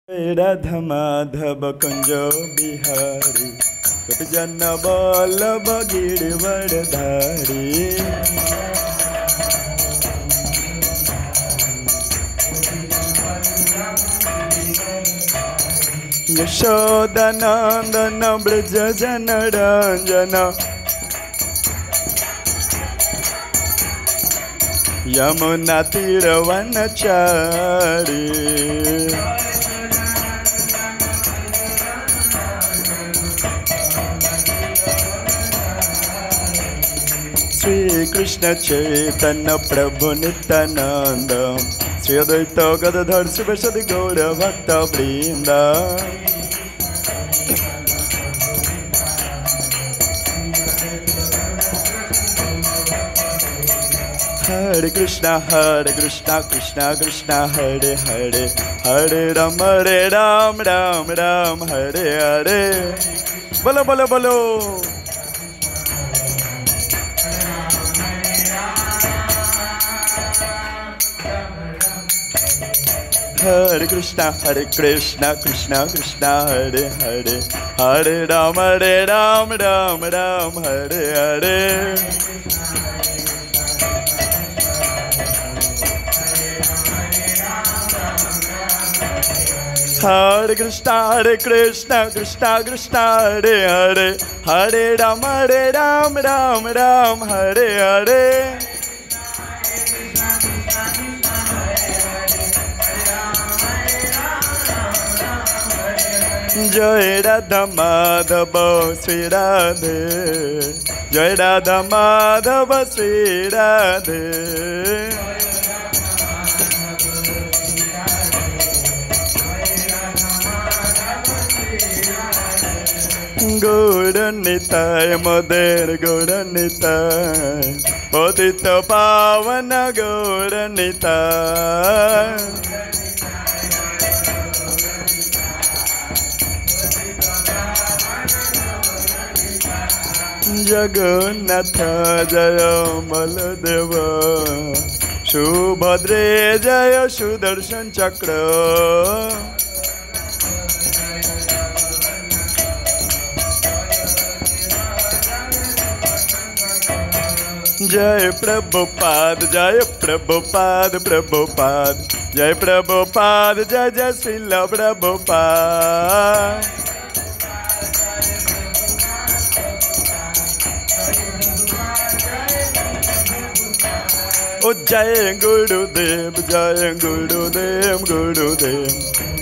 राधा माधव कुंज बिहारी गोपी जन बल्लभ गिरिवरधारी। यशोदानंदन ब्रज जन रंजन यमुना तीरवनचारी। श्री कृष्ण चैतन्य प्रभु नित्यानंद श्री अद्वैत गदाधर शिवसदि गौर भक्त वृंद। हरे कृष्णा कृष्णा कृष्णा हरे हरे हरे राम राम राम हरे हरे। बोलो बोलो बोलो। हरे कृष्णा कृष्णा कृष्णा हरे हरे हरे राम राम हरे हरे। हरे कृष्णा कृष्णा हरे हरे हरे राम राम हरे हरे। जय राधा माधव श्री राधे जय राधा माधव श्री राधे। गौरनिताय मदेर गौरनिताय पतित पावन गौरनिताय। जगन्नाथ जय बलदेव सुभद्रे जय सुदर्शन चक्र। जय प्रभुपाद जय प्रभुपाद प्रभुपाद जय प्रभुपाद जय जय श्रील प्रभुपाद। ओ जय गुरुदेव गुरुदेव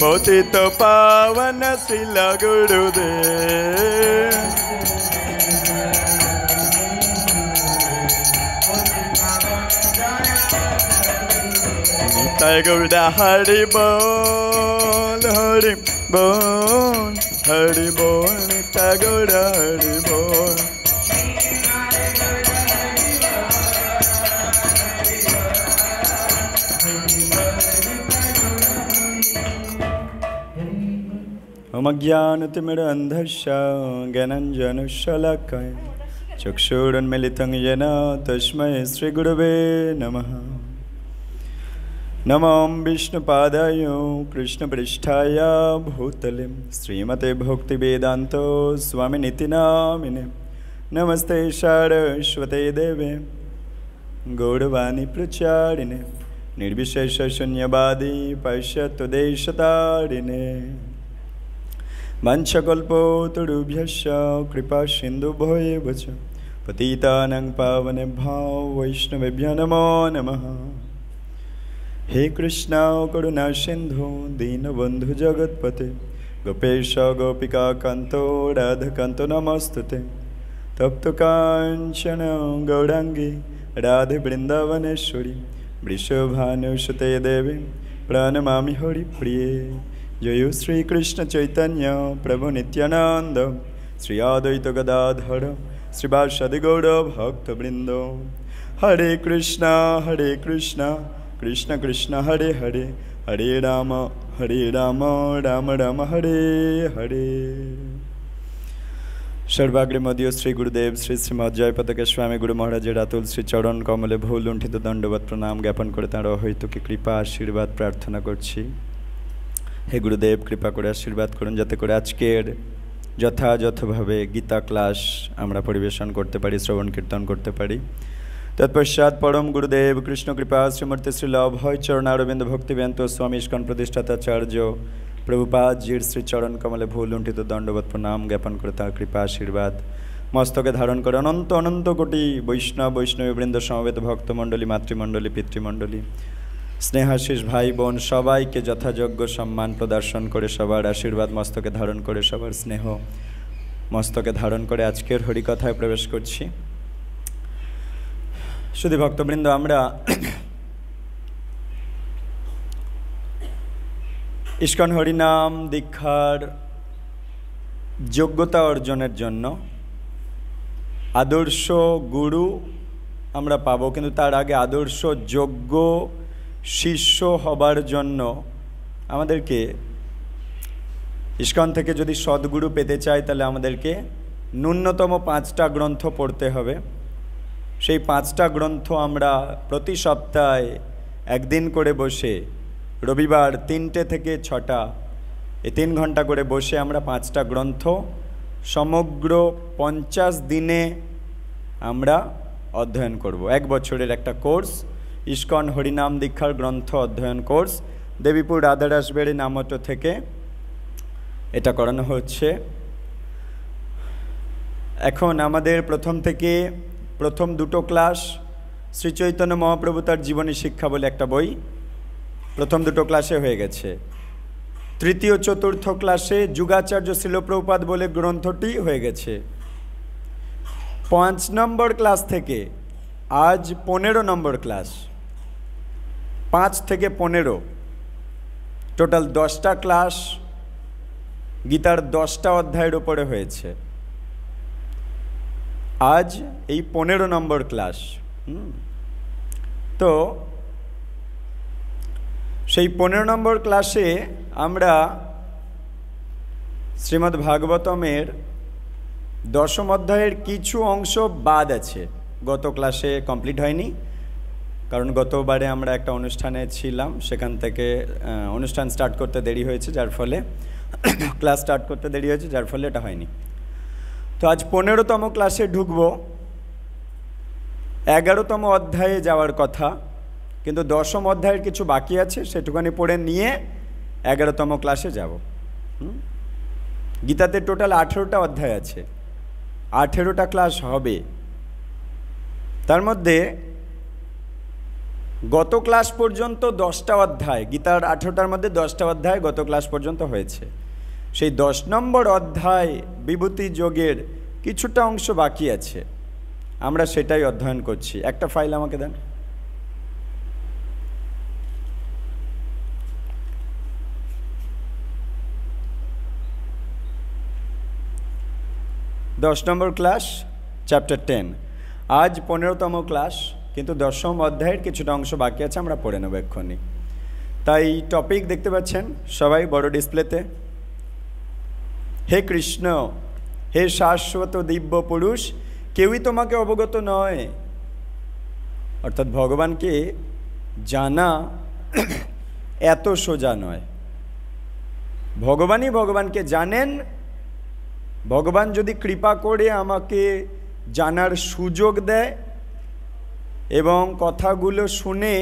पतित पावन श्रील गुरुदेव। निताय गौड़ा हरि बोल निताय गौड़ा हरि बोल। ओम अज्ञानतिमिरन्धस्य ज्ञानाञ्जनशलाकया चक्षुरुन्मीलितं येन तस्मै श्रीगुरवे नमः। नमो विष्णुपादाय कृष्णपृष्ठाय भूतले श्रीमते भक्तिवेदान्त स्वामिनिति नामिने। नमस्ते सारस्वते देवे गौरवाणी प्रचारिणे निर्विशेषशून्यवादी पाश्चात्यदेशतारिणे। वाञ्छकल्पतरुभ्यश्च कृपा सिन्धुभ्येव च पतितानां पावनेभ्यो वैष्णवेभ्यो नमो नमः। हे कृष्ण करुणा सिन्धु दीनबन्धु जगत्पते गोपेश गोपिकान्तो राधाकान्तो नमस्तुते। तप्त काञ्चन गौराङ्गी राधे वृन्दावनेश्वरी वृषभानुसुते देवी प्रणमामि हरिप्रिये। जय श्री कृष्ण चैतन्य प्रभु नित्यानंद श्री अद्वैत गदाधर श्रीवासदि गौर भक्तवृंद। हरे कृष्णा कृष्ण कृष्ण हरे हरे हरे राम राम राम हरे हरे। सर्वाग्रे मदीय श्री गुरुदेव श्री श्रीमद जयपताका स्वामी गुरु महाराजेर आतुल श्री चरण कमले भूल लुंठित दंडवत प्रणाम ज्ञापन करे तार हयतुकी कृपा आशीर्वाद प्रार्थना करछि। হে গুরুদেব, কৃপা করে আশীর্বাদ করুন যাতে করে আজকের যথাযথভাবে গীতা ক্লাস আমরা পরিবেশন করতে পারি, শ্রবণ কীর্তন করতে পারি। তৎপশ্চাৎ পরম গুরুদেব কৃষ্ণ কৃপা শ্রীমূর্তি শ্রীল অভয় চরণারবিন্দ ভক্তিবেন্ত স্বামী ইস্কন প্রতিষ্ঠাতাচার্য প্রভুপাদজির শ্রীচরণ কমলে ভুল লুণ্ঠিত দণ্ডবৎ প্রণাম জ্ঞাপন করে তাঁর কৃপা আশীর্বাদ মস্তকে ধারণ করে অনন্ত অনন্ত কোটি বৈষ্ণবী বৃন্দ সমবেত ভক্তমণ্ডলী, মাতৃমণ্ডলী, পিতৃমণ্ডলী, স্নেহাশিস ভাই বোন সবাইকে যথাযোগ্য সম্মান প্রদর্শন করে, সবার আশীর্বাদ মস্তকে ধারণ করে, সবার স্নেহ মস্তকে ধারণ করে আজকের হরিকথায় প্রবেশ করছি। শুধু ভক্তবৃন্দ, আমরা ইস্কন হরিনাম দীক্ষার যোগ্যতা অর্জনের জন্য আদর্শ গুরু আমরা পাবো, কিন্তু তার আগে আদর্শ যোগ্য শিষ্য হবার জন্য আমাদেরকে ইস্কন থেকে যদি সদ্গুরু পেতে চাই তাহলে আমাদেরকে ন্যূনতম 5টা গ্রন্থ পড়তে হবে। সেই 5টা গ্রন্থ আমরা প্রতি সপ্তাহে একদিন করে বসে, রবিবার 3টে থেকে 6টা, এই 3 ঘন্টা করে বসে আমরা 5টা গ্রন্থ সমগ্র 50 দিনে আমরা অধ্যয়ন করব। 1 বছরের একটা কোর্স, ইস্কন হরিনাম দীক্ষার গ্রন্থ অধ্যয়ন কোর্স, দেবীপুর রাধারাসবেড়ি নামট থেকে এটা করানো হচ্ছে। এখন আমাদের প্রথম 2টো ক্লাস শ্রী চৈতন্য মহাপ্রভু তার জীবনী শিক্ষা বলে একটা বই, প্রথম 2টো ক্লাসে হয়ে গেছে। তৃতীয় চতুর্থ ক্লাসে যুগাচার্য শিলপ্রভুপাদ বলে গ্রন্থটি হয়ে গেছে। 5 নম্বর ক্লাস থেকে আজ 15 নম্বর ক্লাস, 5 থেকে 15 টোটাল 10টা ক্লাস গীতার 10টা অধ্যায়ের উপরে হয়েছে। আজ এই 15 নম্বর ক্লাস। তো সেই 15 নম্বর ক্লাসে আমরা শ্রীমদ্ ভাগবতমের 10ম অধ্যায়ের কিছু অংশ বাদ আছে, গত ক্লাসে কমপ্লিট হয়নি, কারণ গতবারে আমরা একটা অনুষ্ঠানে ছিলাম, সেখান থেকে অনুষ্ঠান স্টার্ট করতে দেরি হয়েছে, যার ফলে ক্লাস স্টার্ট করতে দেরি হয়েছে, যার ফলে এটা হয়নি। তো আজ 15তম ক্লাসে ঢুকব। 11তম অধ্যায়ে যাওয়ার কথা, কিন্তু 10ম অধ্যায়ের কিছু বাকি আছে, সেটুখানি পড়ে নিয়ে 11তম ক্লাসে যাব। গীতাতে টোটাল 18টা অধ্যায় আছে, 18টা ক্লাস হবে। তার মধ্যে গত ক্লাস পর্যন্ত 10টা অধ্যায়, গীতার 18টার মধ্যে 10টা অধ্যায় গত ক্লাস পর্যন্ত হয়েছে। সেই 10 নম্বর অধ্যায় বিভূতি যোগের কিছুটা অংশ বাকি আছে, আমরা সেটাই অধ্যয়ন করছি। একটা ফাইল আমাকে দেন। দশ নম্বর ক্লাস, চ্যাপ্টার 10। আজ 15তম ক্লাস, কিন্তু 10ম অধ্যায়ের কিছুটা অংশ বাকি আছে, আমরা পড়ে নেব এক্ষুনি। তাই টপিক দেখতে পাচ্ছেন সবাই বড় ডিসপ্লেতে। হে কৃষ্ণ, হে শাশ্বত দিব্য পুরুষ, কেউই তোমাকে অবগত নয়। অর্থাৎ ভগবানকে জানা এত সোজা নয়। ভগবানই ভগবানকে জানেন। ভগবান যদি কৃপা করে আমাকে জানার সুযোগ দেয় এবং কথাগুলো শুনে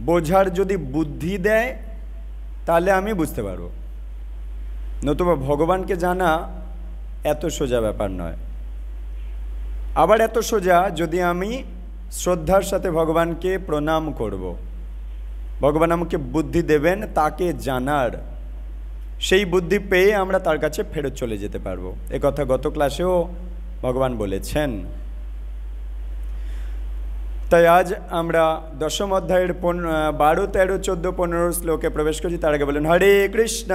বোঝার যদি বুদ্ধি দেয়, তাহলে আমি বুঝতে পারব। নতুবা ভগবানকে জানা এত সোজা ব্যাপার নয়। আবার এত সোজা যদি আমি শ্রদ্ধার সাথে ভগবানকে প্রণাম করব, ভগবান আমাকে বুদ্ধি দেবেন তাকে জানার, সেই বুদ্ধি পেয়ে আমরা তার কাছে ফেরত চলে যেতে পারবো। একথা গত ক্লাসেও ভগবান বলেছেন। তাই আজ আমরা 10ম অধ্যায়ের 12, 13, 14, 15 শ্লোকে প্রবেশ করছি। তার আগে বলেন হরে কৃষ্ণ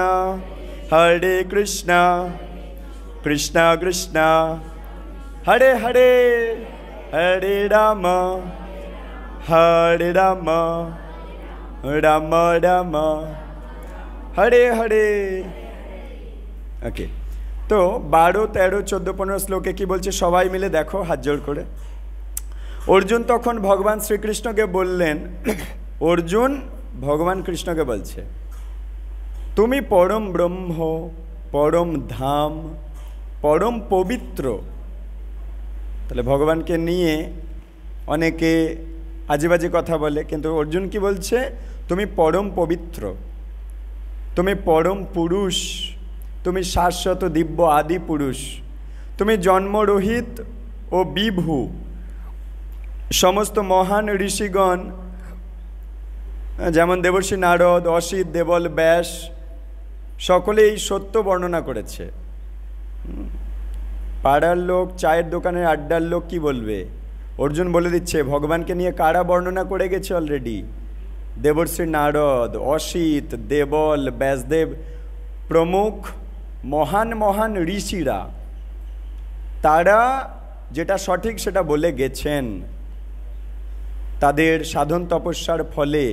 কৃষ্ণ কৃষ্ণ হরে হরে, হরে রাম রাম রাম হরে হরে। ওকে, তো 12, 13, 14, 15 শ্লোকে কি বলছে সবাই মিলে দেখো হাত জোড় করে। অর্জুন তখন ভগবান শ্রীকৃষ্ণকে বললেন, অর্জুন ভগবান কৃষ্ণকে বলছে, তুমি পরম ব্রহ্ম, পরম ধাম, পরম পবিত্র। তাহলে ভগবানকে নিয়ে অনেকে আজে বাজে কথা বলে, কিন্তু অর্জুন কি বলছে? তুমি পরম পবিত্র, তুমি পরম পুরুষ, তুমি শাশ্বত দিব্য আদি পুরুষ, তুমি জন্মরহিত ও বিভু। সমস্ত মহান ঋষিগণ যেমন দেবর্ষি নারদ, অসিত, দেবল, ব্যাস সকলে এই সত্য বর্ণনা করেছে। পাড়ার লোক, চায়ের দোকানের আড্ডার লোক কি বলবে? অর্জুন বলে দিচ্ছে ভগবানকে নিয়ে কারা বর্ণনা করে গেছে অলরেডি। দেবর্ষি নারদ, অসিত, দেবল, ব্যাসদেব প্রমুখ মহান মহান ঋষিরা, তারা যেটা সঠিক সেটা বলে গেছেন। তাদের সাধন তপস্যার ফলে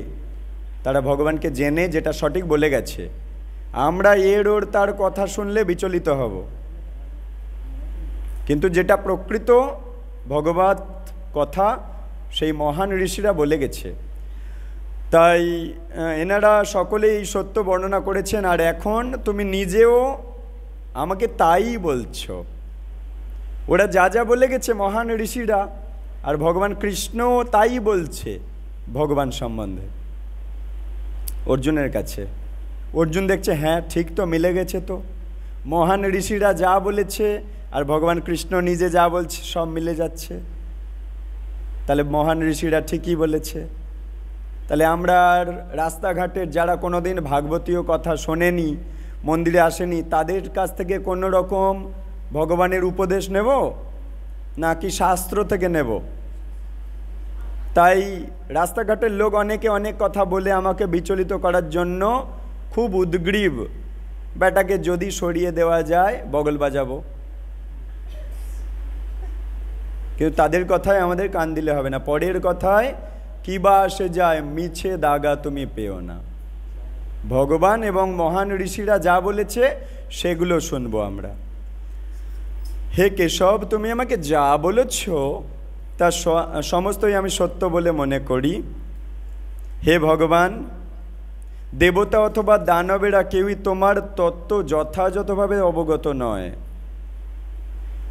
তারা ভগবানকে জেনে যেটা সঠিক বলে গেছে। আমরা এর ওর তার কথা শুনলে বিচলিত হব, কিন্তু যেটা প্রকৃত ভগবত কথা সেই মহান ঋষিরা বলে গেছে। তাই এনারা সকলেই এই সত্য বর্ণনা করেছেন। আর এখন তুমি নিজেও আমাকে তাই বলছো। ওরা যা যা বলে গেছে মহান ঋষিরা, আর ভগবান কৃষ্ণ তাই বলছে ভগবান সম্বন্ধে অর্জুনের কাছে। অর্জুন দেখছে হ্যাঁ ঠিক তো, মিলে গেছে তো। মহান ঋষিরা যা বলেছে আর ভগবান কৃষ্ণ নিজে যা বলছে সব মিলে যাচ্ছে। তাহলে মহান ঋষিরা ঠিকই বলেছে। তাহলে আমরা আর রাস্তাঘাটের যারা কোনোদিন ভাগবতীয় কথা শোনেনি, মন্দিরে আসেনি, তাদের কাছ থেকে কোনো রকম ভগবানের উপদেশ নেব নাকি শাস্ত্র থেকে নেব? তাই রাস্তাঘাটের লোক অনেকে অনেক কথা বলে আমাকে বিচলিত করার জন্য খুব উদ্গ্রীব। বেটাকে যদি সরিয়ে দেওয়া যায় বগল বাজাবো, কিন্তু তাদের কথায় আমাদের কান দিলে হবে না। পরের কথায় কি বা আসে যায়, মিছে দাগা তুমি পেও না। ভগবান এবং মহান ঋষিরা যা বলেছে সেগুলো শুনবো আমরা। হে কেশব, তুমি আমাকে যা বলেছ তা সমস্তই আমি সত্য বলে মনে করি। হে ভগবান, দেবতা অথবা দানবেরা কেউই তোমার তত্ত্ব যথাযথভাবে অবগত নয়।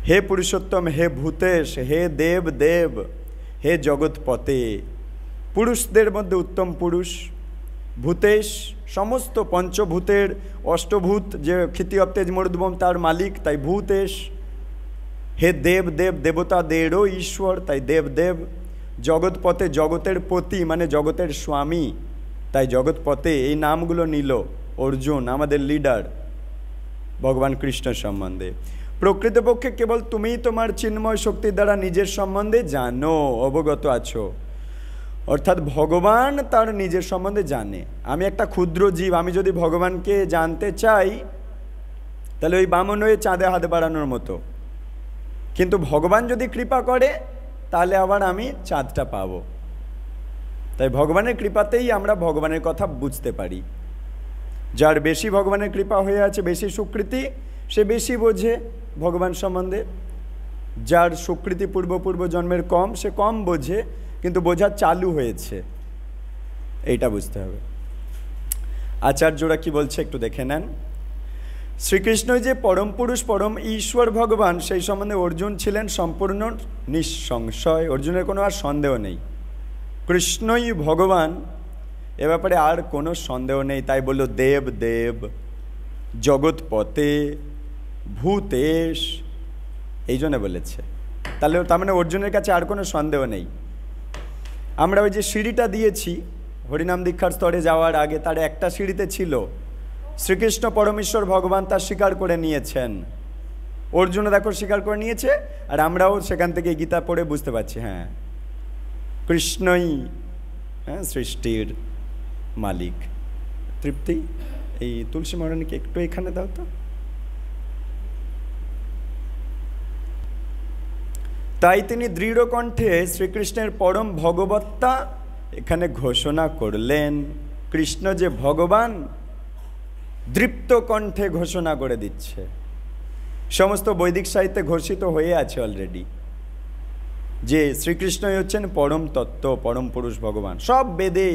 হে পুরুষোত্তম, হে ভূতেশ, হে দেব দেব, হে জগৎপতে, পুরুষদের মধ্যে উত্তম পুরুষ ভূতেশ, সমস্ত পঞ্চভূতের অষ্টভূত যে ক্ষিতি অপ্তেজ মরুদ্ভম তার মালিক, তাই ভূতেশ। হে দেব দেব, দেবতাদেরও ঈশ্বর, তাই দেব দেব। জগৎপথে, জগতের পতি মানে জগতের স্বামী, তাই জগৎপথে। এই নামগুলো নিল অর্জুন আমাদের লিডার ভগবান কৃষ্ণের সম্বন্ধে। প্রকৃতপক্ষে কেবল তুমিই তোমার চিন্ময় শক্তির দ্বারা নিজের সম্বন্ধে জানো, অবগত আছো। অর্থাৎ ভগবান তার নিজের সম্বন্ধে জানে। আমি একটা ক্ষুদ্র জীব, আমি যদি ভগবানকে জানতে চাই তাহলে ওই বামন হয়ে চাঁদে হাত বাড়ানোর মতো। কিন্তু ভগবান যদি কৃপা করে তাহলে আবার আমি চাঁদটা পাবো। তাই ভগবানের কৃপাতেই আমরা ভগবানের কথা বুঝতে পারি। যার বেশি ভগবানের কৃপা হয়ে আছে, বেশি সুকৃতি, সে বেশি বোঝে ভগবান সম্বন্ধে। যার সুকৃতি পূর্ব জন্মের কম, সে কম বোঝে, কিন্তু বোঝা চালু হয়েছে, এইটা বুঝতে হবে। আচার্যরা কি বলছে একটু দেখে নেন। শ্রীকৃষ্ণই যে পরম পুরুষ, পরম ঈশ্বর ভগবান, সেই সম্বন্ধে অর্জুন ছিলেন সম্পূর্ণ নিঃসংশয়। অর্জুনের কোনো আর সন্দেহ নেই, কৃষ্ণই ভগবান, এ ব্যাপারে আর কোনো সন্দেহ নেই। তাই বলল দেব দেব, জগৎপতে, ভূতেশ, এই জন্য বলেছে। তাহলে তার মানে অর্জুনের কাছে আর কোনো সন্দেহ নেই। আমরা ওই যে সিঁড়িটা দিয়েছি হরিনাম দীক্ষার স্তরে যাওয়ার আগে, তার একটা সিঁড়িতে ছিল শ্রীকৃষ্ণ পরমেশ্বর ভগবান, তা স্বীকার করে নিয়েছেন। অর্জুনও দেখো স্বীকার করে নিয়েছে, আর আমরাও সেখান থেকে গীতা পড়ে বুঝতে পারছি হ্যাঁ কৃষ্ণই সৃষ্টির মালিক। তৃপ্তি, এই তুলসী মহারানীকে একটু এখানে দাও তো। তাই তিনি দৃঢ় কণ্ঠে শ্রীকৃষ্ণের পরম ভগবত্তা এখানে ঘোষণা করলেন। কৃষ্ণ যে ভগবান দৃপ্ত কণ্ঠে ঘোষণা করে দিচ্ছে। সমস্ত বৈদিক সাহিত্যে ঘোষিত হয়ে আছে অলরেডি যে শ্রীকৃষ্ণই হচ্ছেন পরম তত্ত্ব, পরম পুরুষ ভগবান। সব বেদে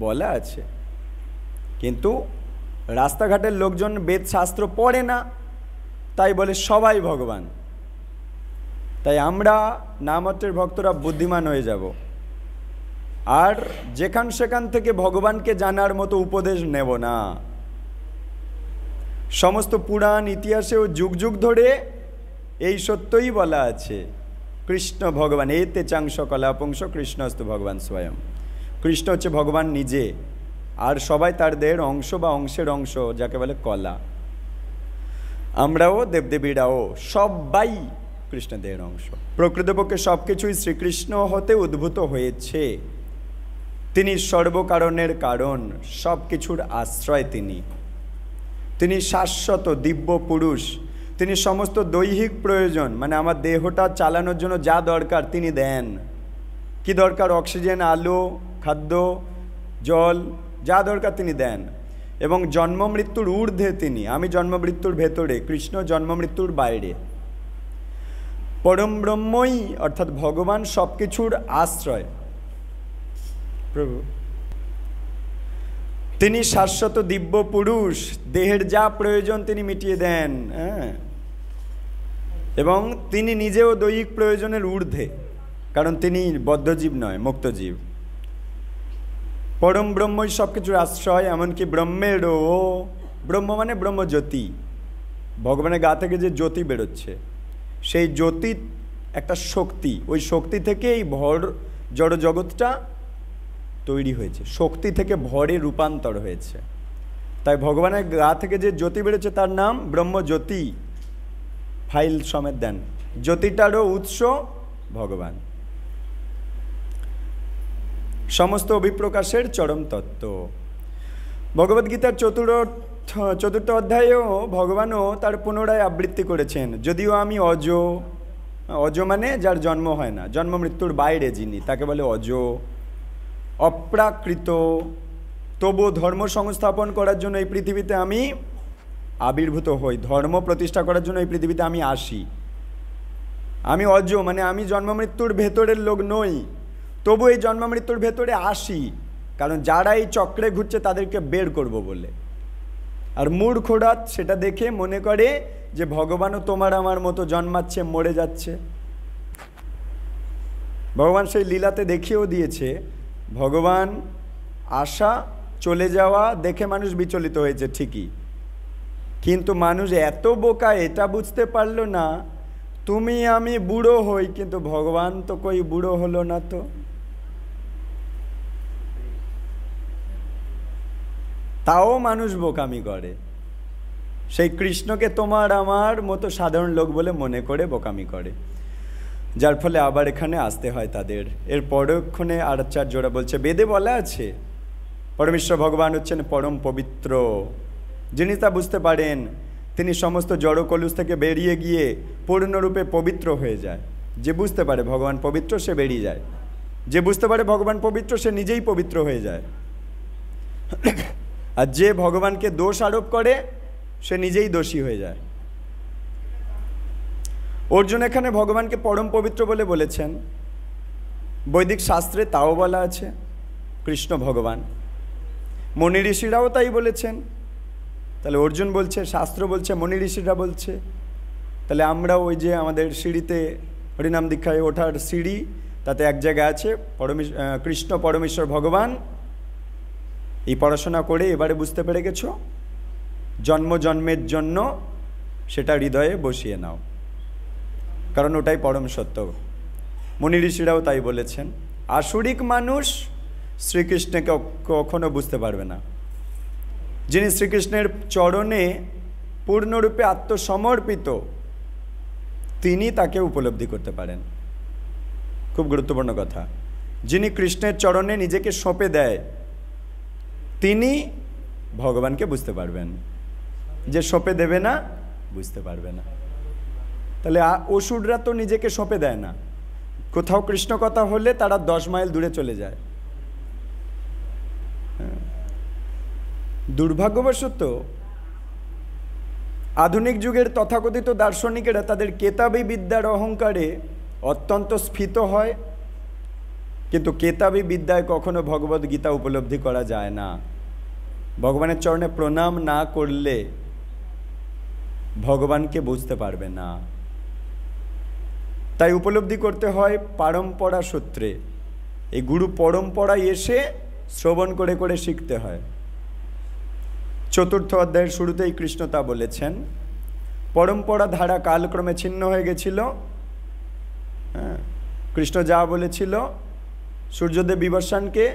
বলা আছে, কিন্তু রাস্তাঘাটের লোকজন বেদ শাস্ত্র পড়ে না, তাই বলে সবাই ভগবান। তাই আমরা নামমাত্রের ভক্তরা বুদ্ধিমান হয়ে যাব, আর যেখান সেখান থেকে ভগবানকে জানার মতো উপদেশ নেব না। সমস্ত পুরাণ ইতিহাসেও যুগ যুগ ধরে এই সত্যই বলা আছে, কৃষ্ণ ভগবান এতে চাংশ কলাপংশ কৃষ্ণস্তু ভগবান স্বয়ং। কৃষ্ণ হচ্ছে ভগবান নিজে, আর সবাই তার দেহের অংশ বা অংশের অংশ, যাকে বলে কলা। আমরাও দেবদেবীরাও সবাই কৃষ্ণ দেহের অংশ। প্রকৃতপক্ষে সব কিছুই শ্রীকৃষ্ণ হতে উদ্ভূত হয়েছে। তিনি সর্বকারণের কারণ, সব কিছুর আশ্রয় তিনি শাশ্বত দিব্য পুরুষ। তিনি সমস্ত দৈহিক প্রয়োজন, মানে আমার দেহটা চালানোর জন্য যা দরকার তিনি দেন। কি দরকার? অক্সিজেন, আলো, খাদ্য, জল, যা দরকার তিনি দেন। এবং জন্ম মৃত্যুর ঊর্ধ্বে তিনি। আমি জন্ম মৃত্যুর ভেতরে, কৃষ্ণ জন্ম মৃত্যুর বাইরে। পরম ব্রহ্মই অর্থাৎ ভগবান সব কিছুর আশ্রয়। প্রভু তিনি শাশ্বত দিব্য পুরুষ, দেহের যা প্রয়োজন তিনি মিটিয়ে দেন। এবং তিনি নিজেও দৈহিক প্রয়োজনের ঊর্ধ্বে, কারণ তিনি বদ্ধজীব নয়, মুক্তজীব। পরম ব্রহ্মই সব কিছুর আশ্রয়, এমনকি ব্রহ্মেরও। ব্রহ্ম মানে ব্রহ্মজ্যোতি, ভগবানের গা থেকে যে জ্যোতি বেরোচ্ছে, সেই জ্যোতি একটা শক্তি। ওই শক্তি থেকে এই ভর জড় জগৎটা তৈরি হয়েছে, শক্তি থেকে ভরে রূপান্তর হয়েছে। তাই ভগবানের গা থেকে যে জ্যোতি বেরোচ্ছে তার নাম ব্রহ্মজ্যোতি। ফাইল সমেত দেন, জ্যোতিটারও উৎস ভগবান। সমস্ত অভিপ্রকাশের চরম তত্ত্ব। ভগবদ্গীতার চতুর্থ অধ্যায়েও ভগবানও তার পুনরায় আবৃত্তি করেছেন। যদিও আমি অজ, অজ মানে যার জন্ম হয় না, জন্ম মৃত্যুর বাইরে যিনি, তাকে বলে অজ। অপ্রাকৃত, তবু ধর্ম সংস্থাপন করার জন্য এই পৃথিবীতে আমি আবির্ভূত হই, ধর্ম প্রতিষ্ঠা করার জন্য এই পৃথিবীতে আমি আসি। আমি অজ মানে আমি জন্ম মৃত্যুর ভেতরের লোক নই, তবু এই জন্ম মৃত্যুর ভেতরে আসি, কারণ যারা এই চক্রে ঘুরছে তাদেরকে বের করব বলে। আর মূর্খরা সেটা দেখে মনে করে যে ভগবানও তোমার আমার মতো জন্মাচ্ছে, মরে যাচ্ছে। ভগবান সেই লীলাতে দেখিয়েও দিয়েছে, ভগবান আসা চলে যাওয়া দেখে মানুষ বিচলিত হয়েছে ঠিকই, কিন্তু মানুষ এত বোকা এটা বুঝতে পারলো না, তুমি আমি বুড়ো হই কিন্তু ভগবান তো কই বুড়ো হলো না। তো তাও মানুষ বোকামি করে, সেই কৃষ্ণকে তোমার আমার মতো সাধারণ লোক বলে মনে করে বোকামি করে, যার ফলে আবার এখানে আসতে হয় তাদের। এর পরক্ষণে আচার্যরা বলছে, বেদে বলা আছে পরমেশ্বর ভগবান হচ্ছেন পরম পবিত্র। যিনি তা বুঝতে পারেন তিনি সমস্ত জড় কলুষ থেকে বেরিয়ে গিয়ে পূর্ণরূপে পবিত্র হয়ে যায়। যে বুঝতে পারে ভগবান পবিত্র সে বেরিয়ে যায়, যে বুঝতে পারে ভগবান পবিত্র সে নিজেই পবিত্র হয়ে যায়। আর যে ভগবানকে দোষ আরোপ করে সে নিজেই দোষী হয়ে যায়। অর্জুন এখানে ভগবানকে পরম পবিত্র বলে বলেছেন, বৈদিক শাস্ত্রে তাও বলা আছে কৃষ্ণ ভগবান, মনি ঋষিরাও তাই বলেছেন। তাহলে অর্জুন বলছে, শাস্ত্র বলছে, মনি ঋষিরা বলছে, তাহলে আমরা ওই যে আমাদের সিঁড়িতে হরিনাম দীক্ষায় ওঠার সিঁড়ি, তাতে এক জায়গায় আছে কৃষ্ণ পরমেশ্বর ভগবান। এই পড়াশোনা করে এবারে বুঝতে পেরে গেছো, জন্ম জন্মের জন্য সেটা হৃদয়ে বসিয়ে নাও, কারণ ওটাই পরম সত্য। মুনি ঋষিরাও তাই বলেছেন। আসুরিক মানুষ শ্রীকৃষ্ণকে কখনো বুঝতে পারবে না। যিনি শ্রীকৃষ্ণের চরণে পূর্ণরূপে আত্মসমর্পিত, তিনি তাকে উপলব্ধি করতে পারেন। খুব গুরুত্বপূর্ণ কথা, যিনি কৃষ্ণের চরণে নিজেকে সঁপে দেয় তিনি ভগবানকে বুঝতে পারবেন, যে সঁপে দেবে না বুঝতে পারবে না। তাহলে অসুররা তো নিজেকে সঁপে দেয় না, কোথাও কৃষ্ণ কথা হলে তারা 10 মাইল দূরে চলে যায়। দুর্ভাগ্যবশত আধুনিক যুগের তথাকথিত দার্শনিকেরা তাদের কেতাবি বিদ্যার অহংকারে অত্যন্ত স্ফীত হয়, কিন্তু কেতাবি বিদ্যায় কখনো ভগবদ্গীতা উপলব্ধি করা যায় না। ভগবানের চরণে প্রণাম না করলে ভগবানকে বুঝতে পারবে না। তাই উপলব্ধি করতে হয় পরম্পরা সূত্রে। এই গুরু পরম্পরায় এসে শ্রবণ করে করে শিখতে হয়। 4th অধ্যায়ের শুরুতেই কৃষ্ণ তা বলেছেন। পরম্পরা ধারা কালক্রমে ছিন্ন হয়ে গেছিল। হ্যাঁ, কৃষ্ণ যা বলেছিল সূর্যদেব বিবর্ষণকে,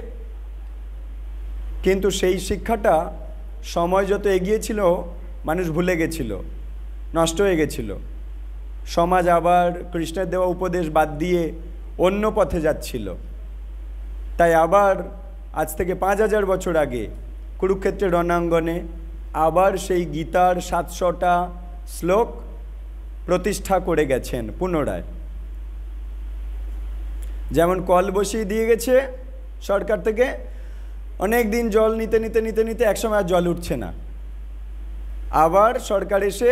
কিন্তু সেই শিক্ষাটা সময় যত এগিয়েছিল মানুষ ভুলে গেছিল, নষ্ট হয়ে গেছিল। সমাজ আবার কৃষ্ণের দেওয়া উপদেশ বাদ দিয়ে অন্য পথে যাচ্ছিল। তাই আবার আজ থেকে 5000 বছর আগে কুরুক্ষেত্রের রণাঙ্গনে আবার সেই গীতার 700টা শ্লোক প্রতিষ্ঠা করে গেছেন পুনরায়। যেমন কল বসিয়ে দিয়ে গেছে সরকার থেকে, অনেক দিন জল নিতে নিতে নিতে নিতে একসময় আর জল উঠছে না, আবার সরকার এসে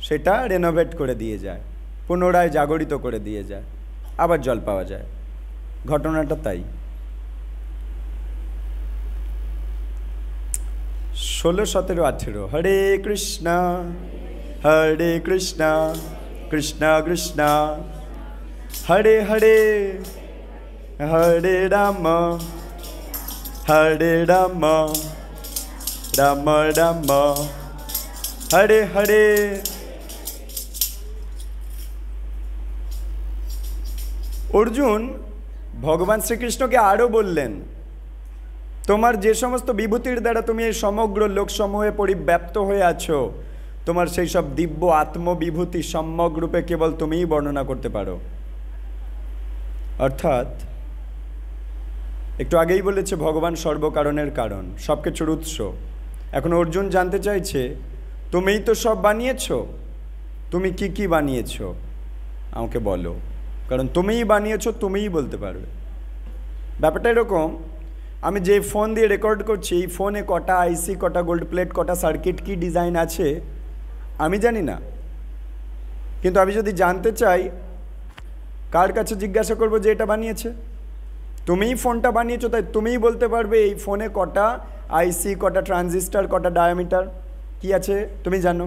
সেটা রেনোভেট করে দিয়ে যায়, পুনরায় জাগরিত করে দিয়ে যায়, আবার জল পাওয়া যায়। ঘটনাটা তাই। 16, 17, 18 হরে কৃষ্ণ কৃষ্ণ কৃষ্ণ হরে হরে, হরে রাম রাম রাম হরে হরে। অর্জুন ভগবান শ্রীকৃষ্ণকে আরও বললেন, তোমার যে সমস্ত বিভূতির দ্বারা তুমি এই সমগ্র লোকসমূহে পরিব্যাপ্ত হয়ে আছো, তোমার সেই সব দিব্য আত্মবিভূতি সম্যক রূপে কেবল তুমিই বর্ণনা করতে পারো। অর্থাৎ একটু আগেই বলেছে ভগবান সর্বকারণের কারণ, সব কিছুর উৎস। এখন অর্জুন জানতে চাইছে, তুমিই তো সব বানিয়েছো, তুমি কি কি বানিয়েছো আমাকে বলো, কারণ তুমিই বানিয়েছো, তুমিই বলতে পারবে। ব্যাপারটা এরকম, আমি যে ফোন দিয়ে রেকর্ড করছি, এই ফোনে কটা আইসি, কটা গোল্ড প্লেট, কটা সার্কিট, কি ডিজাইন আছে আমি জানি না। কিন্তু আমি যদি জানতে চাই, কার কাছে জিজ্ঞাসা করবো যে এটা বানিয়েছে? তুমিই ফোনটা বানিয়েছো, তাই তুমিই বলতে পারবে এই ফোনে কটা আইসি, কটা ট্রানজিস্টার, কটা ডায়ামিটার কি আছে তুমি জানো,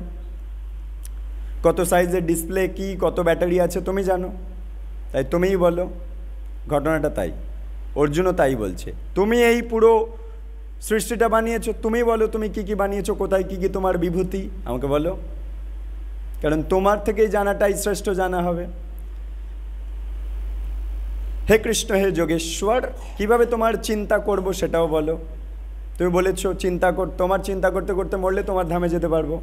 কত সাইজের ডিসপ্লে কি, কত ব্যাটারি আছে তুমি জানো, তাই তুমিই বলো। ঘটনাটা তাই, অর্জুনও তাই বলছে, তুমি এই পুরো সৃষ্টিটা বানিয়েছো, তুমি বলো তুমি কি কি বানিয়েছো, কোথায় কি কি তোমার বিভূতি আমাকে বলো, কারণ তোমার থেকেই জানাটাই শ্রেষ্ঠ জানা হবে। হে কৃষ্ণ, হে যোগেশ্বর, কিভাবে তোমার চিন্তা করব সেটাও বলো। তুমি বলেছো তোমার চিন্তা করতে করতে মরলে তোমার ধামে যেতে পারবো,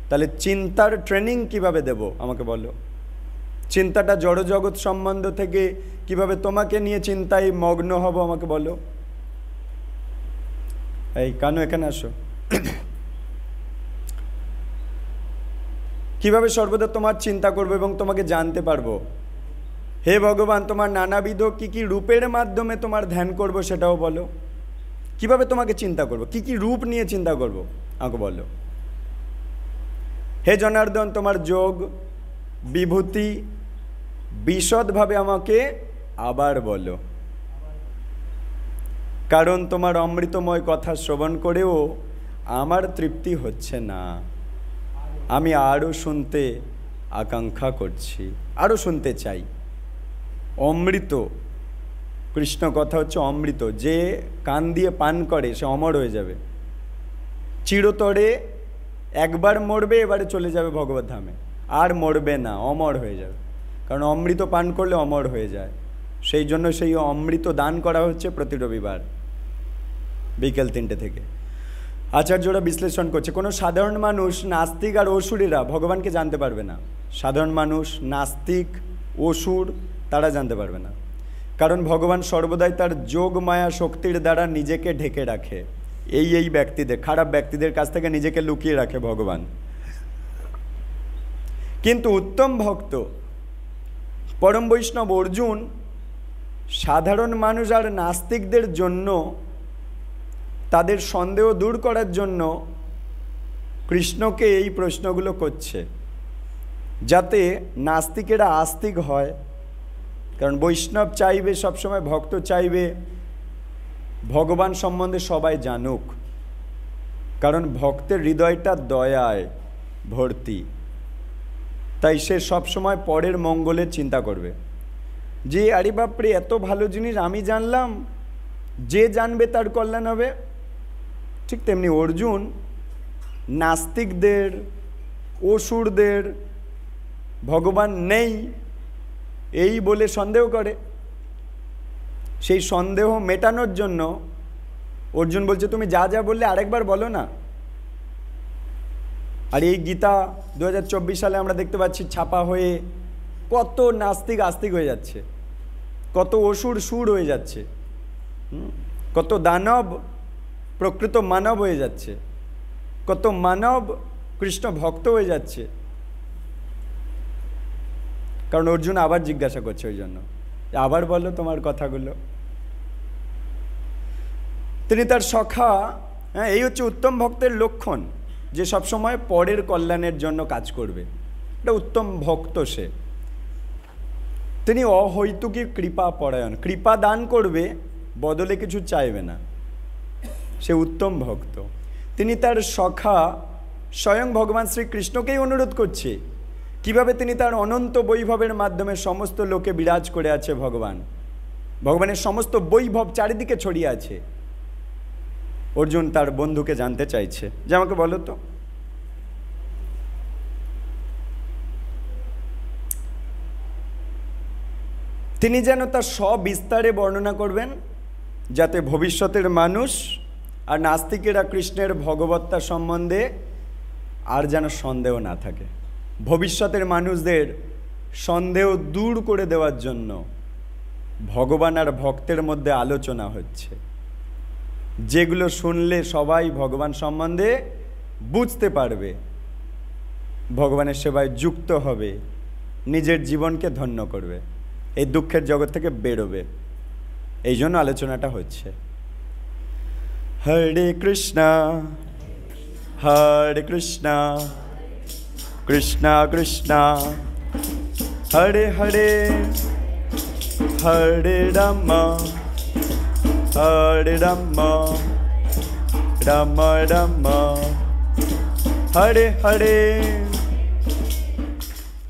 তাহলে চিন্তার ট্রেনিং কিভাবে দেব আমাকে বলো। চিন্তাটা জড়জগৎ সম্বন্ধ থেকে কিভাবে তোমাকে নিয়ে চিন্তায় মগ্ন হব আমাকে বলো। এই কানু এখানে আসো। কিভাবে সর্বদা তোমার চিন্তা করবো এবং তোমাকে জানতে পারবো। হে ভগবান, তোমার নানাবিধ কি কি রূপের মাধ্যমে তোমার ধ্যান করব সেটাও বলো। কিভাবে তোমাকে চিন্তা করব, কি কি রূপ নিয়ে চিন্তা করব আমাকে বলো। হে জনার্দন, তোমার যোগ বিভূতি বিশদভাবে আমাকে আবার বলো, কারণ তোমার অমৃতময় কথা শ্রবণ করেও আমার তৃপ্তি হচ্ছে না। আমি আরও শুনতে আকাঙ্ক্ষা করছি, আরও শুনতে চাই। অমৃত, কৃষ্ণ কথা হচ্ছে অমৃত, যে কান দিয়ে পান করে সে অমর হয়ে যাবে, চিরতরে একবার মরবে, এবারে চলে যাবে ভগবত ধামে, আর মরবে না, অমর হয়ে যাবে। কারণ অমৃত পান করলে অমর হয়ে যায়, সেই জন্য সেই অমৃত দান করা হচ্ছে প্রতি রবিবার বিকেল 3টে থেকে। আচার্যরা বিশ্লেষণ করছে, কোনো সাধারণ মানুষ, নাস্তিক আর অসুরেরা ভগবানকে জানতে পারবে না। সাধারণ মানুষ, নাস্তিক, অসুর তারা জানতে পারবে না, কারণ ভগবান সর্বদাই তার যোগ মায়া শক্তির দ্বারা নিজেকে ঢেকে রাখে। এই ব্যক্তিদের, খারাপ ব্যক্তিদের কাছ থেকে নিজেকে লুকিয়ে রাখে ভগবান। কিন্তু উত্তম ভক্ত পরম বৈষ্ণব অর্জুন সাধারণ মানুষ আর নাস্তিকদের জন্য, তাদের সন্দেহ দূর করার জন্য কৃষ্ণকে এই প্রশ্নগুলো করছে, যাতে নাস্তিকেরা আস্তিক হয়। কারণ বৈষ্ণব চাইবে সবসময়, ভক্ত চাইবে ভগবান সম্বন্ধে সবাই জানুক, কারণ ভক্তের হৃদয়টা দয়ায় ভর্তি, তাই সে সবসময় পরের মঙ্গলের চিন্তা করবে। যে আরে বাপরে এত ভালো জিনিস আমি জানলাম, যে জানবে তার কল্যাণ হবে। ঠিক তেমনি অর্জুন নাস্তিকদের, অসুরদের ভগবান নেই এই বলে সন্দেহ করে। সেই সন্দেহ মেটানোর জন্য অর্জুন বলছে তুমি যা যা বললে আরেকবার বলো না। আর এই গীতা 2024 সালে আমরা দেখতে পাচ্ছি ছাপা হয়ে কত নাস্তিক আস্তিক হয়ে যাচ্ছে, কত অসুর সুর হয়ে যাচ্ছে, কত দানব প্রকৃত মানব হয়ে যাচ্ছে, কত মানব কৃষ্ণ ভক্ত হয়ে যাচ্ছে। কারণ অর্জুন আবার জিজ্ঞাসা করছে ওই জন্য, আবার বলো তোমার কথাগুলো। তিনি তার সখা, হ্যাঁ, এই হচ্ছে উত্তম ভক্তের লক্ষণ, যে সবসময় পরের কল্যাণের জন্য কাজ করবে। এটা উত্তম ভক্ত। সে তিনি অহৈতুকী কৃপা পরায়ণ, কৃপা দান করবে, বদলে কিছু চাইবে না। সে উত্তম ভক্ত। তিনি তার সখা স্বয়ং ভগবান শ্রীকৃষ্ণকেই অনুরোধ করছে কিভাবে তিনি তার অনন্ত বৈভবের মাধ্যমে সমস্ত লোকে বিরাজ করে আছে। ভগবানের সমস্ত বৈভব চারিদিকে ছড়িয়ে আছে। অর্জুন তার বন্ধুকে জানতে চাইছে যে আমাকে বলো তো, তিনি যেন তার সবিস্তারে বর্ণনা করবেন, যাতে ভবিষ্যতের মানুষ আর নাস্তিকেরা কৃষ্ণের ভগবত্তা সম্বন্ধে আর যেন সন্দেহ না থাকে। ভবিষ্যতের মানুষদের সন্দেহ দূর করে দেওয়ার জন্য ভগবান আর ভক্তের মধ্যে আলোচনা হচ্ছে, যেগুলো শুনলে সবাই ভগবান সম্বন্ধে বুঝতে পারবে, ভগবানের সেবায় যুক্ত হবে, নিজের জীবনকে ধন্য করবে, এই দুঃখের জগৎ থেকে বেরোবে। এই জন্য আলোচনাটা হচ্ছে। হরে কৃষ্ণা হরে কৃষ্ণা কৃষ্ণা কৃষ্ণা হরে হরে, হরে রাম হরে রাম রাম রাম হরে হরে।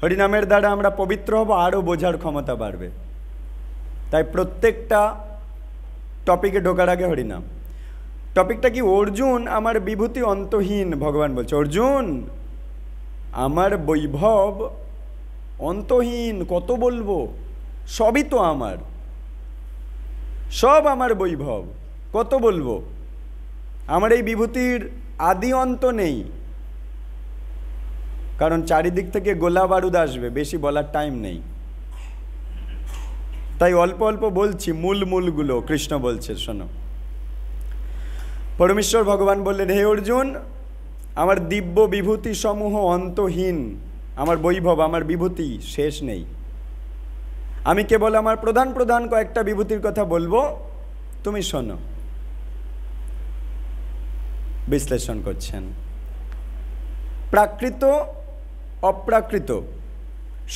হরিনামের দ্বারা আমরা পবিত্র হব, আরও বোঝার ক্ষমতা বাড়বে। তাই প্রত্যেকটা টপিকে ঢোকার আগে হরিনাম। টপিকটা কি? অর্জুন আমার বিভূতি অন্তহীন। ভগবান বলছে অর্জুন আমার বৈভব অন্তহীন, কত বলবো, সবই তো আমার, সব আমার বৈভব, কত বলবো। আমার এই বিভূতির আদি অন্ত নেই, কারণ চারিদিক থেকে গোলা বারুদ আসবে, বেশি বলার টাইম নেই। তাই অল্প অল্প বলছি, মূলগুলো কৃষ্ণ বলছে শোনো। পরমেশ্বর ভগবান বললেন হে অর্জুন, আমার দিব্য বিভূতি সমূহ অন্তহীন, আমার বৈভব, আমার বিভূতি শেষ নেই। আমি কেবল আমার প্রধান প্রধান কয়েকটা বিভূতির কথা বলবো, তুমি শোনো। বিশ্লেষণ করছেন। প্রাকৃত অপ্রাকৃত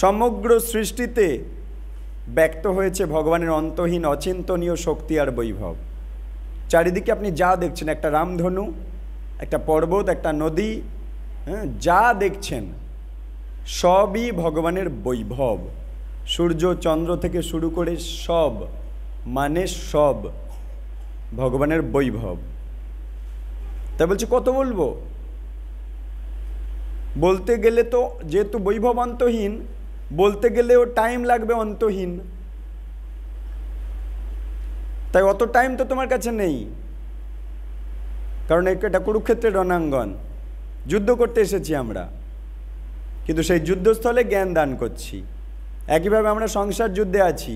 সমগ্র সৃষ্টিতে ব্যক্ত হয়েছে ভগবানের অন্তহীন অচিন্তনীয় শক্তি আর বৈভব। চারিদিকে আপনি যা দেখছেন, একটা রামধনু, একটা পর্বত, একটা নদী, হ্যাঁ, যা দেখছেন সবই ভগবানের বৈভব। সূর্য চন্দ্র থেকে শুরু করে সব, মানে সব ভগবানের বৈভব। তাই বলছে কত বলবো, বলতে গেলে তো যেহেতু বৈভব অন্তহীন, বলতে গেলেও টাইম লাগবে অন্তহীন। তাই অত টাইম তো তোমার কাছে নেই, কারণ এটা কুরুক্ষেত্রের রণাঙ্গন, যুদ্ধ করতে এসেছি আমরা, কিন্তু সেই যুদ্ধস্থলে জ্ঞান দান করছি। একইভাবে আমরা সংসার যুদ্ধে আছি,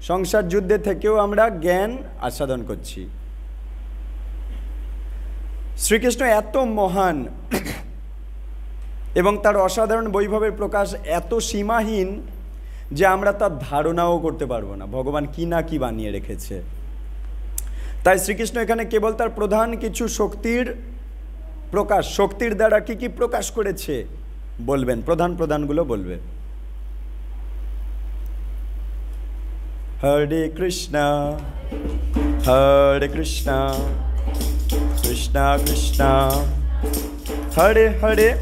সংসার যুদ্ধে থেকেও আমরা জ্ঞান আস্বাদন করছি। শ্রীকৃষ্ণ এত মহান এবং তার অসাধারণ বৈভবের প্রকাশ এত সীমাহীন যে আমরা তার ধারণাও করতে পারবো না ভগবান কি না কি বানিয়ে রেখেছে। তাই শ্রীকৃষ্ণ এখানে কেবল তার প্রধান কিছু শক্তির প্রকাশ, শক্তির দ্বারা কি কি প্রকাশ করেছে বলবেন, প্রধান প্রধানগুলো বলবে। হরে Krishna Krishna Krishna Krishna Hare Hare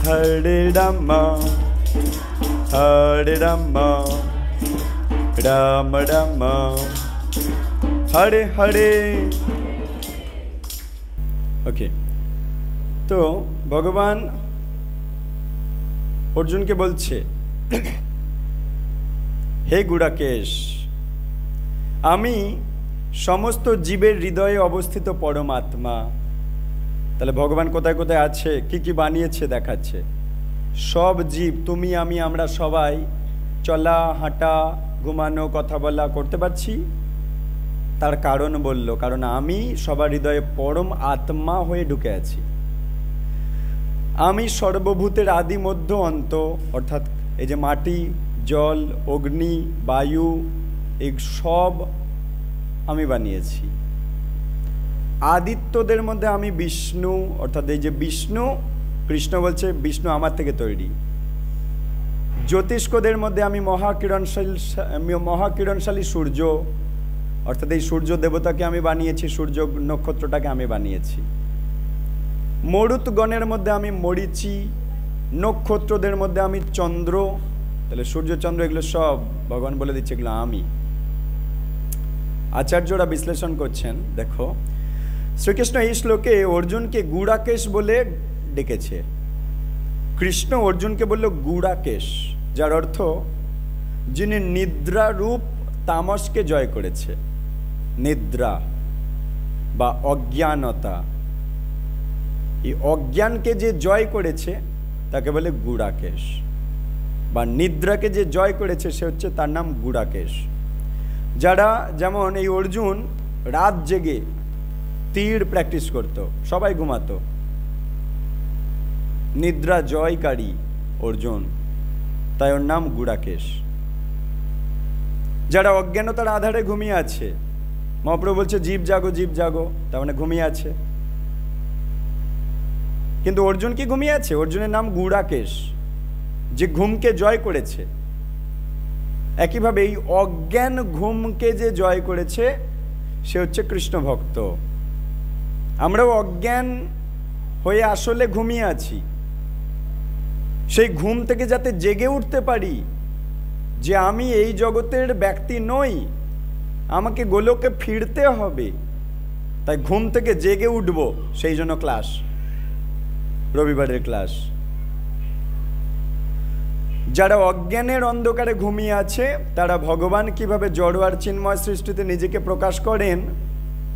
Hare Rama Hare Rama Rama Rama Hare Hare ওকে তো ভগবান অর্জুনকে বলছে হে গুড়াকেশ আমি সমস্ত জীবের হৃদয়ে অবস্থিত পরমাত্মা তাহলে ভগবান কোথায় কোথায় আছে কি কি বানিয়েছে দেখাচ্ছে সব জীব তুমি আমি আমরা সবাই চলা হাঁটা ঘুমানো কথা বলা করতে পারছি তার কারণ বলল কারণ আমি সবার হৃদয়ে পরম আত্মা হয়ে ঢুকে আছি আমি সর্বভূতের আদি মধ্য অন্ত অর্থাৎ এই যে মাটি জল অগ্নি বায়ু এই সব আমি বানিয়েছি আদিত্যদের মধ্যে আমি বিষ্ণু অর্থাৎ এই যে বিষ্ণু কৃষ্ণ বলছে বিষ্ণু আমার থেকে তৈরি জ্যোতিষ্কদের মধ্যে আমি মহাকিরণশালী সূর্য অর্থাৎ এই সূর্য দেবতাকে আমি বানিয়েছি সূর্য নক্ষত্রটাকে আমি বানিয়েছি মরুতগণের মধ্যে আমি মরিচি নক্ষত্রদের মধ্যে আমি চন্দ্র তাহলে সূর্য চন্দ্র এগুলো সব ভগবান বলে দিচ্ছে এগুলো আমি আচার্যরা বিশ্লেষণ করছেন দেখো শ্রীকৃষ্ণ এই শ্লোকে অর্জুনকে গুড়াকেশ বলে ডেকেছে কৃষ্ণ অর্জুনকে বলল গুড়াকেশ যার অর্থ যিনি নিদ্রা রূপ তামসকে জয় করেছে নিদ্রা বা অজ্ঞানতা এই অজ্ঞানকে যে জয় করেছে তাকে বলে গুড়াকেশ বা নিদ্রাকে যে জয় করেছে সে হচ্ছে তার নাম গুড়াকেশ যারা যেমন এই অর্জুন রাত জেগে তীর প্র্যাকটিস করত সবাই ঘুমাতো নিদ্রা জয়কারী অর্জুন তাই ওর নাম গুড়াকেশ যারা অজ্ঞানতার আধারে ঘুমিয়ে আছে মহাপ্রভু বলছে জীব জাগো তার মানে ঘুমিয়ে আছে কিন্তু অর্জুন কি ঘুমিয়ে আছে অর্জুনের নাম গুড়াকেশ যে ঘুমকে জয় করেছে একইভাবে এই অজ্ঞান ঘুমকে যে জয় করেছে সে হচ্ছে কৃষ্ণ ভক্ত আমরাও অজ্ঞান হয়ে আসলে ঘুমিয়ে আছি সেই ঘুম থেকে যাতে জেগে উঠতে পারি যে আমি এই জগতের ব্যক্তি নই আমাকে গোলকে ফিরতে হবে তাই ঘুম থেকে জেগে উঠব সেই জন্য ক্লাস রবিবারের ক্লাস যারা অজ্ঞানের অন্ধকারে ঘুমিয়ে আছে তারা ভগবান কিভাবে জড় আর চিন্ময় সৃষ্টিতে নিজেকে প্রকাশ করেন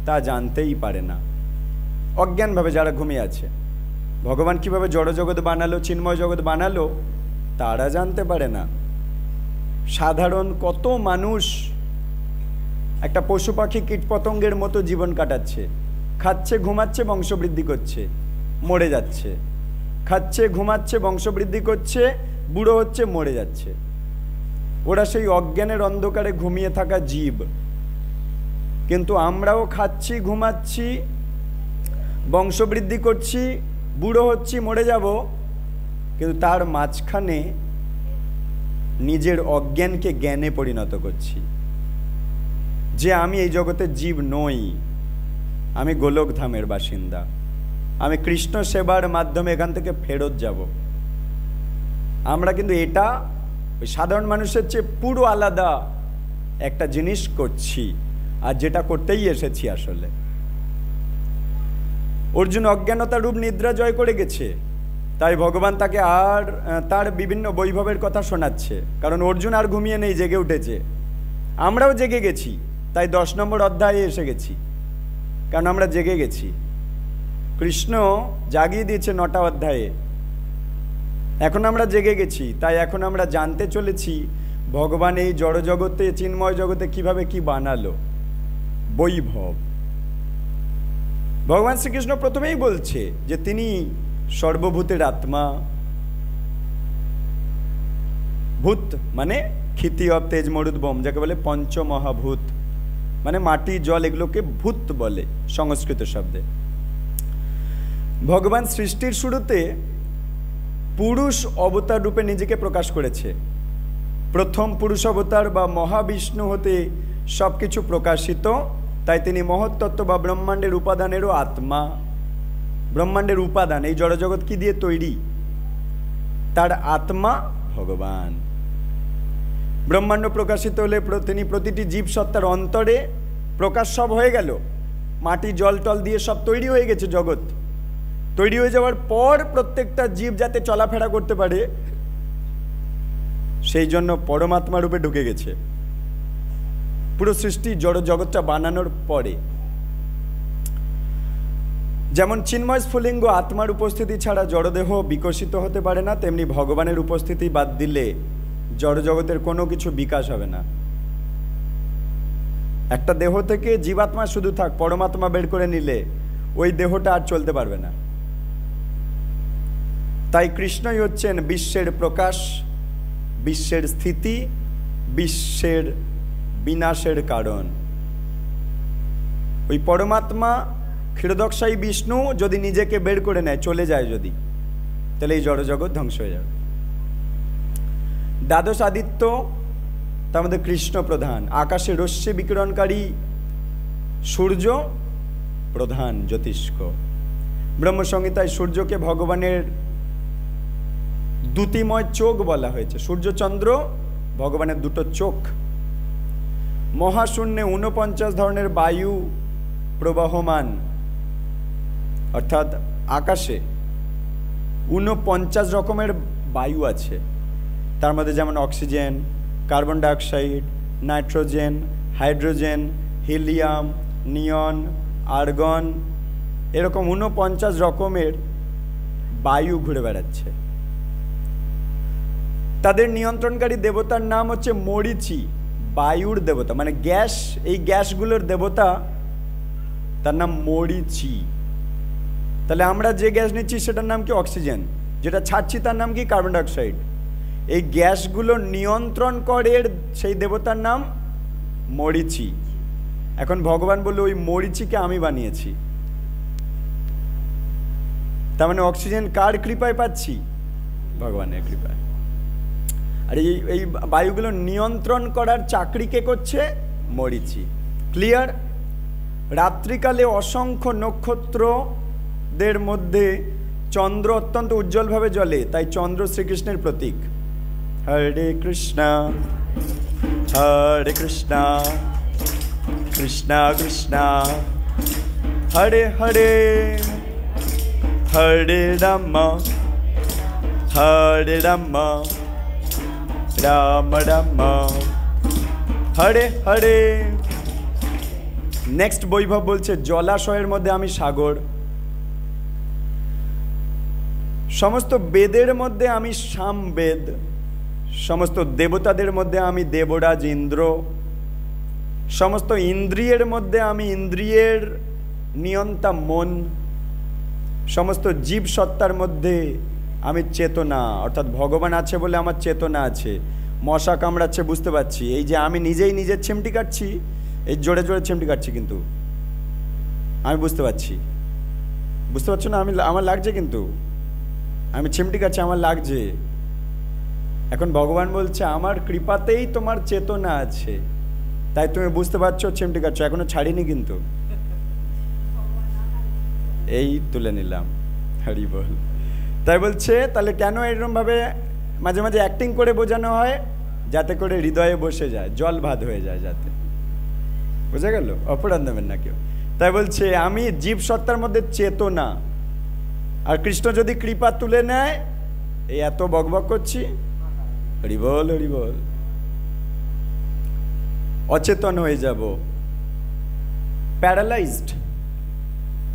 তা জানতেই পারে না অজ্ঞানভাবে যারা ঘুমিয়ে আছে ভগবান কিভাবে জড় জগৎ বানালো চিন্ময় জগৎ বানালো তারা জানতে পারে না সাধারণ কত মানুষ একটা পশু পাখি কীটপতঙ্গের মতো জীবন কাটাচ্ছে খাচ্ছে ঘুমাচ্ছে বংশবৃদ্ধি করছে মরে যাচ্ছে খাচ্ছে ঘুমাচ্ছে বংশবৃদ্ধি করছে বুড়ো হচ্ছে মরে যাচ্ছে ওরা সেই অজ্ঞানের অন্ধকারে ঘুমিয়ে থাকা জীব কিন্তু আমরাও খাচ্ছি ঘুমাচ্ছি বংশবৃদ্ধি করছি বুড়ো হচ্ছি মরে যাব কিন্তু তার মাঝখানে নিজের অজ্ঞানকে জ্ঞানে পরিণত করছি যে আমি এই জগতের জীব নই আমি গোলকধামের বাসিন্দা আমি কৃষ্ণ সেবার মাধ্যমে এখান থেকে ফেরত যাব আমরা কিন্তু এটা ওই সাধারণ মানুষের চেয়ে পুরো আলাদা একটা জিনিস করছি আর যেটা করতেই এসেছি আসলে অর্জুন অজ্ঞানতা রূপ নিদ্রা জয় করে গেছে তাই ভগবান তাকে আর তার বিভিন্ন বৈভবের কথা শোনাচ্ছে কারণ অর্জুন আর ঘুমিয়ে নেই জেগে উঠেছে আমরাও জেগে গেছি তাই 10 নম্বর অধ্যায়ে এসে গেছি কারণ আমরা জেগে গেছি কৃষ্ণ জাগিয়ে দিয়েছে 9টা অধ্যায়ে এখন আমরা জেগে গেছি তাই এখন আমরা জানতে চলেছি ভগবান এই জড় জগতে চিন্ময় জগতে কিভাবে কি বানালো বৈভব ভগবান শ্রীকৃষ্ণ প্রথমেই বলছে যে তিনি সর্বভূতের আত্মা ভূত মানে ক্ষিতি অব তেজ মরুদ বোম যাকে বলে পঞ্চমহাভূত মানে মাটি জল এগুলোকে ভূত বলে সংস্কৃত শব্দে ভগবান সৃষ্টির শুরুতে পুরুষ অবতার রূপে নিজেকে প্রকাশ করেছে প্রথম পুরুষ অবতার বা মহাবিষ্ণু হতে সবকিছু প্রকাশিত তাই তিনি মহত্তত্ত্ব বা ব্রহ্মাণ্ডের উপাদানেরও আত্মা। ব্রহ্মাণ্ডের উপাদান, এই জড়জগৎ কি দিয়ে তৈরি? তার আত্মা ভগবান। ব্রহ্মাণ্ড প্রকাশিত হলে তিনি প্রতিটি জীব সত্তার অন্তরে প্রকাশ সব হয়ে গেল। মাটি জল টল দিয়ে সব তৈরি হয়ে গেছে জগৎ। তৈরি হয়ে যাওয়ার পর প্রত্যেকটা জীব যাতে চলাফেরা করতে পারে সেই জন্য পরমাত্মা রূপে ঢুকে গেছে পুরো সৃষ্টি জড় জগৎটা বানানোর পরে। যেমন চিন্ময় স্ফুলিঙ্গ আত্মার উপস্থিতি ছাড়া জড়দেহ বিকশিত হতে পারে না, তেমনি ভগবানের উপস্থিতি বাদ দিলে জড়জগতের কোনো কিছু বিকাশ হবে না। একটা দেহ থেকে জীবাত্মা শুধু থাক, পরমাত্মা বের করে নিলে ওই দেহটা আর চলতে পারবে না। তাই কৃষ্ণই হচ্ছেন বিশ্বের প্রকাশ, বিশ্বের স্থিতি, বিশ্বের বিনাশের কারণ। ওই পরমাত্মা ক্ষীরোদকশায়ী বিষ্ণু যদি নিজেকে বের করে নেয়, চলে যায় যদি, তাহলে এই জড়জগৎ ধ্বংস হয়ে যাবে। দ্বাদশ আদিত্য তার মধ্যে কৃষ্ণ প্রধান। আকাশে রশ্মি বিকিরণকারী সূর্য প্রধান জ্যোতিষ্ক। ব্রহ্মসংহিতায় সূর্যকে ভগবানের দ্যুতিময় চোখ বলা হয়েছে। সূর্যচন্দ্র ভগবানের দুটো চোখ। মহাশূন্যে 49 ধরনের বায়ু প্রবাহমান, অর্থাৎ আকাশে 49 রকমের বায়ু আছে। তার মধ্যে যেমন oxygen, carbon dioxide, nitrogen, hydrogen, helium, neon, argon, এরকম 49 রকমের বায়ু ঘুরে বেড়াচ্ছে। তাদের নিয়ন্ত্রণকারী দেবতার নাম হচ্ছে মরিচি, বায়ুর দেবতা, মানে গ্যাস। এই গ্যাসগুলোর দেবতা তার নাম মরিচি। তাহলে আমরা যে গ্যাস নিচ্ছি সেটার নাম কি? অক্সিজেন। যেটা ছাড়ছি তার নাম কি? Carbon dioxide. এই গ্যাসগুলো নিয়ন্ত্রণ করে সেই দেবতার নাম মরিচি। এখন ভগবান বলল ওই মরিচিকে আমি বানিয়েছি। তার মানে অক্সিজেন কার কৃপায় পাচ্ছি? ভগবানের কৃপায়। আর এই বায়ুগুলো নিয়ন্ত্রণ করার চাকরি কে করছে? মরিচি। ক্লিয়ার? রাত্রিকালে অসংখ্য নক্ষত্রদের মধ্যে চন্দ্র অত্যন্ত উজ্জ্বলভাবে জ্বলে, তাই চন্দ্র শ্রীকৃষ্ণের প্রতীক। হরে কৃষ্ণ হরে কৃষ্ণ কৃষ্ণ কৃষ্ণ হরে হরে, হরে রাম হরে রাম রাম রাম হরে হরে। নেক্সট বৈভব বলছে জলাশয়ের মধ্যে আমি সাগর, সমস্ত বেদের মধ্যে আমি সামবেদ, সমস্ত দেবতাদের মধ্যে আমি দেবরাজ ইন্দ্র, সমস্ত ইন্দ্রিয়ের মধ্যে আমি ইন্দ্রিয়ের নিয়ন্তা মন, সমস্ত জীব সত্তার মধ্যে আমি চেতনা, অর্থাৎ ভগবান আছে বলে আমার চেতনা আছে। মশা কামড়াচ্ছে বুঝতে পারছি, এই যে আমি নিজেই নিজের চিমটি কাটছি, এই জোরে জোরে চিমটি কাটছি, কিন্তু আমি বুঝতে পারছি। বুঝতে পারছো না? আমার লাগছে, কিন্তু আমি চিমটি কাটছি, আমার লাগছে। এখন ভগবান বলছে আমার কৃপাতেই তোমার চেতনা আছে, তাই তুমি বুঝতে পারছো চিমটি কাটছো, এখনো ছাড়িনি কিন্তু। এই তুলে নিলাম, হরি বল। তাই বলছে তাহলে কেন এরকম ভাবে মাঝে মাঝে অ্যাক্টিং করে বোঝানো হয়? যাতে করে হৃদয়ে বসে যায়, জল ভাত হয়ে যায়, যাতে। বোঝা গেল? অপরাধ নেবেন না কেউ। তাই বলছে আমি জীব সত্তার মধ্যে চেতনা, আর কৃষ্ণ যদি কৃপা তুলে নেয়, এই এত বকবক করছি, হরি বল হরি বল, অচেতন হয়ে যাব। প্যারালাইজড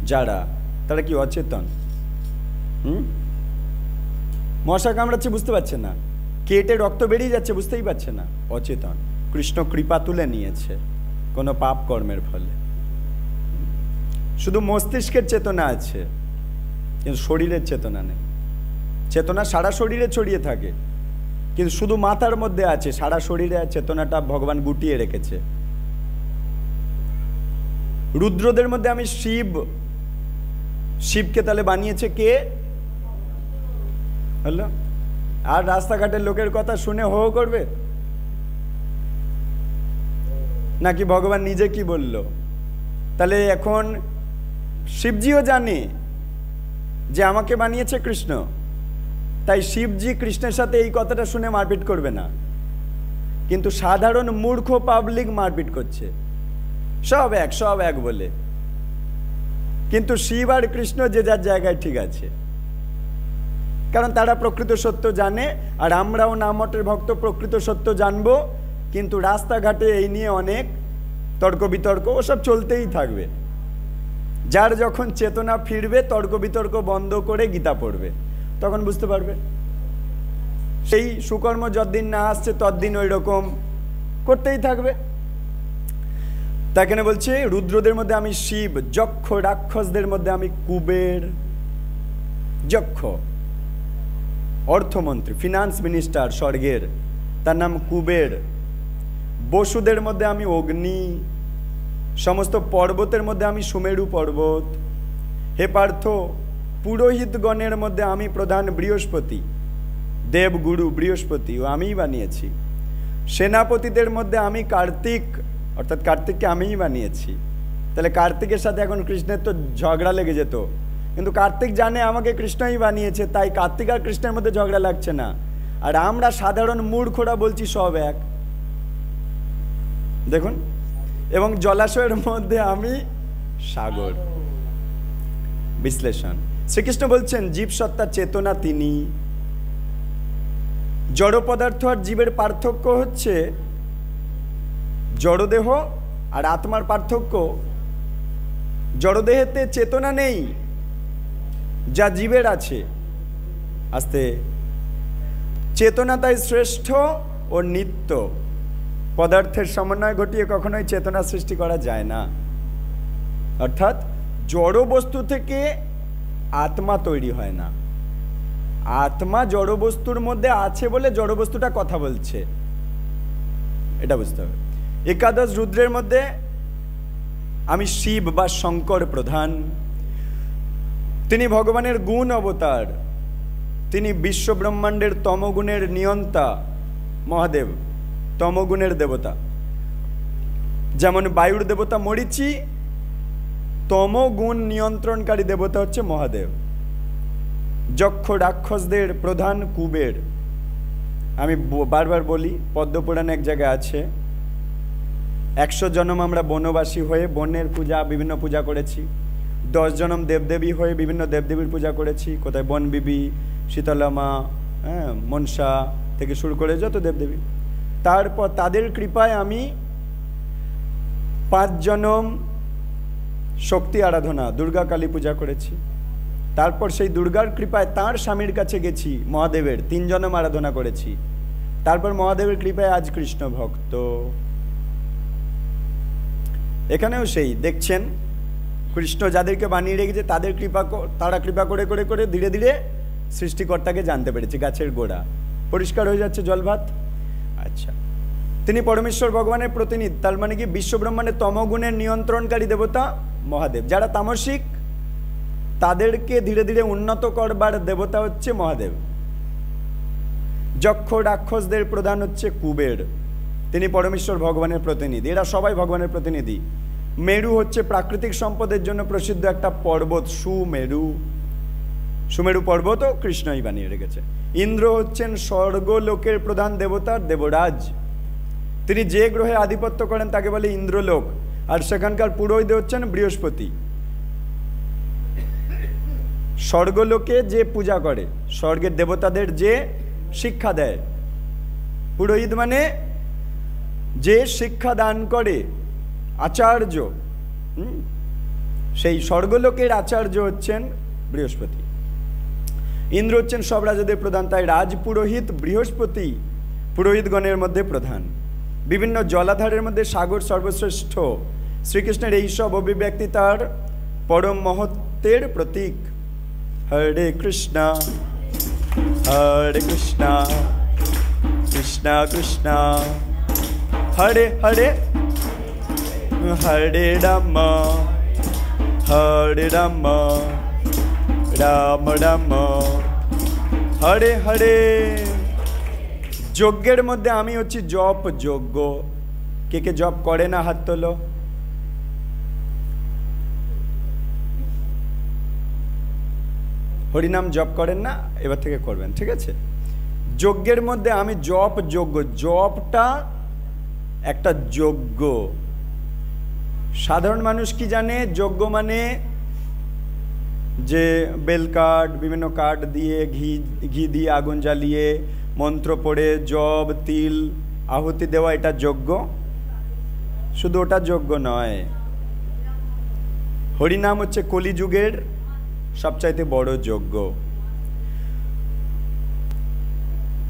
যারা, তারা কি অচেতন? মশা কামড়াচ্ছে বুঝতে পারছে না, কেটে রক্ত বেরিয়ে যাচ্ছে বুঝতেই পারছে না, অচেতন। কৃষ্ণ কৃপা তুলে নিয়েছে কোনো পাপ কর্মের ফলে। শুধু মস্তিষ্কের চেতনা আছে, কিন্তু শরীরের চেতনা নেই। চেতনা সারা শরীরে ছড়িয়ে থাকে, কিন্তু শুধু মাথার মধ্যে আছে, সারা শরীরে চেতনাটা ভগবান গুটিয়ে রেখেছে। রুদ্রদের মধ্যে আমি শিব, শিবকে তাহলে বানিয়েছে কে? হলো। আর রাস্তাঘাটের লোকের কথা শুনে হো করবে নাকি ভগবান নিজে কি বলল? তাহলে এখন শিবজিও জানে যে আমাকে বানিয়েছে কৃষ্ণ, তাই শিবজি কৃষ্ণের সাথে এই কথাটা শুনে মারপিট করবে না, কিন্তু সাধারণ মূর্খ পাবলিক মারপিট করছে সব এক বলে। কিন্তু শিব আর কৃষ্ণ যে যার জায়গায় ঠিক আছে, কারণ তারা প্রকৃত সত্য জানে, আর আমরাও নামটের ভক্ত প্রকৃত সত্য জানবো। কিন্তু রাস্তাঘাটে এই নিয়ে অনেক তর্ক বিতর্ক ওসব চলতেই থাকবে। যার যখন চেতনা ফিরবে তর্ক বিতর্ক বন্ধ করে গীতা পড়বে, তখন বুঝতে পারবে। সেই সুকর্ম যতদিন না আসছে ততদিন ওই রকম করতেই থাকবে। তাই কেন বলছে রুদ্রদের মধ্যে আমি শিব, যক্ষ রাক্ষসদের মধ্যে আমি কুবের। যক্ষ অর্থমন্ত্রী, ফিনান্স মিনিস্টার স্বর্গের, তার নাম কুবের। বসুদের মধ্যে আমি অগ্নি, সমস্ত পর্বতের মধ্যে আমি সুমেরু পর্বত। হে পার্থ, পুরোহিতগণের মধ্যে আমি প্রধান বৃহস্পতি, দেবগুরু বৃহস্পতি, ও আমিই বানিয়েছি। সেনাপতিদের মধ্যে আমি কার্তিক, অর্থাৎ কার্তিককে আমিই বানিয়েছি। তাহলে কার্তিকের সাথে এখন কৃষ্ণের তো ঝগড়া লেগে যেত, কিন্তু কার্তিক জানে আমাকে কৃষ্ণই বানিয়েছে, তাই কার্তিক আর কৃষ্ণের মধ্যে ঝগড়া লাগছে না। আর আমরা সাধারণ মূর্খরা বলছি সব এক। দেখুন, এবং জলাশয়ের মধ্যে আমি সাগর। বিশ্লেষণ, শ্রীকৃষ্ণ বলছেন জীবসত্তা চেতনা তিনি। জড় পদার্থ আর জীবের পার্থক্য হচ্ছে জড়দেহ আর আত্মার পার্থক্য। জড়দেহেতে চেতনা নেই যা জীবের আছে। আস্তে, চেতনা তাই শ্রেষ্ঠ ও নিত্য। পদার্থের সমন্বয় ঘটিয়ে কখনোই চেতনা সৃষ্টি করা যায় না। অর্থাৎ জড় বস্তু থেকে আত্মা তৈরি হয় না। আত্মা জড় বস্তুর মধ্যে আছে বলে জড় বস্তুটা কথা বলছে, এটা বুঝতে হবে। একাদশ রুদ্রের মধ্যে আমি শিব বা শঙ্কর প্রধান। তিনি ভগবানের গুণ অবতার, তিনি বিশ্ব ব্রহ্মাণ্ডের তমগুণের নিয়ন্তা। মহাদেব তমগুণের দেবতা। যেমন বায়ুর দেবতা মরীচি, তমগুণ নিয়ন্ত্রণকারী দেবতা হচ্ছে মহাদেব। যক্ষ রাক্ষসদের প্রধান কুবের। আমি বারবার বলি, পদ্মপুরাণে এক জায়গায় আছে 100 জন্ম আমরা বনবাসী হয়ে বনের পূজা, বিভিন্ন পূজা করেছি। 10 জন্ম দেবদেবী হয়ে বিভিন্ন দেবদেবীর পূজা করেছি। কোথায় বনবিবি, শীতলা মা, মনসা থেকে শুরু করে যত দেবদেবী। তারপর তাদের কৃপায় আমি 5 জন্ম শক্তি আরাধনা, দুর্গা কালী পূজা করেছি। তারপর সেই দুর্গার কৃপায় তার স্বামীর কাছে গেছি মহাদেবের, 3 জন্ম আরাধনা করেছি। তারপর মহাদেবের কৃপায় আজ কৃষ্ণ ভক্ত। এখানেও সেই দেখছেন, কৃষ্ণ যাদেরকে বানিয়ে রেখেছে তাদের তারা কৃপা করে করে করে ধীরে ধীরে সৃষ্টিকর্তাকে জানতে পেরেছে। গাছের গোড়া পরিষ্কার হয়ে যাচ্ছে, জলভাত। আচ্ছা, তিনি পরমেশ্বর ভগবানের প্রতিনিধি। তার মানে কি বিশ্বব্রহ্মাণ্ডের তমগুণের নিয়ন্ত্রণকারী দেবতা মহাদেব। যারা তামসিক তাদেরকে ধীরে ধীরে উন্নত করবার দেবতা হচ্ছে মহাদেব। যক্ষ রাক্ষসদের প্রধান হচ্ছে কুবের, তিনি পরমেশ্বর ভগবানের প্রতিনিধি। এরা সবাই ভগবানের প্রতিনিধি। মেরু হচ্ছে প্রাকৃতিক সম্পদের জন্য প্রসিদ্ধ একটা পর্বত, সুমেরু। সুমেরু পর্বতও কৃষ্ণই বানিয়ে রেখেছে। ইন্দ্র হচ্ছেন স্বর্গলোকের প্রধান দেবতার দেবরাজ। তিনি যে গ্রহে আধিপত্য করেন তাকে বলে ইন্দ্রলোক, আর সেখানকার পুরোহিত হচ্ছেন বৃহস্পতি। স্বর্গলোকে যে পূজা করে, স্বর্গের দেবতাদের যে শিক্ষা দেয়, পুরোহিত মানে যে শিক্ষা দান করে, আচার্য। সেই স্বর্গলোকের আচার্য হচ্ছেন বৃহস্পতি। ইন্দ্র হচ্ছেন সব রাজাদের প্রধান, তাই রাজপুরোহিত বৃহস্পতি পুরোহিতগণের মধ্যে প্রধান। বিভিন্ন জলাধারের মধ্যে সাগর সর্বশ্রেষ্ঠ। শ্রীকৃষ্ণের এই সব অভিব্যক্তি তার পরম মহত্বের প্রতীক। হরে কৃষ্ণ কৃষ্ণ কৃষ্ণ হরে হরে, হরে রাম রাম রাম হরে হরে। যজ্ঞের মধ্যে আমি হচ্ছি জপ যজ্ঞ। কে কে জপ করে না হাত তোলো। হরিনাম জপ করেন না, এবার থেকে করবেন, ঠিক আছে? যজ্ঞের মধ্যে আমি জপ যজ্ঞ, জপটা একটা যজ্ঞ। সাধারণ মানুষ কি জানে? যজ্ঞ মানে যে বেল কাঠ, বিভিন্ন কাঠ দিয়ে ঘি দিয়ে আগুন জ্বালিয়ে মন্ত্র পড়ে জব তিল আহুতি দেওয়া, এটা যজ্ঞ। শুধু ওটা যজ্ঞ নয়, হরিনাম হচ্ছে কলিযুগের সবচাইতে বড় যজ্ঞ।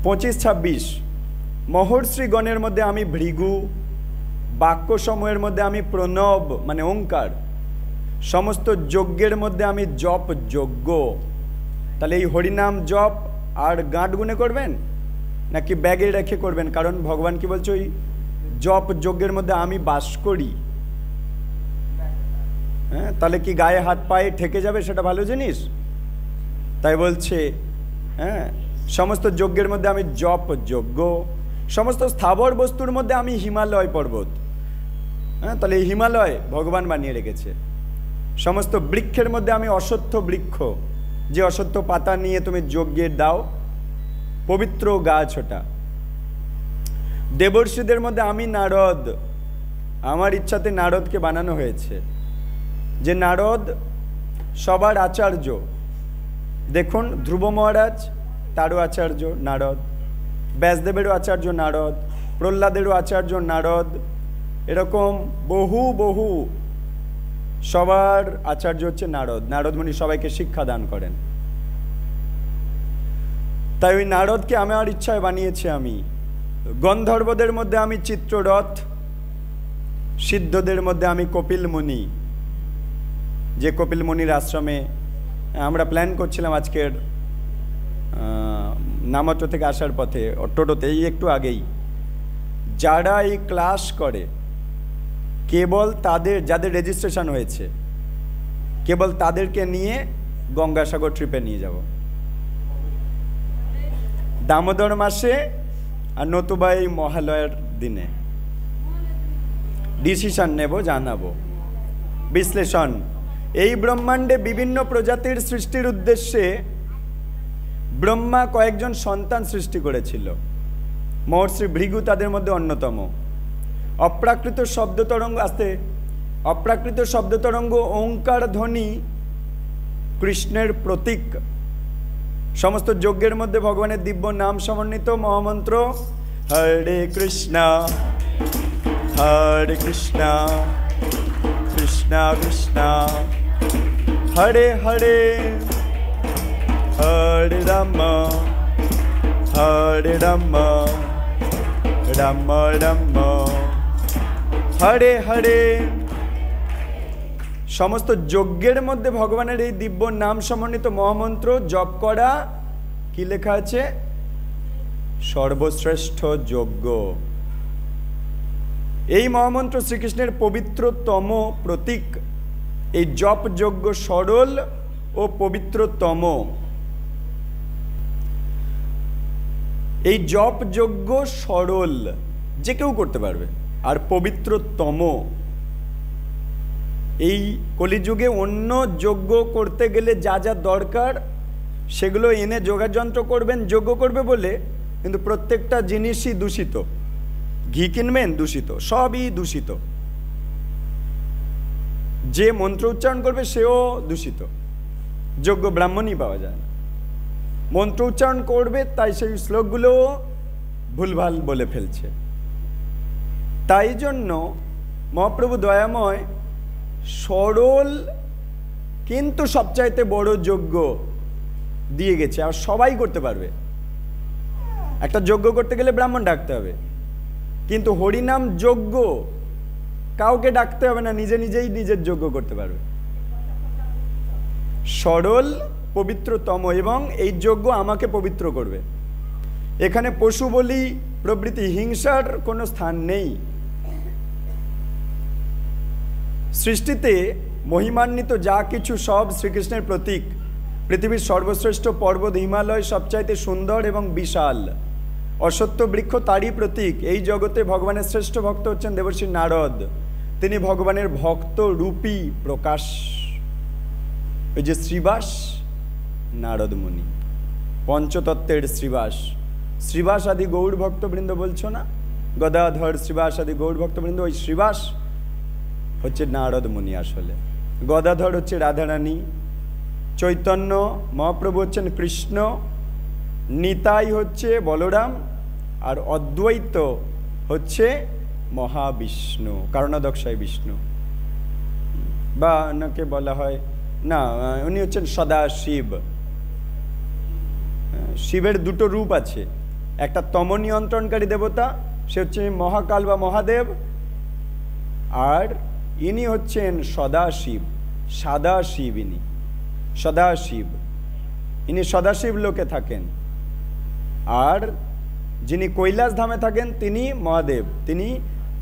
25-26 মহর্ষিগণের মধ্যে আমি ভৃগু, বাক্য সমূহের মধ্যে আমি প্রণব মানে ওঙ্কার, সমস্ত যজ্ঞের মধ্যে আমি জপ যজ্ঞ। তাহলে এই হরিনাম জপ আর গাঁট গুনে করবেন নাকি ব্যাগে রেখে করবেন? কারণ ভগবান কি বলছে? ওই জপ যজ্ঞের মধ্যে আমি বাস করি। হ্যাঁ, তাহলে কি গায়ে হাত পায়ে ঠেকে যাবে? সেটা ভালো জিনিস। তাই বলছে হ্যাঁ, সমস্ত যজ্ঞের মধ্যে আমি জপ যজ্ঞ, সমস্ত স্থাবর বস্তুর মধ্যে আমি হিমালয় পর্বত। হ্যাঁ, তাহলে এই হিমালয় ভগবান বানিয়ে রেখেছে। সমস্ত বৃক্ষের মধ্যে আমি অশ্বত্থ বৃক্ষ, যে অশ্বত্থ পাতা নিয়ে তুমি যজ্ঞের দাও, পবিত্র গাছ ওটা। দেবর্ষিদের মধ্যে আমি নারদ, আমার ইচ্ছাতে নারদকে বানানো হয়েছে, যে নারদ সবার আচার্য। দেখুন ধ্রুব মহারাজ, তারও আচার্য নারদ, ব্যাসদেবেরও আচার্য নারদ, প্রহ্লাদেরও আচার্য নারদ, এরকম বহু বহু সবার আচার্য হচ্ছে নারদ। নারদ মুনি সবাইকে শিক্ষা দান করেন। তাই ওই নারদকে আমার ইচ্ছায় বানিয়েছি আমি। গন্ধর্বদের মধ্যে আমি চিত্ররথ, সিদ্ধদের মধ্যে আমি কপিল মুনি, যে কপিল মুনির আশ্রমে আমরা প্ল্যান করছিলাম আজকের নামত্র থেকে আসার পথে টোটোতে, এই একটু আগেই, যারা এই ক্লাস করে কেবল তাদের, যাদের রেজিস্ট্রেশন হয়েছে, কেবল তাদেরকে নিয়ে গঙ্গাসাগর ট্রিপে নিয়ে যাব দামোদর মাসে, আর নতুবা এই মহালয়ার দিনে। ডিসিশন নেব, জানাবো। বিশ্লেষণ: এই ব্রহ্মাণ্ডে বিভিন্ন প্রজাতির সৃষ্টির উদ্দেশ্যে ব্রহ্মা কয়েকজন সন্তান সৃষ্টি করেছিল। মহর্ষি ভৃগু তাদের মধ্যে অন্যতম। অপ্রাকৃত শব্দ তরঙ্গ, আসতে, অপ্রাকৃত শব্দ তরঙ্গ ওঙ্কার ধ্বনি কৃষ্ণের প্রতীক। সমস্ত যজ্ঞের মধ্যে ভগবানের দিব্য নাম সমন্বিত মহামন্ত্র হরে কৃষ্ণ হরে কৃষ্ণ কৃষ্ণ কৃষ্ণ হরে হরে, হরে রাম হরে রাম রাম রাম হরে হরে। সমস্ত যজ্ঞের মধ্যে ভগবানের এই দিব্য নাম সমন্বিত মহামন্ত্র জপ করা, কি লেখা আছে? সর্বশ্রেষ্ঠ যজ্ঞ। এই মহামন্ত্র শ্রীকৃষ্ণের পবিত্রতম প্রতীক। এই জপ যজ্ঞ সরল ও পবিত্রতম। এই জপ যজ্ঞ সরল, যে কেউ করতে পারবে, আর পবিত্রতম। এই কলিযুগে অন্য যজ্ঞ করতে গেলে যা যা দরকার সেগুলো এনে যোগাযন্ত্র করবেন যজ্ঞ করবে বলে, কিন্তু প্রত্যেকটা জিনিসই দূষিত। ঘি কিনবেন দূষিত, সবই দূষিত। যে মন্ত্র উচ্চারণ করবে সেও দূষিত, যোগ্য ব্রাহ্মণই পাওয়া যায় না। মন্ত্র উচ্চারণ করবে তাই সেই শ্লোকগুলো ভুলভাল বলে ফেলছে। তাই জন্য মহাপ্রভু দয়াময় সরল কিন্তু সবচাইতে বড় যজ্ঞ দিয়ে গেছে, আর সবাই করতে পারবে। একটা যজ্ঞ করতে গেলে ব্রাহ্মণ ডাকতে হবে, কিন্তু হরিনাম যজ্ঞ কাউকে ডাকতে হবে না, নিজে নিজেই নিজের যজ্ঞ করতে পারবে। সরল, পবিত্রতম, এবং এই যজ্ঞ আমাকে পবিত্র করবে। এখানে পশু বলি প্রভৃতি হিংসার কোনো স্থান নেই। সৃষ্টিতে মহিমান্বিত যা কিছু সব শ্রীকৃষ্ণের প্রতীক। পৃথিবীর সর্বশ্রেষ্ঠ পর্বত হিমালয় সবচাইতে সুন্দর এবং বিশাল। অশ্বত্থ বৃক্ষ তারই প্রতীক। এই জগতে ভগবানের শ্রেষ্ঠ ভক্ত হচ্ছেন দেবর্ষি নারদ। তিনি ভগবানের ভক্ত রূপী প্রকাশ। ওই যে শ্রীবাস নারদ মুনি। পঞ্চতত্ত্বের শ্রীবাস, শ্রীবাস আদি গৌর ভক্তবৃন্দ বলছো না, গদাধর শ্রীবাস আদি গৌর ভক্তবৃন্দ, ওই শ্রীবাস হচ্ছে নারদ মুনি। আসলে গদাধর হচ্ছে রাধারানী, চৈতন্য মহাপ্রভু হচ্ছেন কৃষ্ণ, নিতাই হচ্ছে বলরাম, আর অদ্বৈত হচ্ছে মহাবিষ্ণু, কারণাদক্ষায় বিষ্ণু, বা ওনাকে বলা হয় না, উনি হচ্ছেন সদাশিব। শিবের দুটো রূপ আছে, একটা তম নিয়ন্ত্রণকারী দেবতা, সে হচ্ছে মহাকাল বা মহাদেব, আর ইনি হচ্ছেন সদাশিব, সাদাশিব। ইনি সদাশিব, ইনি সদাশিব লোকে থাকেন। আর যিনি কৈলাস ধামে থাকেন তিনি মহাদেব, তিনি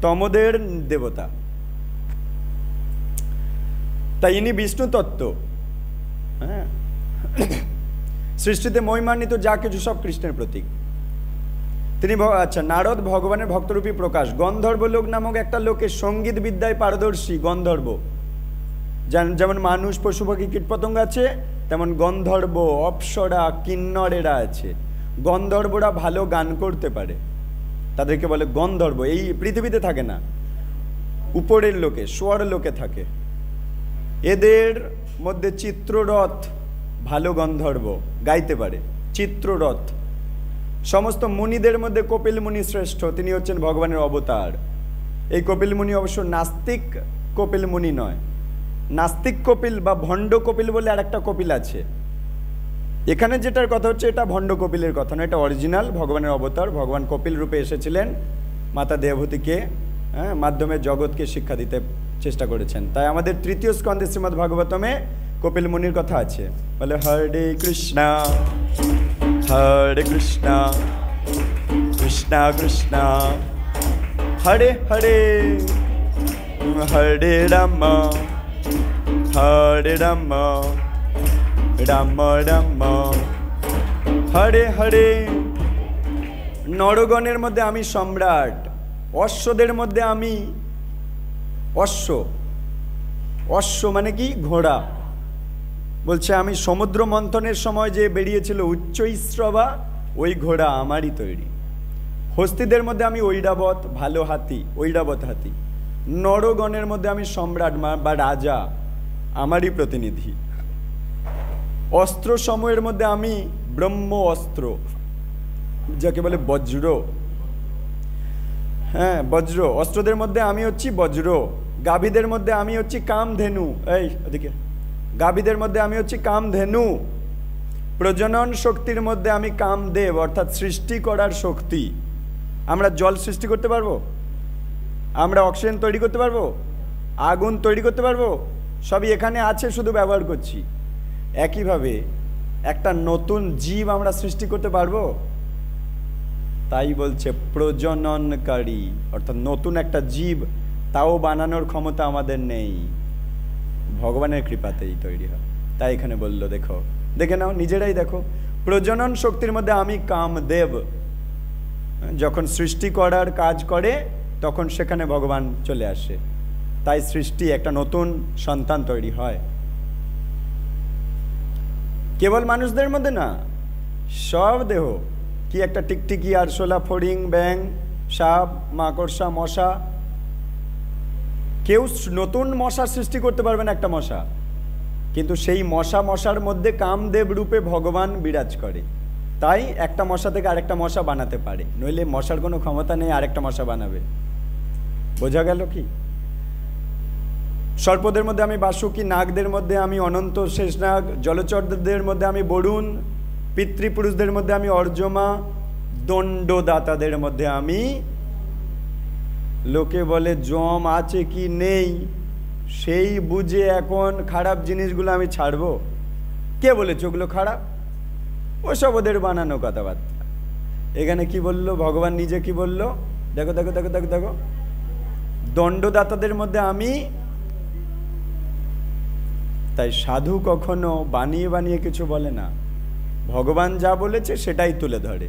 তমদের দেবতা। তাই ইনি বিষ্ণু তত্ত্ব। হ্যাঁ, সৃষ্টিতে মহিমান্বিত যা কিছু সব কৃষ্ণের প্রতীক। তিনি আচ্ছা, নারদ ভগবানের ভক্তরূপী প্রকাশ। গন্ধর্ব লোক নামক একটা লোকের সঙ্গীত বিদ্যায় পারদর্শী গন্ধর্ব, যেমন মানুষ পশু পাখি কীটপতঙ্গ আছে, তেমন গন্ধর্ব অপ্সরা কিন্নরেরা আছে। গন্ধর্বরা ভালো গান করতে পারে, তাদেরকে বলে গন্ধর্ব। এই পৃথিবীতে থাকে না, উপরের লোকে, স্বর লোকে থাকে। এদের মধ্যে চিত্ররথ ভালো গন্ধর্ব, গাইতে পারে চিত্ররথ। সমস্ত মুনিদের মধ্যে কপিল মুনি শ্রেষ্ঠ, তিনি হচ্ছেন ভগবানের অবতার। এই কপিল মুনি অবশ্য নাস্তিক কপিল মুনি নয়, নাস্তিক কপিল বা ভণ্ড কপিল বলে আর একটা কপিল আছে। এখানে যেটার কথা হচ্ছে এটা ভণ্ড কপিলের কথা না, এটা অরিজিনাল ভগবানের অবতার। ভগবান কপিল রূপে এসেছিলেন, মাতা দেবহূতিকে মাধ্যমে জগৎকে শিক্ষা দিতে চেষ্টা করেছেন। তাই আমাদের তৃতীয় স্কন্ধে শ্রীমদ্ ভাগবতমে কপিল মুনির কথা আছে। বলে হরে কৃষ্ণা কৃষ্ণা কৃষ্ণা হরে হরে, হরে রাম রাম রাম হরে হরে। নরগণের মধ্যে আমি সম্রাট, অশ্বদের মধ্যে আমি অশ্ব। অশ্ব মানে কি? ঘোড়া। বলছে আমি সমুদ্র মন্থনের সময় যে বেরিয়েছিল উচ্চৈশ্রবা, ওই ঘোড়া আমারই তৈরি। হস্তিদের মধ্যে আমি ঐরাবত, ভালো হাতি, ঐরাবত হাতি। নরগণের মধ্যে আমি সম্রাট বা রাজা, আমারই প্রতিনিধি। অস্ত্র সমূহের মধ্যে আমি ব্রহ্ম অস্ত্র, যাকে বলে বজ্র। হ্যাঁ, বজ্র। অস্ত্রদের মধ্যে আমি হচ্ছি বজ্র। গাভীদের মধ্যে আমি হচ্ছি কামধেনু। এই ওদিকে, গাভীদের মধ্যে আমি হচ্ছি কামধেনু। প্রজনন শক্তির মধ্যে আমি কামদেব, অর্থাৎ সৃষ্টি করার শক্তি। আমরা জল সৃষ্টি করতে পারবো, আমরা অক্সিজেন তৈরি করতে পারবো, আগুন তৈরি করতে পারবো, সবই এখানে আছে, শুধু ব্যবহার করছি। একইভাবে একটা নতুন জীব আমরা সৃষ্টি করতে পারবো? তাই বলছে প্রজননকারী, অর্থাৎ নতুন একটা জীব, তাও বানানোর ক্ষমতা আমাদের নেই, ভগবানের কৃপাতেই তৈরি হয়। তাই এখানে বললো, দেখো, দেখে নাও, নিজেরাই দেখো। প্রজনন শক্তির মধ্যে আমি কামদেব। যখন সৃষ্টি করার কাজ করে তখন সেখানে ভগবান চলে আসে, তাই সৃষ্টি, একটা নতুন সন্তান তৈরি হয়। কেবল মানুষদের মধ্যে না, সব দেহ। কি একটা টিকটিকি, আরশোলা, ফড়িং, ব্যাং, সাপ, মাকড়সা, মশা। কেউ নতুন মশা সৃষ্টি করতে পারবে না, একটা মশা, কিন্তু সেই মশার মধ্যে কামদেব রূপে ভগবান বিরাজ করে। তাই একটা মশা থেকে আরেকটা মশা বানাতে পারে, নইলে মশার কোনো ক্ষমতা নেই আরেকটা মশা বানাবে। বোঝা গেল কি? সর্পদের মধ্যে আমি বাসুকি, নাগদের মধ্যে আমি অনন্ত শেষনাগ, জলচরদের মধ্যে আমি বরুণ, পিতৃপুরুষদের মধ্যে আমি অর্জমা, দণ্ডদাতাদের মধ্যে আমি। লোকে বলে যম আছে কি নেই সেই বুঝে এখন খারাপ জিনিসগুলো আমি ছাড়বো। কে বলেছে ওগুলো খারাপ? ওসব ওদের বানানো কথাবার্তা। এখানে কি বললো ভগবান নিজে? কি বললো? দেখো দেখো দেখো দেখো দেখো, দণ্ডদাতাদের মধ্যে আমি। তাই সাধু কখনো বানিয়ে বানিয়ে কিছু বলে না, ভগবান যা বলেছে সেটাই তুলে ধরে।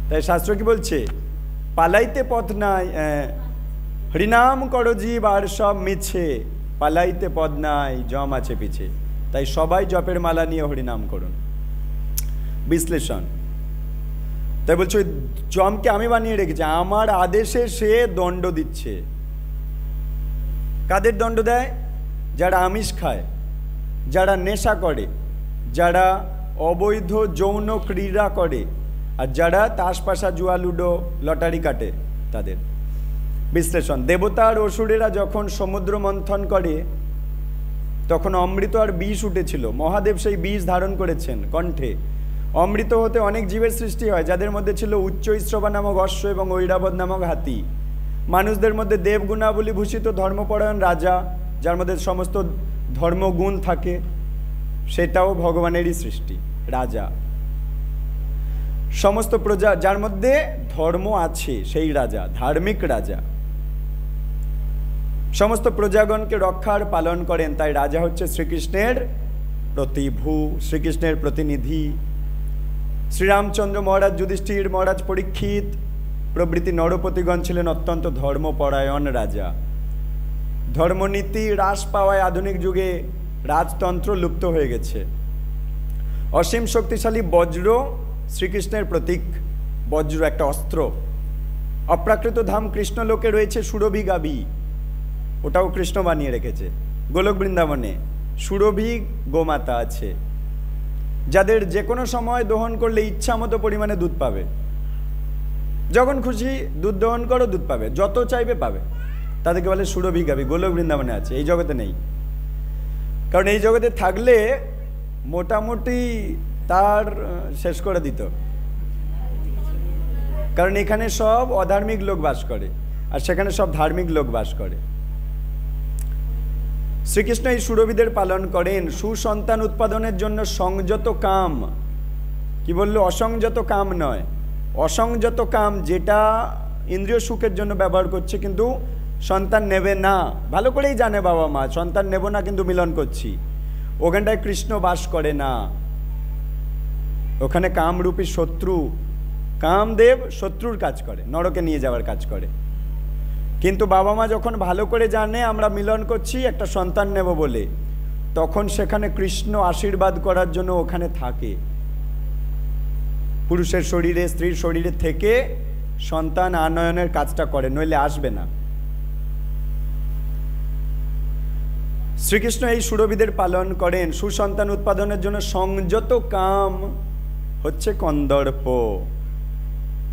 তাই শাস্ত্র কি বলছে? পালাইতে পথ নাই, হরিনাম করো জীব আর সব মিছে, পালাইতে পথ নাই, জম আছে পিছে। তাই সবাই জপের মালা নিয়ে হরিনাম করুন। বিশ্লেষণ, তাই বলছো যমকে আমি বানিয়ে রেখেছি, আমার আদেশে সে দণ্ড দিচ্ছে। কাদের দণ্ড দেয়? যারা আমিষ খায়, যারা নেশা করে, যারা অবৈধ যৌন ক্রীড়া করে, আর যারা তাস পাশা জুয়া লুডো লটারি কাটে তাদের। বিশ্লেষণ, দেবতা আর অসুরেরা যখন সমুদ্র মন্থন করে তখন অমৃত আর বিষ উঠেছিল। মহাদেব সেই বিষ ধারণ করেছেন কণ্ঠে। অমৃত হতে অনেক জীবের সৃষ্টি হয়, যাদের মধ্যে ছিল উচ্চৈশ্রবা নামক অশ্ব এবং ঐরাবত নামক হাতি। মানুষদের মধ্যে দেবগুণাবলী ভূষিত ধর্মপরায়ণ রাজা, যার মধ্যে সমস্ত ধর্মগুণ থাকে, সেটাও ভগবানেরই সৃষ্টি, রাজা। সমস্ত প্রজা, যার মধ্যে ধর্ম আছে, সেই রাজা, ধার্মিক রাজা। সমস্ত প্রজাগণকে রক্ষার পালন করেন, তাই রাজা হচ্ছে শ্রীকৃষ্ণের প্রতিভু, শ্রীকৃষ্ণের প্রতিনিধি। শ্রীরামচন্দ্র মহারাজ, যুধিষ্ঠির মহারাজ, পরীক্ষিত প্রভৃতি নরপতিগণ ছিলেন অত্যন্ত ধর্মপরায়ণ রাজা। ধর্মনীতি হ্রাস পাওয়ায় আধুনিক যুগে রাজতন্ত্র লুপ্ত হয়ে গেছে। অসীম শক্তিশালী বজ্র শ্রীকৃষ্ণের প্রতীক। বজ্র একটা অস্ত্র। অপ্রাকৃত ধাম কৃষ্ণলোকে রয়েছে সুরভি গাভী, ওটাও কৃষ্ণ বানিয়ে রেখেছে। গোলক বৃন্দাবনে সুরভি গোমাতা আছে, যাদের যে কোনো সময় দহন করলে ইচ্ছা মতো পরিমাণে দুধ পাবে। যখন খুশি দুধ দহন করো, দুধ পাবে, যত চাইবে পাবে। তাদেরকে বলে সুরভি গাভী। গোলক বৃন্দাবনে আছে, এই জগতে নেই। কারণ এই জগতে থাকলে মোটামুটি তার শেষ করে দিত, কারণ এখানে সব অধার্মিক লোক বাস করে আর সেখানে সব ধার্মিক লোক বাস করে। শ্রীকৃষ্ণ এই সুরভিদের পালন করেন সুসন্তান উৎপাদনের জন্য। সংযত কাম, কি বললো? অসংযত কাম নয়, অসংযত কাম যেটা ইন্দ্রিয় সুখের জন্য ব্যবহার করছে কিন্তু সন্তান নেবে না। ভালো করেই জানে বাবা মা সন্তান নেব না, কিন্তু মিলন করছি, ওখানটায় কৃষ্ণ বাস করে না। ওখানে কামরূপী শত্রু, কামদেব শত্রুর কাজ করে, নরকে নিয়ে যাওয়ার কাজ করে। কিন্তু বাবা মা যখন ভালো করে জানে আমরা মিলন করছি একটা সন্তান নেব বলে, তখন সেখানে কৃষ্ণ আশীর্বাদ করার জন্য ওখানে থাকে। পুরুষের শরীরে, স্ত্রীর শরীরে থেকে সন্তান আনয়নের কাজটা করে, নইলে আসবে না। শ্রীকৃষ্ণ এই সুরভিদের পালন করেন সুসন্তান উৎপাদনের জন্য। সংযত কাম হচ্ছে কন্দর্প,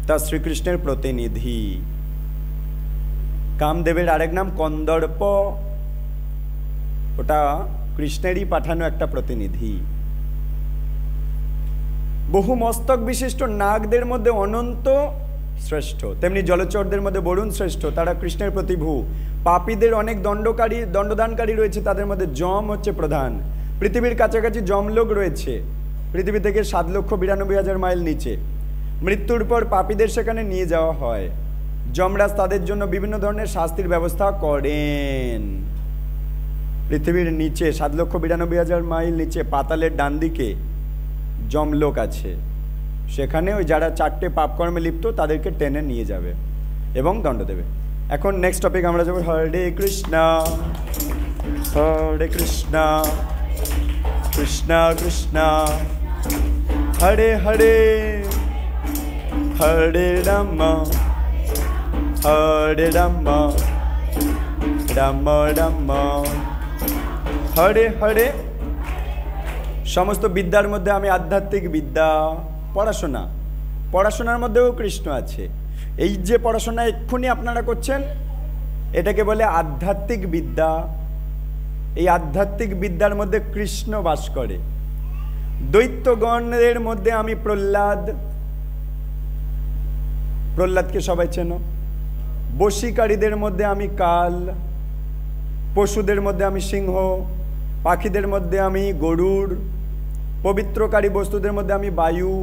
তা শ্রীকৃষ্ণের প্রতিনিধি। কামদেবের আরেক নাম কন্দর্প, ওটা কৃষ্ণেরই পাঠানো একটা প্রতিনিধি। বহু মস্তক বিশিষ্ট নাগদের মধ্যে অনন্ত শ্রেষ্ঠ, তেমনি জলচরদের মধ্যে বরুণ শ্রেষ্ঠ, তারা কৃষ্ণের প্রতিভু। পাপীদের অনেক দণ্ডদানকারী রয়েছে, তাদের মধ্যে যম হচ্ছে প্রধান। পৃথিবীর কাছাকাছি যমলোক রয়েছে, পৃথিবী থেকে 7,92,000 মাইল নিচে। মৃত্যুর পর পাপীদের সেখানে নিয়ে যাওয়া হয়। যমরাজ তাদের জন্য বিভিন্ন ধরনের শাস্তির ব্যবস্থা করেন। পৃথিবীর নিচে 7,92,000 মাইল নিচে পাতালের ডান দিকে যমলোক আছে, সেখানে ওই যারা 4টে পাপকর্মে লিপ্ত তাদেরকে টেনে নিয়ে যাবে এবং দণ্ড দেবে। এখন নেক্সট টপিক আমরা যাবো হরে কৃষ্ণ হরে কৃষ্ণ কৃষ্ণ কৃষ্ণ হরে হরে হরে রাম হরে রাম রাম রাম হরে হরে। সমস্ত বিদ্যার মধ্যে আমি আধ্যাত্মিক বিদ্যা, পড়াশোনা, পড়াশোনার মধ্যেও কৃষ্ণ আছে। এই যে পড়াশোনা এক্ষুনি আপনারা করছেন এটাকে বলে আধ্যাত্মিক বিদ্যা। এই আধ্যাত্মিক বিদ্যার মধ্যে কৃষ্ণ বাস করে। দৈত্যগণের মধ্যে আমি প্রহ্লাদ, প্রহ্লাদকে সবাই চেনো। বশীকারীদের মধ্যে আমি কাল, পশুদের মধ্যে আমি সিংহ, পাখিদের মধ্যে আমি গরুড়, পবিত্রকারী বস্তুদের মধ্যে আমি বায়ু,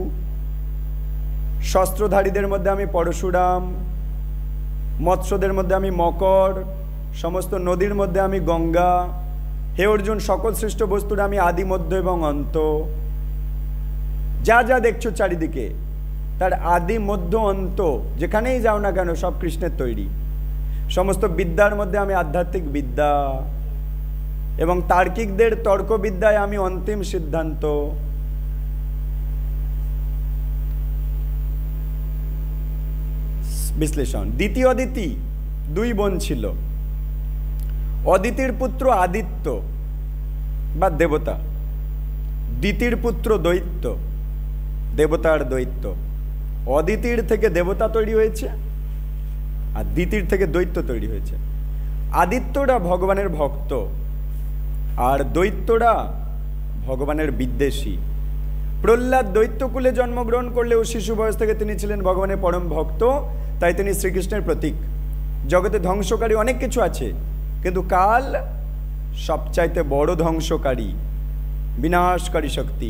শস্ত্রধারীদের মধ্যে আমি পরশুরাম, মৎস্যদের মধ্যে আমি মকর, সমস্ত নদীর মধ্যে আমি গঙ্গা। হে অর্জুন, সকল সৃষ্ট বস্তুর আমি আদি, মধ্য এবং অন্ত। যা যা দেখছো চারিদিকে তার আদি, মধ্য, অন্ত, যেখানেই যাও না কেন সব কৃষ্ণের তৈরি। সমস্ত বিদ্যার মধ্যে আমি আধ্যাত্মিক বিদ্যা। এবং তার্কিকদের তর্কবিদ্যায় আমি অন্তিম সিদ্ধান্ত। বিশ্লেষণ। দ্বিতীয় অদিতি 2 বোন ছিল। অদিতির পুত্র আদিত্য বা দেবতা, দিতির পুত্র দৈত্য, দেবতার দৈত্য। অদিতির থেকে দেবতা তৈরি হয়েছে আর দিতির থেকে দৈত্য তৈরি হয়েছে। আদিত্যরা ভগবানের ভক্ত আর দৈত্যরা ভগবানের বিদ্বেষী। প্রহ্লাদ দৈত্যকুলে জন্মগ্রহণ করলেও শিশু বয়স থেকে তিনি ছিলেন ভগবানের পরম ভক্ত, তাই তিনি শ্রীকৃষ্ণের প্রতীক। জগতে ধ্বংসকারী অনেক কিছু আছে, কিন্তু কাল সবচাইতে বড় ধ্বংসকারী, বিনাশকারী শক্তি।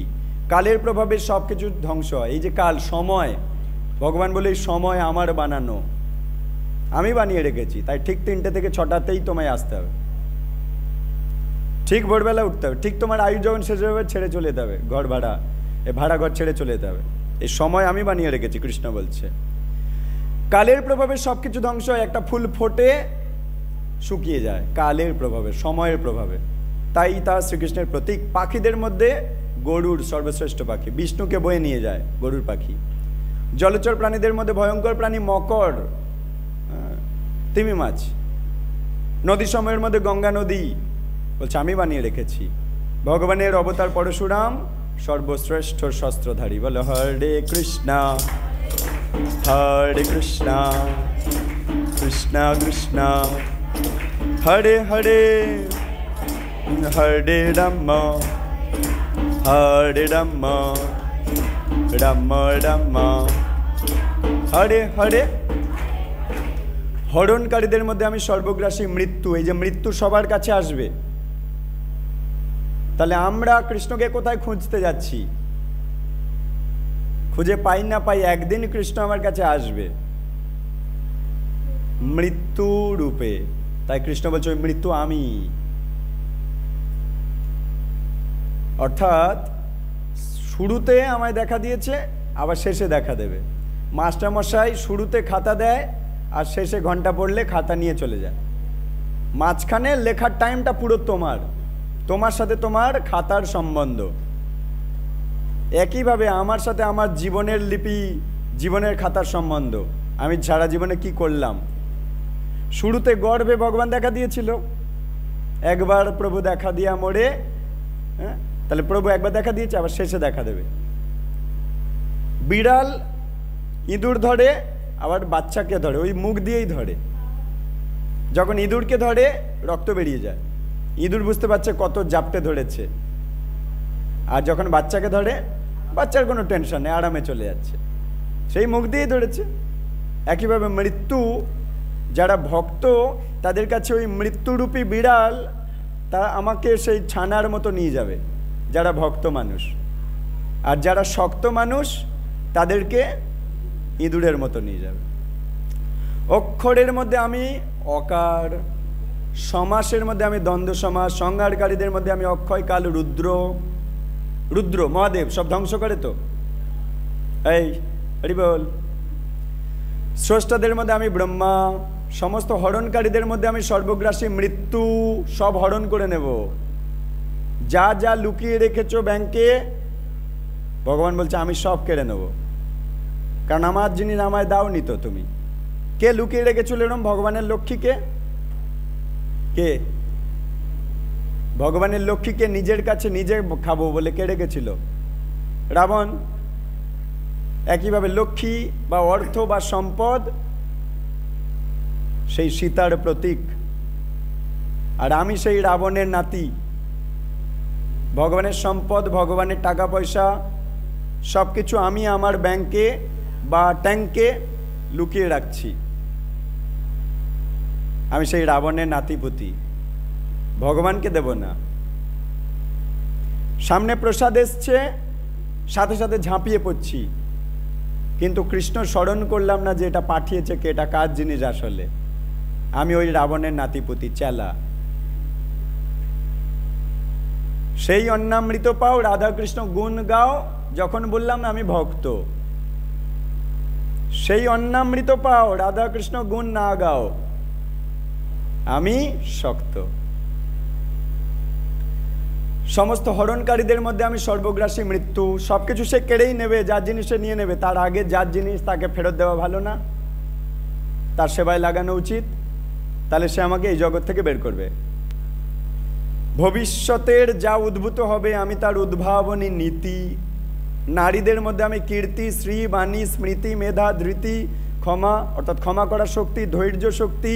কালের প্রভাবে সব কিছু ধ্বংস হয়। এই যে কাল, সময়, ভগবান বলে এই সময় আমার বানানো, আমি বানিয়ে রেখেছি, তাই ঠিক 3টে থেকে 6টাতেই তোমায় আসতে হবে, ঠিক ভোরবেলা উঠতে হবে, ঠিক তোমার আয়ু যখন শেষ হবে ছেড়ে চলে যেতে হবে, ঘর ভাড়া, ভাড়া ঘর ছেড়ে চলে যেতে হবে। এই সময় আমি বানিয়ে রেখেছি, কৃষ্ণ বলছে। কালের প্রভাবে সব কিছু ধ্বংস হয়। একটা ফুল ফোটে শুকিয়ে যায় কালের প্রভাবে, সময়ের প্রভাবে, তাই তা শ্রীকৃষ্ণের প্রতীক। পাখিদের মধ্যে গরুড় সর্বশ্রেষ্ঠ পাখি, বিষ্ণুকে বয়ে নিয়ে যায় গরুর পাখি। জলচর প্রাণীদের মধ্যে ভয়ঙ্কর প্রাণী মকর, তিমি মাছ। নদী সময়ের মধ্যে গঙ্গা নদী, বলছে আমি বানিয়ে রেখেছি। ভগবানের অবতার পরশুরাম সর্বশ্রেষ্ঠ শস্ত্রধারী। বলো হরে কৃষ্ণা কৃষ্ণ কৃষ্ণ হরে হরে, হরে রাম রাম রাম হরে হরে। হরণকারীদের মধ্যে আমি সর্বগ্রাসী মৃত্যু। এই যে মৃত্যু সবার কাছে আসবে, তাহলে আমরা কৃষ্ণকে কোথায় খুঁজতে যাচ্ছি? খুঁজে পাই না পাই, একদিন কৃষ্ণ আমার কাছে আসবে মৃত্যু রূপে। তাই কৃষ্ণ বলছে ওই মৃত্যু আমি। অর্থাৎ শুরুতে আমায় দেখা দিয়েছে, আবার শেষে দেখা দেবে। মাস্টারমশাই শুরুতে খাতা দেয় আর শেষে ঘন্টা পড়লে খাতা নিয়ে চলে যায়। মাঝখানে লেখার টাইমটা পুরো তোমার, তোমার সাথে তোমার খাতার সম্বন্ধ। একইভাবে আমার সাথে আমার জীবনের লিপি, জীবনের খাতার সম্বন্ধ। আমি সারা জীবনে কি করলাম? শুরুতে গর্ভে ভগবান দেখা দিয়েছিল, একবার প্রভু দেখা দিয়া মোড়ে, হ্যাঁ, তাহলে প্রভু একবার দেখা দিয়েছে, আবার শেষে দেখা দেবে। বিড়াল ইঁদুর ধরে, আবার বাচ্চাকে ধরে, ওই মুখ দিয়েই ধরে। যখন ইঁদুরকে ধরে রক্ত বেরিয়ে যায়, ইঁদুর বুঝতে পারছে কত জাপটে ধরেছে। আর যখন বাচ্চাকে ধরে, বাচ্চার কোনো টেনশন নেই, আরামে চলে যাচ্ছে, সেই মুখ দিয়েই ধরেছে। একইভাবে মৃত্যু, যারা ভক্ত তাদের কাছে ওই মৃত্যুরূপী বিড়াল, তারা আমাকে সেই ছানার মতো নিয়ে যাবে, যারা ভক্ত মানুষ। আর যারা শক্ত মানুষ তাদেরকে ইঁদুরের মতো নিয়ে যাবে। অক্ষরের মধ্যে আমি অকার, সমাসের মধ্যে আমি দ্বন্দ্ব সমাস, সংহারকারীদের মধ্যে আমি অক্ষয় কাল রুদ্র। রুদ্র মহাদেব সব ধ্বংস করে তো, এই হরি বল। স্রষ্টাদের মধ্যে আমি ব্রহ্মা, সমস্ত হরণকারীদের মধ্যে আমি সর্বগ্রাসী মৃত্যু, সব হরণ করে নেব। যা যা লুকিয়ে রেখেছো ব্যাংকে, ভগবান বলছে আমি সব কেড়ে নেব, কারণ আমার জিনিস আমায় দাওনি তো তুমি। কে লুকিয়ে রেখেছিল এরকম ভগবানের লক্ষ্মীকে? কে? ভগবানের লক্ষ্মীকে নিজের কাছে নিজে খাবো বলে কে রেখেছিল? রাবণ। একইভাবে লক্ষ্মী বা অর্থ বা সম্পদ সেই সীতার প্রতীক, আর আমি সেই রাবণের নাতি। ভগবানের সম্পদ, ভগবানের টাকা পয়সা সব কিছু আমি আমার ব্যাংকে বা ট্যাঙ্কে লুকিয়ে রাখছি। আমি সেই রাবণের নাতিপুতি, ভগবানকে দেব না। সামনে প্রসাদ এসছে, সাথে সাথে ঝাঁপিয়ে পড়ছি, কিন্তু কৃষ্ণ স্মরণ করলাম না যে এটা পাঠিয়েছে কে, এটা কার জিনিস আসলে। আমি ওই রাবণের নাতিপুতি, চেলা। সেই অন্নামৃত পাও, রাধাকৃষ্ণ গুণ গাও। যখন বললাম আমি ভক্ত, সেই অন্নামৃত পাও, রাধাকৃষ্ণ গুণ না গাও, আমি শক্ত। সমস্ত হরণকারীদের মধ্যে আমি সর্বগ্রাসী মৃত্যু। সব কিছু সে কেড়েই নেবে, যার জিনিস সে নিয়ে নেবে। তার আগে যার জিনিস তাকে ফেরত দেওয়া ভালো না? তার সেবায় লাগানো উচিত। তাহলে সে আমাকে এই জগৎ থেকে বের করবে। ভবিষ্যতের যা উদ্ভূত হবে আমি তার উদ্ভাবনী নীতি। নারীদের মধ্যে আমি কীর্তি, শ্রী, বাণী, স্মৃতি, মেধা, ধৃতি, ক্ষমা অর্থাৎ ক্ষমা করার শক্তি, ধৈর্য শক্তি,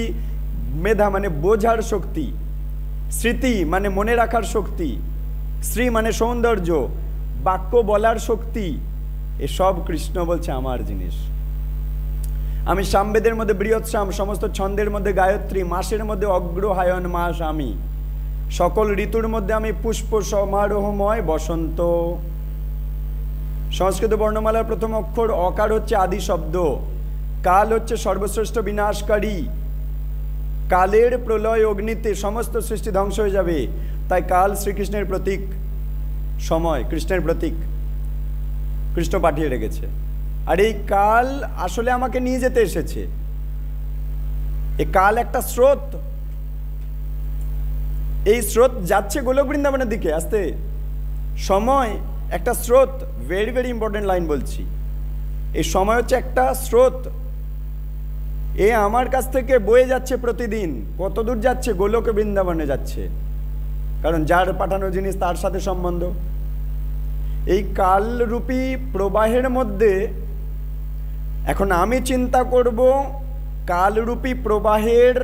মেধা মানে বোঝার শক্তি, স্মৃতি মানে মনে রাখার শক্তি, শ্রী মানে সৌন্দর্য, বাক্য বলার শক্তি, এসব কৃষ্ণ বলছে আমার জিনিস। আমি সামবেদের মধ্যে বৃহৎসাম, সমস্ত ছন্দের মধ্যে গায়ত্রী, মাসের মধ্যে অগ্রহায়ণ মাস আমি, সকল ঋতুর মধ্যে আমি পুষ্প সমারোহময় বসন্ত। সংস্কৃত বর্ণমালার প্রথম অক্ষর অকার হচ্ছে আদি শব্দ। কাল হচ্ছে সর্বশ্রেষ্ঠ বিনাশকারী। কালের প্রলয় অগ্নিতে সমস্ত সৃষ্টি ধ্বংস হয়ে যাবে। তাই কাল শ্রীকৃষ্ণের প্রতীক, সময় কৃষ্ণের প্রতীক, কৃষ্ণ পাঠিয়ে রেখেছে। আর এই কাল আসলে আমাকে নিয়ে যেতে এসেছে। এই কাল একটা স্রোত, এই স্রোত যাচ্ছে গোলক বৃন্দাবনের দিকে আসতে। সময় একটা স্রোত, ভেরি ভেরি ইম্পর্টেন্ট লাইন বলছি। এই সময় হচ্ছে একটা স্রোত, এ আমার কাছ থেকে বয়ে যাচ্ছে প্রতিদিন। কত দূর যাচ্ছে? গোলক বৃন্দাবনে যাচ্ছে, কারণ যার পাঠানো জিনিস তার সাথে সম্বন্ধ। এই কালরূপী প্রবাহের মধ্যে এখন আমি চিন্তা করব কালরূপী প্রবাহের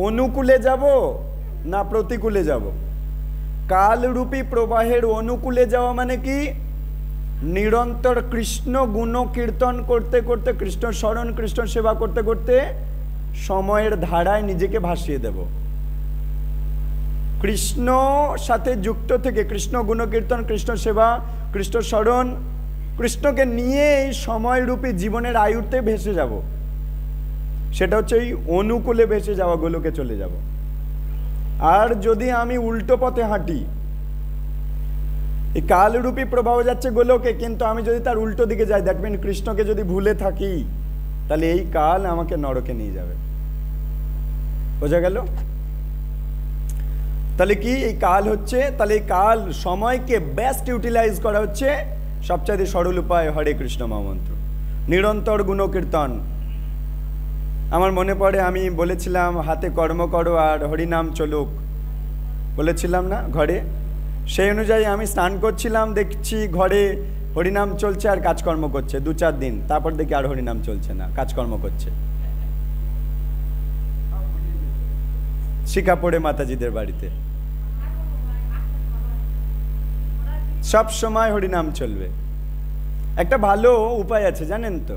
অনুকূলে যাব না প্রতিকূলে যাব। কালরূপী প্রবাহের অনুকূলে যাওয়া মানে কি? নিরন্তর কৃষ্ণ গুণ কীর্তন করতে করতে, কৃষ্ণ স্মরণ, কৃষ্ণ সেবা করতে করতে সময়ের ধারায় নিজেকে ভাসিয়ে দেব। কৃষ্ণ সাথে যুক্ত থেকে কৃষ্ণ গুণ কীর্তন, কৃষ্ণ সেবা, কৃষ্ণ স্মরণ, কৃষ্ণকে নিয়ে এই সময়রূপী জীবনের আয়ুতে ভেসে যাব। সেটা হচ্ছে এই অনুকূলে ভেসে যাওয়া, গোলকে চলে যাব। আর যদি আমি উল্টো পথে হাঁটি, এই কালরূপী প্রভাব যাচ্ছে গোলকে, কিন্তু আমি যদি তার উল্টো দিকে যাই, দেখবেন কৃষ্ণকে যদি ভুলে থাকি, তাহলে এই কাল আমাকে নরকে নিয়ে যাবে। বোঝা গেল? তাহলে কি এই কাল হচ্ছে, তাহলে এই কাল সময়কে বেস্ট ইউটিলাইজ করা হচ্ছে সবচেয়ে সরল উপায় হরে কৃষ্ণ মহামন্ত্র, নিরন্তর গুণকীর্তন। আমার মনে পড়ে আমি বলেছিলাম হাতে কর্ম করো আর হরিনাম চলুক, বলেছিলাম না ঘরে? সেই অনুযায়ী আমি স্নান করছিলাম, দেখছি ঘরে হরিনাম চলছে আর কাজকর্ম করছে 2-4 দিন, তারপর দেখি আর হরিনাম চলছে না, কাজকর্ম করছে। শিখা পড়ে মাতাজিদের বাড়িতে সব সময় হরিনাম চলবে। একটা ভালো উপায় আছে জানেন তো,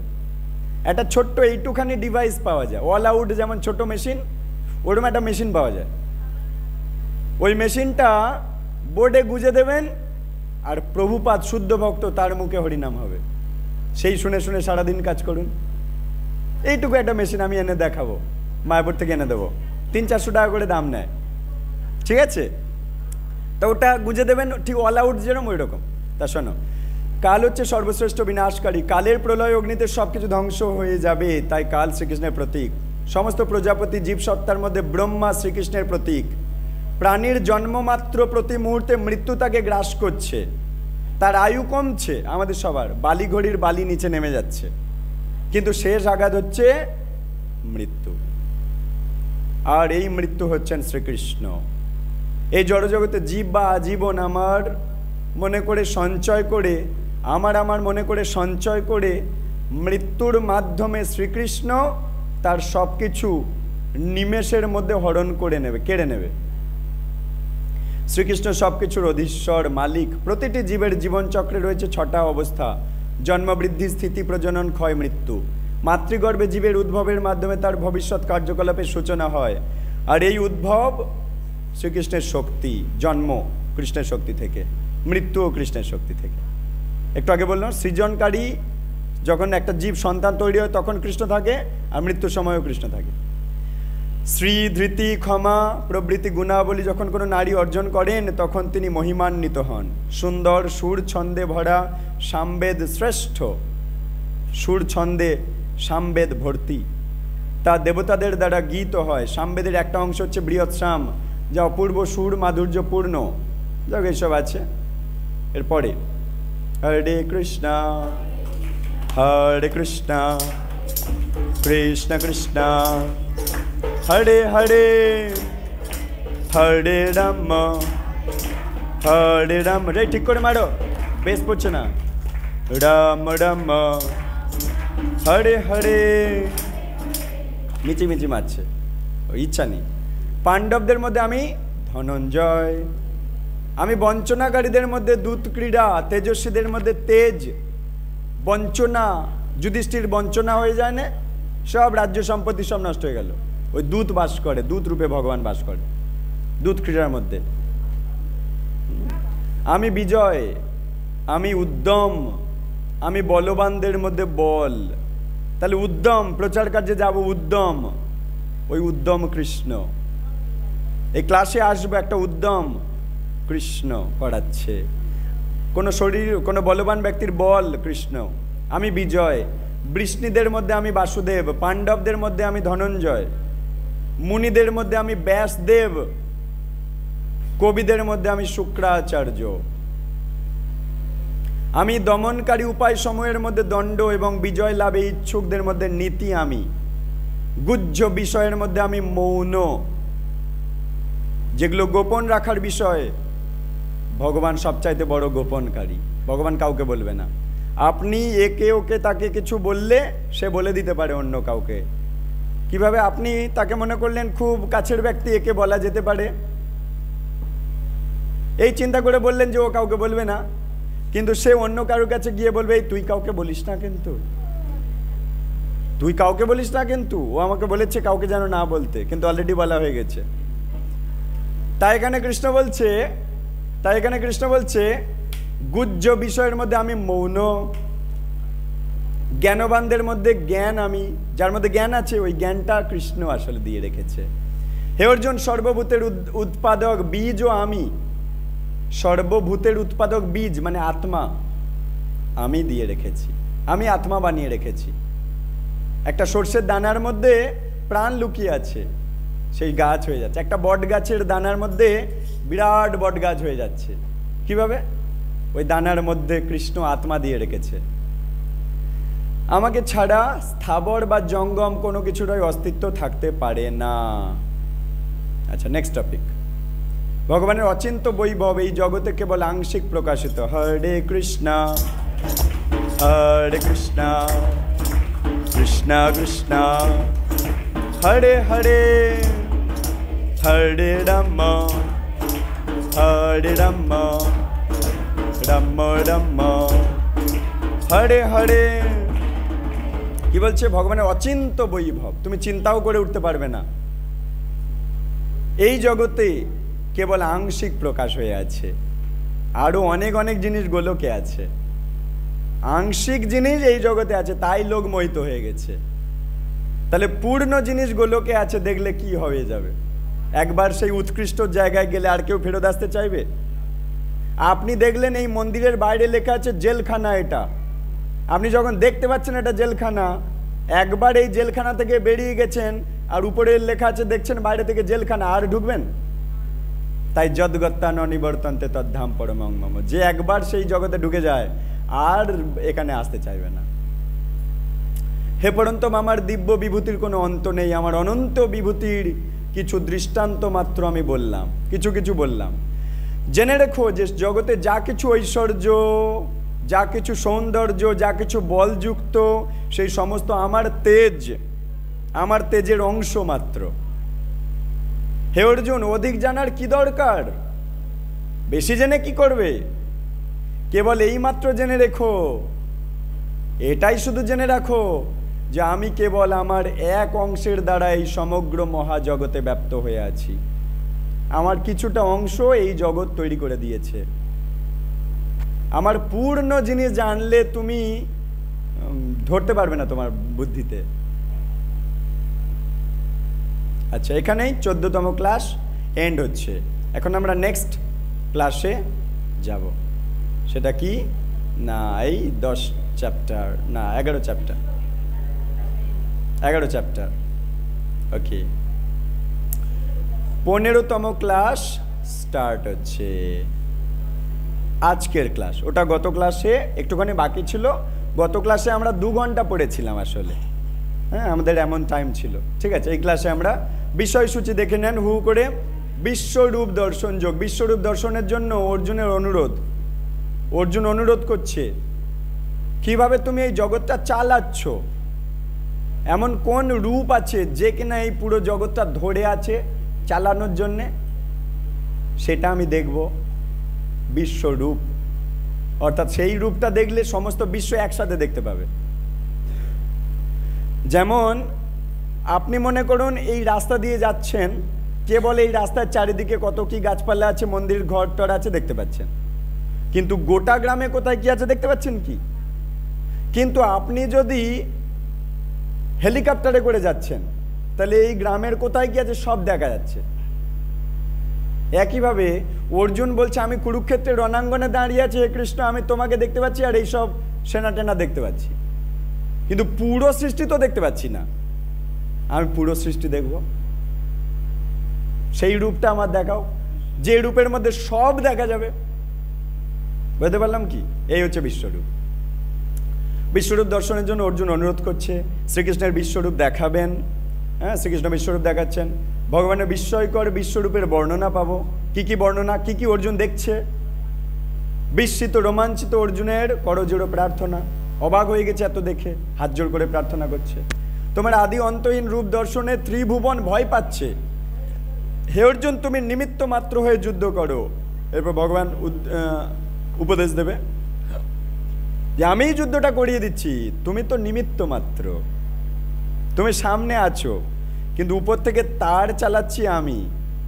একটা ছোট্ট এইটুখানি ডিভাইস পাওয়া যায়, অল আউট যেমন ছোট মেশিন, ওরকম একটা মেশিন পাওয়া যায়। ওই মেশিনটা বোর্ডে গুঁজে দেবেন আর প্রভুপাদ শুদ্ধ ভক্ত তার মুখে হরিনাম হবে, সেই শুনে শুনে সারাদিন কাজ করুন। এইটুকু একটা মেশিন আমি এনে দেখাবো, মায়াপুর থেকে এনে দেবো, 300-400 টাকা করে দাম নেয়, ঠিক আছে? তা ওটা গুঁজে দেবেন, ঠিক অল আউট যেরকম ওই রকম। তা শোনো, কাল হচ্ছে সর্বশ্রেষ্ঠ বিনাশকারী। কালের প্রলয় অগ্নিতে সব কিছু ধ্বংস হয়ে যাবে, তাই কাল শ্রীকৃষ্ণের প্রতীক। সমস্ত প্রজাপতি জীবসত্তার মধ্যে ব্রহ্মা শ্রীকৃষ্ণের প্রতীক। প্রাণীর জন্মমাত্র প্রতি মুহূর্তে মৃত্যু তাকে গ্রাস করছে, তার আয়ু কমছে, আমাদের সবার বালিঘড়ির বালি নিচে নেমে যাচ্ছে, কিন্তু শেষ আঘাত হচ্ছে মৃত্যু। আর এই মৃত্যু হচ্ছেন শ্রীকৃষ্ণ। এই জড়জগতে জীব বা আজীবন আমার মনে করে সঞ্চয় করে, আমার মনে করে সঞ্চয় করে মৃত্যুর মাধ্যমে শ্রীকৃষ্ণ তার সব কিছু নিমেষের মধ্যে হরণ করে নেবে, কেড়ে নেবে। শ্রীকৃষ্ণ সব কিছুর অধীশ্বর, মালিক। প্রতিটি জীবের জীবনচক্রে রয়েছে 6টা অবস্থা: জন্ম, বৃদ্ধি, স্থিতি, প্রজনন, ক্ষয়, মৃত্যু। মাতৃগর্ভে জীবের উদ্ভবের মাধ্যমে তার ভবিষ্যৎ কার্যকলাপের সূচনা হয়। আর এই উদ্ভব শ্রীকৃষ্ণের শক্তি, জন্ম কৃষ্ণের শক্তি থেকে, মৃত্যুও কৃষ্ণের শক্তি থেকে। একটু আগে বললাম সৃজনকারী, যখন একটা জীব সন্তান তৈরি হয় তখন কৃষ্ণ থাকে, আর মৃত্যুর সময়ও কৃষ্ণ থাকে। শ্রী, ধৃতি, ক্ষমা প্রভৃতি গুণাবলী যখন কোনো নারী অর্জন করেন তখন তিনি মহিমান্বিত হন। সুন্দর সুর ছন্দে ভরা সামবেদ শ্রেষ্ঠ, সুর ছন্দে সামবেদ ভর্তি, তা দেবতাদের দ্বারা গীত হয়। সামবেদের একটা অংশ হচ্ছে বৃহৎসাম, যা অপূর্ব সুর মাধুর্যপূর্ণ। যাক এইসব আছে। এরপরে হরে কৃষ্ণ কৃষ্ণ কৃষ্ণ হরে হরে, হরে রাম রে ঠিক করে মারো, বেশ পড়ছে না। রাম রাম হরে হরে, মিচি মারছে, ইচ্ছা নেই। পাণ্ডবদের মধ্যে আমি ধনঞ্জয়, আমি বঞ্চনাকারীদের মধ্যে দূত ক্রীড়া, তেজস্বীদের মধ্যে তেজ, বঞ্চনা, যুধিষ্ঠির বঞ্চনা হয়ে যায় না, সব রাজ্য সম্পত্তি সব নষ্ট হয়ে গেল। ওই দূত বাস করে, দূত রূপে ভগবান বাস করে দূত ক্রীড়ার মধ্যে। আমি বিজয়, আমি উদ্যম, আমি বলবানদের মধ্যে বল। তাহলে উদ্যম, প্রচার কার্যে যাব উদ্যম, ওই উদ্যম কৃষ্ণ। এই ক্লাসে আসবে একটা উদ্যম কৃষ্ণ করাচ্ছে। কোনো বলবান ব্যক্তির বল কৃষ্ণ। আমি বিজয়, বৃষ্ণিদের মধ্যে আমি বাসুদেব, পাণ্ডবদের মধ্যে আমি ধনঞ্জয়, মুনিদের মধ্যে আমি ব্যাসদেব, কবিদের মধ্যে আমি শুক্রাচার্য। আমি দমনকারী উপায় সমূহের মধ্যে দণ্ড এবং বিজয় লাভে ইচ্ছুকদের মধ্যে নীতি। আমি গুহ্য বিষয়ের মধ্যে আমি মৌন, যেগুলো গোপন রাখার বিষয় ভগবান সবচাইতে বড় গোপনকারী। ভগবান কাউকে বলবে না। আপনি একে ওকে তাকে কিছু বললে সে বলে দিতে পারে অন্য কাউকে। কিভাবে? আপনি তাকে মনে করলেন খুব কাছের ব্যক্তি, একে বলা যেতে পারে, এই চিন্তা করে বললেন যে ও কাউকে বলবে না, কিন্তু সে অন্য কারোর কাছে গিয়ে বলবে এই তুই কাউকে বলিস না, কিন্তু তুই কাউকে বলিস না, কিন্তু ও আমাকে বলেছে কাউকে যেন না বলতে, কিন্তু অলরেডি বলা হয়ে গেছে। তাই এখানে কৃষ্ণ বলছে গুহ্য বিষয়ের মধ্যে আমি মৌন, জ্ঞানবানদের মধ্যে জ্ঞান আমি, যার মধ্যে জ্ঞান আছে ওই জ্ঞানটা কৃষ্ণ আসলে দিয়ে রেখেছে। হে অর্জুন, সর্বভূতের উৎপাদক বীজও আমি, সর্বভূতের উৎপাদক বীজ মানে আত্মা আমি দিয়ে রেখেছি, আমি আত্মা বানিয়ে রেখেছি। একটা সর্ষের দানার মধ্যে প্রাণ লুকিয়ে আছে, সেই গাছ হয়ে যাচ্ছে। একটা বট গাছের দানার মধ্যে বিরাট বট গাছ হয়ে যাচ্ছে। কিভাবে? ওই দানার মধ্যে কৃষ্ণ আত্মা দিয়ে রেখেছে। আমাকে ছাড়া স্থাবর বা জঙ্গম কোনো কিছুরই অস্তিত্ব থাকতে পারে না। আচ্ছা, নেক্সট টপিক। ভগবানের অচিন্ত বৈভব এই জগতে কেবল আংশিক প্রকাশিত। হরে কৃষ্ণ কৃষ্ণ কৃষ্ণ হরে হরে, হরে রাম রাম রাম হরে হরে। কি বলছে? ভগবানের অচিন্ত বৈভব, তুমি চিন্তাও করে উঠতে পারবে না। এই জগতে কেবল আংশিক প্রকাশ হয়ে আছে, আরো অনেক অনেক জিনিস গোলকে আছে। আংশিক জিনিস এই জগতে আছে, তাই লোক মোহিত হয়ে গেছে। তাহলে পূর্ণ জিনিস গোলকে আছে দেখলে কি হয়ে যাবে? একবার সেই উৎকৃষ্ট জায়গায় গেলে আর কেউ ফেরত আসতে চাইবে? আপনি দেখলেন এই মন্দিরের বাইরে লেখা আছে জেলখানা, এটা আপনি যখন দেখতে পাচ্ছেন এটা জেলখানা, একবার এই জেলখানা থেকে বেরিয়ে গেছেন আর উপরে লেখা আছে দেখছেন বাইরে থেকে জেলখানা, আর ঢুকবেন? তাই যদ্গত্তা ন নিবর্তন্তে তদ্ধাম পরমং মম, যে একবার সেই জগতে ঢুকে যায় আর এখানে আসতে চাইবে না। হে পরন্তম, আমার দিব্য বিভূতির কোনো অন্ত নেই, আমার অনন্ত বিভূতির কিছু দৃষ্টান্ত মাত্র আমি বললাম, কিছু বললাম। জেনে রেখো যে জগতে যা কিছু ঐশ্বর্য, যা কিছু সৌন্দর্য, যা কিছু বলযুক্ত, সেই সমস্ত আমার তেজ, আমার তেজের অংশ মাত্র। হে অর্জুন, অধিক জানার কি দরকার? বেশি জেনে কি করবে? কেবল এই মাত্র জেনে রেখো, এটাই শুধু জেনে রাখো যে আমি কেবল আমার এক অংশের দ্বারা এই সমগ্র মহাজগতে ব্যাপ্ত হয়ে আছি। আমার কিছুটা অংশ এই জগৎ তৈরি করে দিয়েছে। আমার পূর্ণ জিনিস জানলে তুমি ধরতে পারবে না তোমার বুদ্ধিতে। আচ্ছা, এখানেই 14তম ক্লাস এন্ড হচ্ছে। এখন আমরা নেক্সট ক্লাসে যাব। সেটা কি না, এই 10 চ্যাপ্টার না 11 চ্যাপ্টার। ওকে, 15তম ক্লাস স্টার্ট হচ্ছে। আজকের ক্লাস, ওটা গত ক্লাসে একটুখানি বাকি ছিল। গত ক্লাসে আমরা 2 ঘন্টা পড়েছিলাম আসলে, হ্যাঁ আমাদের এমন টাইম ছিল, ঠিক আছে। এই ক্লাসে আমরা বিষয়সূচি দেখে নেন হু করে। বিশ্বরূপ দর্শন যোগ। বিশ্বরূপ দর্শনের জন্য অর্জুনের অনুরোধ, অর্জুন অনুরোধ করছে কিভাবে তুমি এই জগৎটা চালাচ্ছ, এমন কোন রূপ আছে যে কিনা এই পুরো জগৎটা ধরে আছে চালানোর জন্যে, সেটা আমি দেখব। বিশ্বরূপ অর্থাৎ সেই রূপটা দেখলে সমস্ত বিশ্ব একসাথে দেখতে পাবে। যেমন আপনি মনে করুন এই রাস্তা দিয়ে যাচ্ছেন, কেবল এই রাস্তার চারিদিকে কত কি গাছপালা আছে, মন্দির ঘর টর আছে দেখতে পাচ্ছেন, কিন্তু গোটা গ্রামে কোথায় কি আছে দেখতে পাচ্ছেন কি? কিন্তু আপনি যদি হেলিকপ্টারে করে যাচ্ছেন তাহলে এই গ্রামের কোথায় কি আছে সব দেখা যাচ্ছে। একইভাবে অর্জুন বলছে আমি কুরুক্ষেত্রের রণাঙ্গনে দাঁড়িয়ে আছি, হে কৃষ্ণ আমি তোমাকে দেখতে পাচ্ছি আর এইসব সেনা টেনা দেখতে পাচ্ছি, কিন্তু পুরো সৃষ্টি তো দেখতে পাচ্ছি না। আমি পুরো সৃষ্টি দেখব, সেই রূপটা আমার দেখাও যে রূপের মধ্যে সব দেখা যাবে। বুঝতে পারলাম কি? এই হচ্ছে বিশ্বরূপ। বিশ্বরূপ দর্শনের জন্য অর্জুন অনুরোধ করছে, শ্রীকৃষ্ণের বিশ্বরূপ দেখাবেন। হ্যাঁ, শ্রীকৃষ্ণ বিশ্বরূপ দেখাচ্ছেন। ভগবানের বিস্ময়কর বিশ্বরূপের বর্ণনা পাবো। কি কি বর্ণনা, কি কি অর্জুন দেখছে? বিস্মিত রোমাঞ্চিত অর্জুনের করজোড়ো প্রার্থনা, অবাক হয়ে গেছে এত দেখে, হাত জোড় করে প্রার্থনা করছে, তোমার আদি অন্তহীন রূপ দর্শনে ত্রিভুবন ভয় পাচ্ছে, হে অর্জুন তুমি নিমিত্ত মাত্র হয়ে যুদ্ধ করো। এরপর ভগবান উপদেশ দেবে যে আমি যুদ্ধটা করিয়ে দিচ্ছি, তুমি তো নিমিত্ত মাত্র, তুমি সামনে আছো, কিন্তু উপর থেকে তার চালাচ্ছি আমি,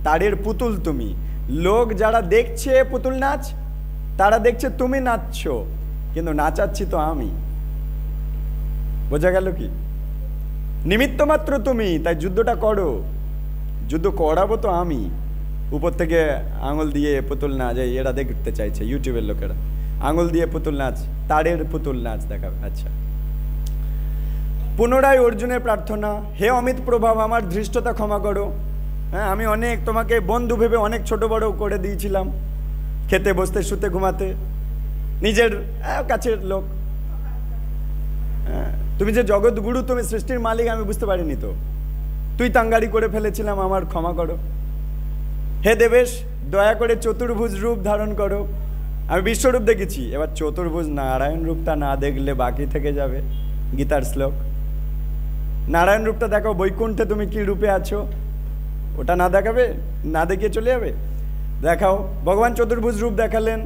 তারের পুতুল তুমি। লোক যারা দেখছে পুতুল নাচ, তারা দেখছে তুমি নাচছো, কিন্তু নাচাচ্ছি তো আমি। বোঝা গেল কি? নিমিত্ত মাত্র তুমি, তাই যুদ্ধটা করো, যুদ্ধ করাবো তো আমি। উপর থেকে আঙুল দিয়ে পুতুল নাচ, এরা দেখতে চাইছে ইউটিউবের লোকেরা, আঙুল দিয়ে পুতুল নাচ, তারের পুতুল নাচ দেখাবে। আচ্ছা, পুনরায় অর্জুনের প্রার্থনা, হে অমিত প্রভাব আমার ধৃষ্টতা ক্ষমা করো। হ্যাঁ, আমি অনেক তোমাকে বন্ধু ভেবে অনেক ছোট বড় করে দিয়েছিলাম, খেতে বসতে শুতে ঘুমাতে, নিজের কাছের লোক। তুমি যে জগৎগুরু, তুমি সৃষ্টির মালিক আমি বুঝতে পারিনি তো, তুই তাঙ্গারি করে ফেলেছিলাম, আমার ক্ষমা করো। হে দেবেশ দয়া করে চতুর্ভুজ রূপ ধারণ করো। আমি বিশ্বরূপ দেখেছি, এবার চতুর্ভুজ নারায়ণ রূপটা না দেখলে বাকি থেকে যাবে। গীতার শ্লোক, নারায়ণ রূপটা দেখো, বৈকুণ্ঠে তুমি কি রূপে আছো ওটা না দেখাবে, না দেখিয়ে চলে যাবে, দেখাও। ভগবান চতুর্ভুজ রূপ দেখালেন,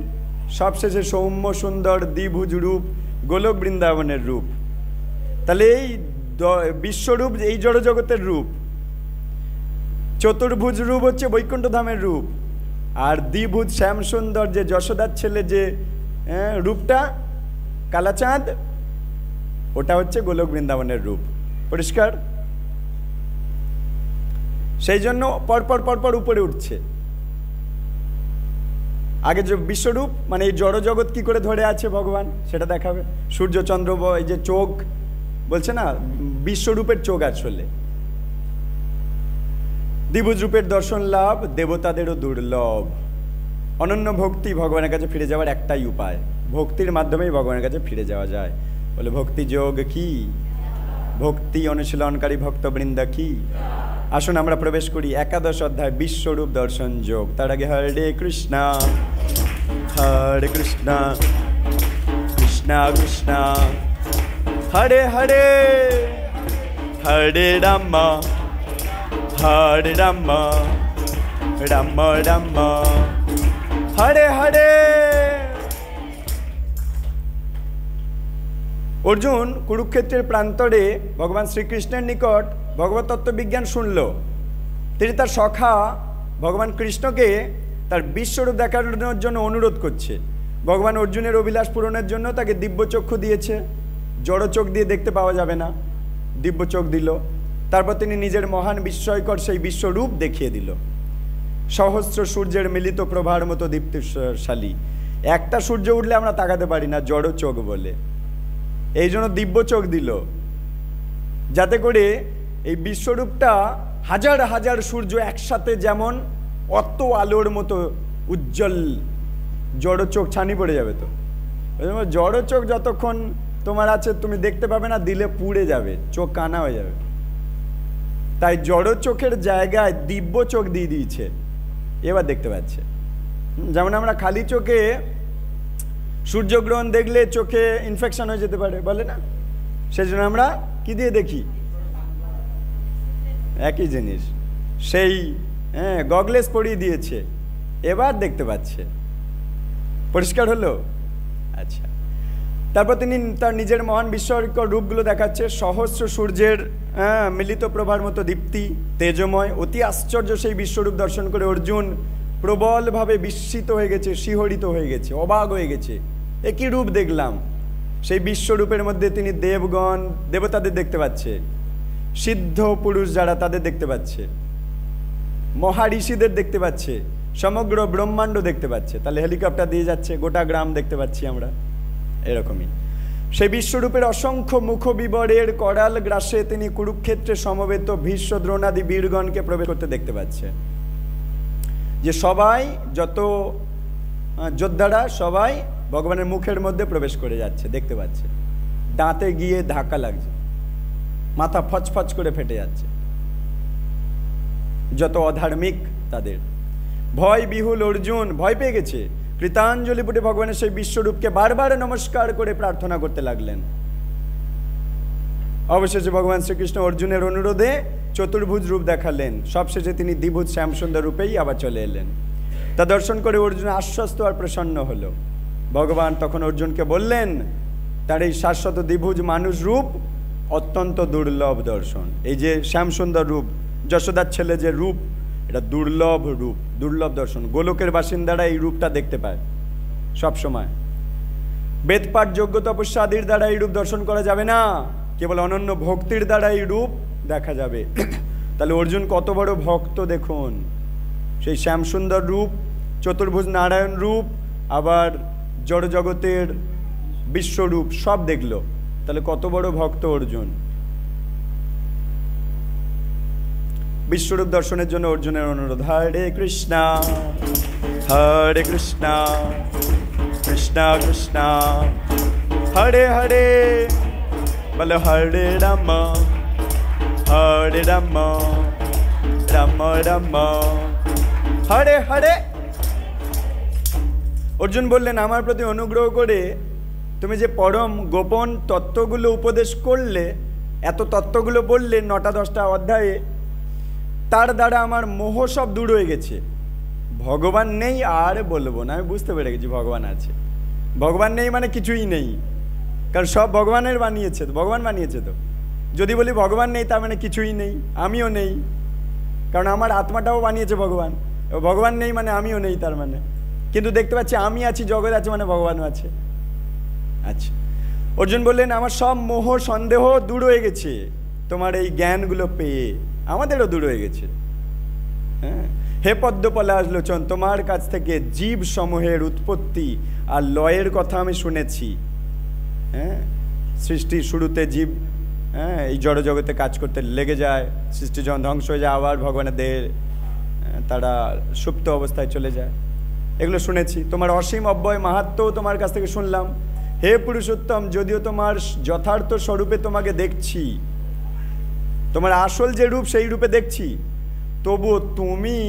সবশেষে সৌম্য সুন্দর দ্বিভুজ রূপ গোলক বৃন্দাবনের রূপ। তাহলে এই বিশ্বরূপ এই জড়জগতের রূপ, চতুর্ভুজ রূপ হচ্ছে বৈকুণ্ঠ ধামের রূপ, আর দ্বিভুজ শ্যাম সুন্দর যে যশোদার ছেলে যে রূপটা কালাচাঁদ, ওটা হচ্ছে গোলক বৃন্দাবনের রূপ। পরিষ্কার? সেই জন্য পরপর পরপর উপরে উঠছে। আগে যে বিশ্বরূপ মানে এই জড় জগৎ কি করে ধরে আছে ভগবান সেটা দেখাবে। সূর্য চন্দ্র এই যে চোখ বলছে না, বিশ্বরূপের চোখ আসলে। দ্বিভুজ রূপের দর্শন লাভ দেবতাদেরও দুর্লভ। অনন্য ভক্তি, ভগবানের কাছে ফিরে যাওয়ার একটাই উপায়, ভক্তির মাধ্যমেই ভগবানের কাছে ফিরে যাওয়া যায়। বলে ভক্তি যোগ কি, ভক্তি অনুশীলনকারী ভক্তবৃন্দ কি। আসুন আমরা প্রবেশ করি একাদশ অধ্যায় বিশ্বরূপ দর্শন যোগ। তার আগে হরে কৃষ্ণ কৃষ্ণ কৃষ্ণ হরে হরে, হরে রাম রাম রাম হরে হরে। অর্জুন কুরুক্ষেত্রের প্রান্তরে ভগবান শ্রীকৃষ্ণের নিকট ভগবত তত্ত্ববিজ্ঞান শুনল। তিনি তার সখা ভগবান কৃষ্ণকে তার বিশ্বরূপ দেখানোর জন্য অনুরোধ করছে। ভগবান অর্জুনের অভিলাষ পূরণের জন্য তাকে দিব্য চক্ষু দিয়েছে। জড় চোখ দিয়ে দেখতে পাওয়া যাবে না, দিব্য চোখ দিল। তারপর তিনি নিজের মহান বিস্ময়কর সেই বিশ্বরূপ দেখিয়ে দিল। সহস্র সূর্যের মিলিত প্রভার মতো দীপ্তিশালী। একটা সূর্য উঠলে আমরা তাকাতে পারি না, জড় চোখ বলে। এই জন্য দিব্য চোখ দিল, যাতে করে এই বিশ্বরূপটা হাজার হাজার সূর্য একসাথে যেমন অত আলোর মতো উজ্জ্বল জড় চোখ ছানি পড়ে যাবে। তো জড় চোখ যতক্ষণ তোমার আছে তুমি দেখতে পাবে না, দিলে পুড়ে যাবে, চোখ কানা হয়ে যাবে। তাই জড় চোখের জায়গায় দিব্য চোখ দিয়ে দিয়েছে, এবার দেখতে পাচ্ছে। যেমন আমরা খালি চোখে সূর্যগ্রহণ দেখলে চোখে ইনফেকশন হয়ে যেতে পারে, বলে না? সেজন্য আমরা কি দিয়ে দেখি? একই জিনিস, সেই গগলেস পরিয়ে দিয়েছে, এবার দেখতে পাচ্ছে। পরিষ্কার হলো? আচ্ছা, তারপর তিনি তার নিজের মহান বিস্ময়কর রূপগুলো দেখাচ্ছে। সহস্র সূর্যের মিলিত প্রভার মতো দীপ্তি, তেজময়, অতি আশ্চর্য সেই বিশ্বরূপ দর্শন করে অর্জুন প্রবলভাবে বিস্মিত হয়ে গেছে, শিহরিত হয়ে গেছে, অবাক হয়ে গেছে। একই রূপ দেখলাম। সেই বিশ্বরূপের মধ্যে তিনি দেবগণ, দেবতাদের দেখতে পাচ্ছে, সিদ্ধ পুরুষ যারা তাদের দেখতে পাচ্ছে, মহারিষিদের দেখতে পাচ্ছে, সমগ্র ব্রহ্মাণ্ড দেখতে পাচ্ছে। তাহলে হেলিকপ্টার দিয়ে যাচ্ছে, গোটা গ্রাম দেখতে পাচ্ছি আমরা। এরকমই সেই বিশ্বরূপের অসংখ্য মুখ বিবরের করাল গ্রাসে তিনি কুরুক্ষেত্রে সমবেত ভীষ্ম দ্রোণাদি বীরগণকে প্রবেশ করতে দেখতে পাচ্ছে। যে সবাই, যত যোদ্ধারা সবাই ভগবানের মুখের মধ্যে প্রবেশ করে যাচ্ছে, দেখতে পাচ্ছে। দাঁতে গিয়ে ধাক্কা লাগছে, মাথা ফচফচ করে ফেটে যাচ্ছে, যত অধার্মিক তাদের। ভয় বিহুল অর্জুন ভয় পেয়ে গেছে, কৃতাঞ্জলি পুটে ভগবানের সেই বিশ্বরূপকে বারবার নমস্কার করে প্রার্থনা করতে লাগলেন। অবশেষে ভগবান শ্রীকৃষ্ণ অর্জুনের অনুরোধে চতুর্ভুজ রূপ দেখালেন। সবশেষে তিনি দ্বিভুজ শ্যামসুন্দর রূপেই আবার চলে এলেন। তা দর্শন করে অর্জুন আশ্বস্ত আর প্রসন্ন হলো। ভগবান তখন অর্জুনকে বললেন, তার এই শাশ্বত দ্বিভুজ মানুষ রূপ অত্যন্ত দুর্লভ দর্শন। এই যে শ্যামসুন্দর রূপ, যশোদার ছেলে যে রূপ, এটা দুর্লভ রূপ, দুর্লভ দর্শন। গোলকের বাসিন্দারা এই রূপটা দেখতে পায় সব সময়। বেদপাঠ, যজ্ঞ, তপস্যা আদির দ্বারা এই রূপ দর্শন করা যাবে না, কেবল অনন্য ভক্তির দ্বারা এই রূপ দেখা যাবে। তাহলে অর্জুন কত বড় ভক্ত দেখুন। সেই শ্যামসুন্দর রূপ, চতুর্ভুজ নারায়ণ রূপ, আবার জড় জগতের বিশ্বরূপ সব দেখলো। তাহলে কত বড় ভক্ত অর্জুন। বিশ্বরূপ দর্শনের জন্য অর্জুনের অনুরোধ। হরে কৃষ্ণা হরে কৃষ্ণা কৃষ্ণা কৃষ্ণা হরে হরে, বলো হরে রাম হরে রাম রাম রাম হরে হরে। অর্জুন বললেন, আমার প্রতি অনুগ্রহ করে তুমি যে পরম গোপন তত্ত্বগুলো উপদেশ করলে, এত তত্ত্বগুলো বললে 9-10টা অধ্যায়ে, তার দ্বারা আমার মোহ সব দূর হয়ে গেছে। ভগবান নেই আর বলবো না, আমি বুঝতে পেরে গেছি ভগবান আছে। ভগবান নেই মানে কিছুই নেই, কারণ সব ভগবানের বানিয়েছে, ভগবান বানিয়েছে। তো যদি বলি ভগবান নেই তার মানে কিছুই নেই, আমিও নেই, কারণ আমার আত্মাটাও বানিয়েছে ভগবান। ভগবান নেই মানে আমিও নেই তার মানে। কিন্তু দেখতে পাচ্ছি আমি আছি, জগৎ আছে, মানে ভগবানও আছে। আচ্ছা, অর্জুন বললেন, আমার সব মোহ সন্দেহ দূর হয়ে গেছে তোমার এই জ্ঞানগুলো পেয়ে, আমাদেরও দূর হয়ে গেছে। হ্যাঁ, হে পদ্মপলাশ লোচন, তোমার কাছ থেকে জীব সমূহের উৎপত্তি আর লয়ের কথা আমি শুনেছি। হ্যাঁ, সৃষ্টির শুরুতে জীব এই জড়জগতে কাজ করতে লেগে যায়, সৃষ্টি যখন ধ্বংস হয়ে যায় আবার ভগবানের দেহে তারা সুপ্ত অবস্থায় চলে যায়, এগুলো শুনেছি। তোমার অসীম অব্যয় মাহাত্ম্যও তোমার কাছ থেকে শুনলাম। হে পুরুষোত্তম, যদিও তোমার যথার্থ স্বরূপে তোমাকে দেখছি, তোমার আসল যে রূপ সেই রূপে দেখছি, তবুও তুমি,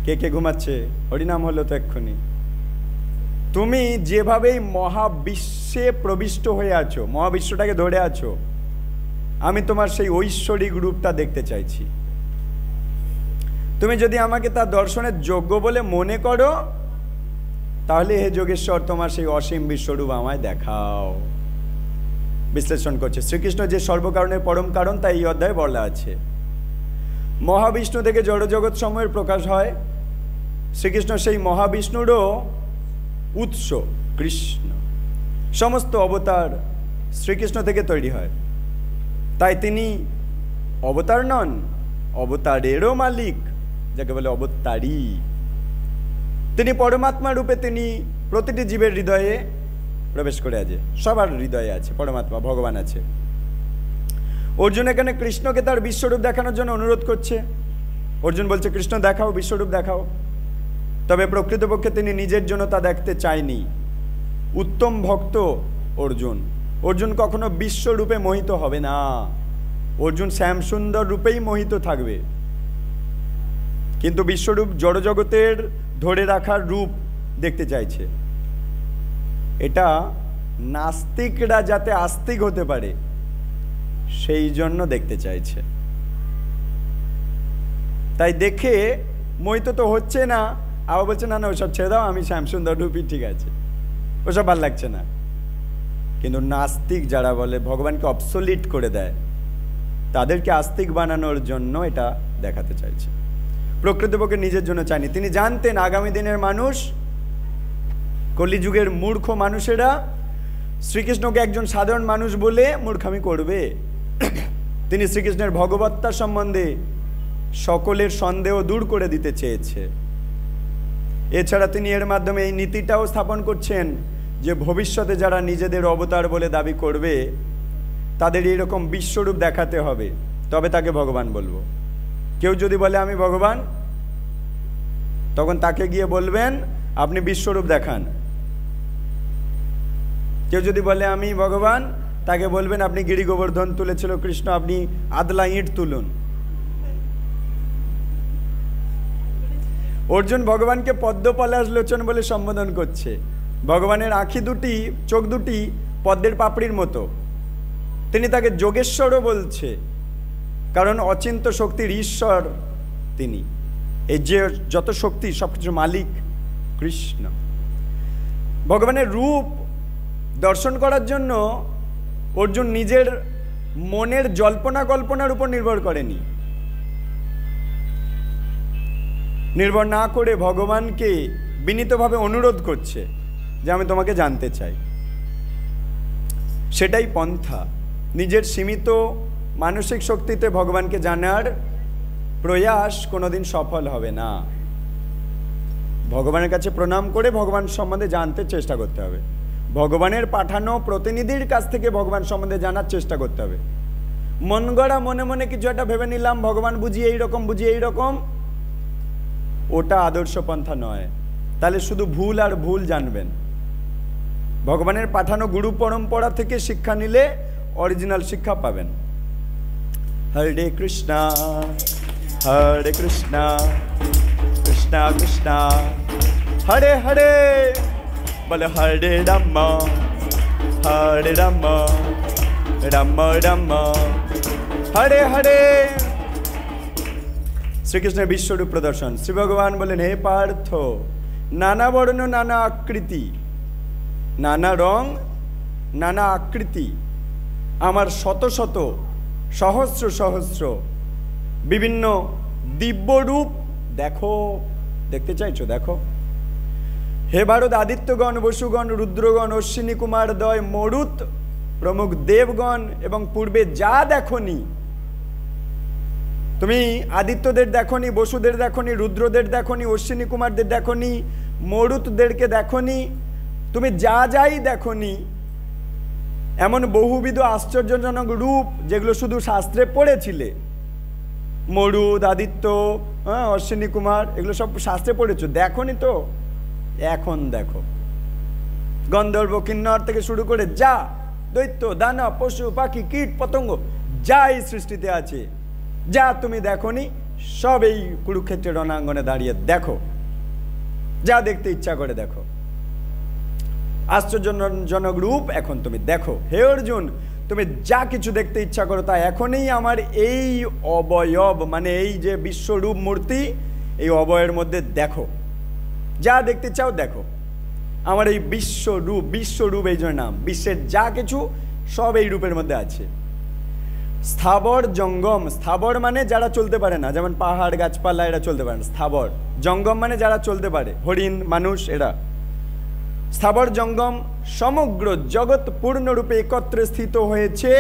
কে কে ঘুমাচ্ছে, হরিনাম হলো তো এক্ষুনি, তুমি যেভাবেই মহাবিশ্বে প্রবিষ্ট হয়ে আছো, মহাবিশ্বটাকে ধরে আছো, আমি তোমার সেই ঐশ্বরিক রূপটা দেখতে চাইছি। তুমি যদি আমাকে তার দর্শনের যোগ্য বলে মনে করো, তাহলে হে যোগেশ্বর তোমার সেই অসীম বিশ্বরূপ আমায় দেখাও। বিশ্লেষণ করছে শ্রীকৃষ্ণ যে সর্বকারণের পরম কারণ, তাই এই অধ্যায়ে বলা আছে। মহাবিষ্ণু থেকে জড়জগৎ সমূহের প্রকাশ হয়। শ্রীকৃষ্ণ সেই মহাবিষ্ণুরও উৎস কৃষ্ণ। সমস্ত অবতার শ্রীকৃষ্ণ থেকে তৈরি হয়, তাই তিনি অবতার নন, অবতারেরও মালিক, যাকে বলে অবতারী। তিনি পরমাত্মা রূপে তিনি প্রতিটি জীবের হৃদয়ে প্রবেশ করে আছে, সবার হৃদয়ে আছে পরমাত্মা, ভগবান আছে। অর্জুন এখানে কৃষ্ণকে তার বিশ্বরূপ দেখানোর জন্য অনুরোধ করছে। অর্জুন বলছে, কৃষ্ণ দেখাও, বিশ্বরূপ দেখাও। তবে প্রকৃতপক্ষে তিনি নিজের জন্য তা দেখতে চায়নি। উত্তম ভক্ত অর্জুন। অর্জুন কখনো বিশ্বরূপে মোহিত হবে না। অর্জুন শ্যামসুন্দর রূপেই মোহিত থাকবে, কিন্তু বিশ্বরূপ জড়জগতের ধরে রাখার রূপ দেখতে চাইছে। এটা নাস্তিকরা যাতে আস্তিক হতে পারে সেই জন্য দেখতে চাইছে। তাই দেখে মোহিত তো হচ্ছে না, আবার বলছে না না ওসব ছেড়ে দাও, আমি শ্যামসুন্দর রূপই ঠিক আছে, ওসব ভালো লাগছে না। কিন্তু নাস্তিক যারা বলে ভগবানকে অবসলিট করে দেয়, তাদেরকে আস্তিক বানানোর জন্য এটা দেখাতে চাইছে। প্রকৃতপক্ষে নিজের জন্য চায়নি। তিনি জানতেন আগামী দিনের মানুষ, কলিযুগের মূর্খ মানুষেরা শ্রীকৃষ্ণকে একজন সাধারণ মানুষ বলে মূর্খামি করবে। তিনি শ্রীকৃষ্ণের ভগবত্তা সম্বন্ধে সকলের সন্দেহ দূর করে দিতে চেয়েছে। এছাড়া তিনি এর মাধ্যমে এই নীতিটাও স্থাপন করছেন যে ভবিষ্যতে যারা নিজেদের অবতার বলে দাবি করবে তাদের এইরকম বিশ্বরূপ দেখাতে হবে, তবে তাকে ভগবান বলবো। কেউ যদি বলে আমি ভগবান, তখন তাকে গিয়ে বলবেন আপনি বিশ্বরূপ দেখান। কেউ যদি বলে আমি ভগবান, তাকে বলবেন আপনি গিরি গোবর্ধন তুলেছিল কৃষ্ণ, আপনি আদলা ইঁট তুলুন। অর্জুন ভগবানকে পদ্মপলাশ লোচন বলে সম্বোধন করছে। ভগবানের আঁখি দুটি, চোখ দুটি পদ্মের পাপড়ির মতো। তিনি তাকে যোগেশ্বরও বলছে, কারণ অচিন্ত শক্তির ঈশ্বর তিনি। এই যে যত শক্তি সবকিছুর মালিক কৃষ্ণ। ভগবানের রূপ দর্শন করার জন্য অর্জুন নিজের মনের জল্পনা কল্পনার উপর নির্ভর করেনি। নির্ভর না করে ভগবানকে বিনীতভাবে অনুরোধ করছে যে আমি তোমাকে জানতে চাই। সেটাই পন্থা। নিজের সীমিত মানসিক শক্তিতে ভগবানকে জানার প্রয়াস কোনোদিন সফল হবে না। ভগবানের কাছে প্রণাম করে ভগবান সম্বন্ধে জানতে চেষ্টা করতে হবে। ভগবানের পাঠানো প্রতিনিধির কাছ থেকে ভগবান সম্বন্ধে জানার চেষ্টা করতে হবে। মন গড়া মনে মনে কিছু একটা ভেবে নিলাম ভগবান বুঝি এইরকম, বুঝি এইরকম, ওটা আদর্শ পন্থা নয়। তাহলে শুধু ভুল আর ভুল জানবেন। ভগবানের পাঠানো গুরু পরম্পরা থেকে শিক্ষা নিলে অরিজিনাল শিক্ষা পাবেন। হরে কৃষ্ণা হরে কৃষ্ণা কৃষ্ণা কৃষ্ণা হরে হরে, বলে হরে রাম হরে রাম রাম রাম হরে হরে। শ্রীকৃষ্ণের বিশ্বরূপ প্রদর্শন। শ্রী ভগবান বলেন, হে পার্থ, নানা বর্ণ নানা আকৃতি, নানা রং নানা আকৃতি, আমার শত শত সহস্র সহস্র বিভিন্ন দিব্যরূপ দেখো। দেখতে চাইছো? দেখো। হে ভারত, আদিত্যগণ, বসুগণ, রুদ্রগণ, অশ্বিনী কুমার দয়, মরুত প্রমুখ দেবগণ এবং পূর্বে যা দেখনি, তুমি আদিত্যদের দেখনি, বসুদের দেখনি, রুদ্রদের দেখনি, অশ্বিনী কুমারদের দেখনি, মরুতদেরকে দেখনি, তুমি যা যাই দেখনি, এমন বহুবিধ আশ্চর্যজনক রূপ যেগুলো শুধু শাস্ত্রে পড়েছিলে, মরুদ, আদিত্য, অশ্বিনী কুমার, এগুলো সব শাস্ত্রে পড়েছো, দেখনি তো? এখন দেখো। গন্ধর্ব, কিন্নর থেকে শুরু করে যা দৈত্য, দানব, পশু, পাখি, কীট, পতঙ্গ যা এই সৃষ্টিতে আছে, যা তুমি দেখনি, সব এই কুরুক্ষেত্রের রণাঙ্গনে দাঁড়িয়ে দেখো। যা দেখতে ইচ্ছা করে দেখো। আশ্চর্যজনক রূপ এখন তুমি দেখো। হে অর্জুন, তুমি যা কিছু দেখতে ইচ্ছা করো তা এখনই আমার এই অবয়ব, মানে এই যে বিশ্বরূপ মূর্তি, এই অবয়ের মধ্যে দেখো। যা দেখতে চাও দেখো। আমার এই বিশ্বরূপ, বিশ্বরূপ এই জন্য নাম। বিশ্বের যা কিছু সব এই রূপের মধ্যে আছে। স্থাবর জঙ্গম, স্থাবর মানে যারা চলতে পারে না, যেমন পাহাড় গাছপালা, এরা চলতে পারে না। স্থাবর জঙ্গম মানে যারা চলতে পারে, হরিণ, মানুষ, এরা। স্থাবর জঙ্গম সমগ্র জগৎ পূর্ণরূপে একত্রে স্থিত হয়েছে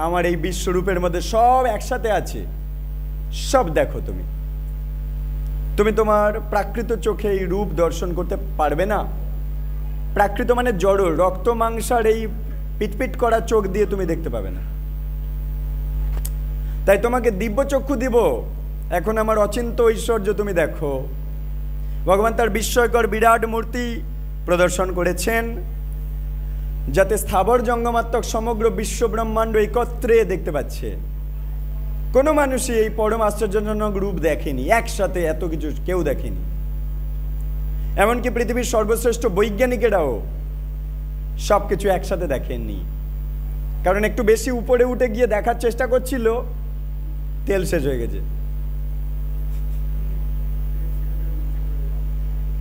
আমার এই বিশ্বরূপের মধ্যে, সব একসাথে আছে। সব দেখো তুমি। তুমি তোমার প্রাকৃত চোখে এই রূপ দর্শন করতে পারবে না। প্রাকৃত মানে জড়, রক্ত মাংসার এই পিটপিট করা চোখ দিয়ে তুমি দেখতে পাবে না। তাই তোমাকে দিব্য চক্ষু দিব, এখন আমার অচিন্ত ঐশ্বর্য তুমি দেখো। ভগবান তার বিস্ময়কর বিরাট মূর্তি প্রদর্শন করেছেন, যাতে স্থাবর জঙ্গমাত্মক সমগ্র বিশ্ব ব্রহ্মাণ্ড একত্রে দেখতে পাচ্ছে। কোনো মানুষই এই পরম আশ্চর্যজনক রূপ দেখেনি, একসাথে এত কিছু কেউ দেখেনি। এমনকি পৃথিবীর সর্বশ্রেষ্ঠ বৈজ্ঞানিকেরাও সব কিছু একসাথে দেখেননি, কারণ একটু বেশি উপরে উঠে গিয়ে দেখার চেষ্টা করছিল, তেল শেষ হয়ে গেছে।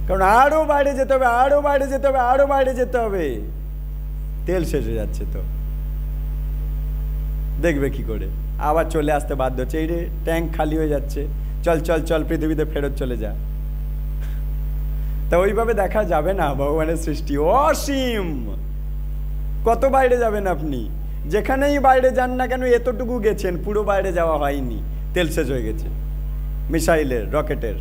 কারণ আরো বাইরে যেতে হবে, আরো বাইরে যেতে হবে, আরো বাইরে যেতে হবে, তেল শেষ হয়ে যাচ্ছে। তো দেখবে কি করে, আবার চলে আসতে বাধ্য হচ্ছে, এই রে ট্যাঙ্ক খালি হয়ে যাচ্ছে, চল চল চল পৃথিবীতে ফেরত চলে যা। তা ওইভাবে দেখা যাবে না, ভগবানের সৃষ্টি অসীম, কত বাইরে যাবেন আপনি? যেখানেই বাইরে যান না কেন, এতটুকু গেছেন, পুরো বাইরে যাওয়া হয়নি, তেল শেষ হয়ে গেছে মিসাইলের, রকেটের।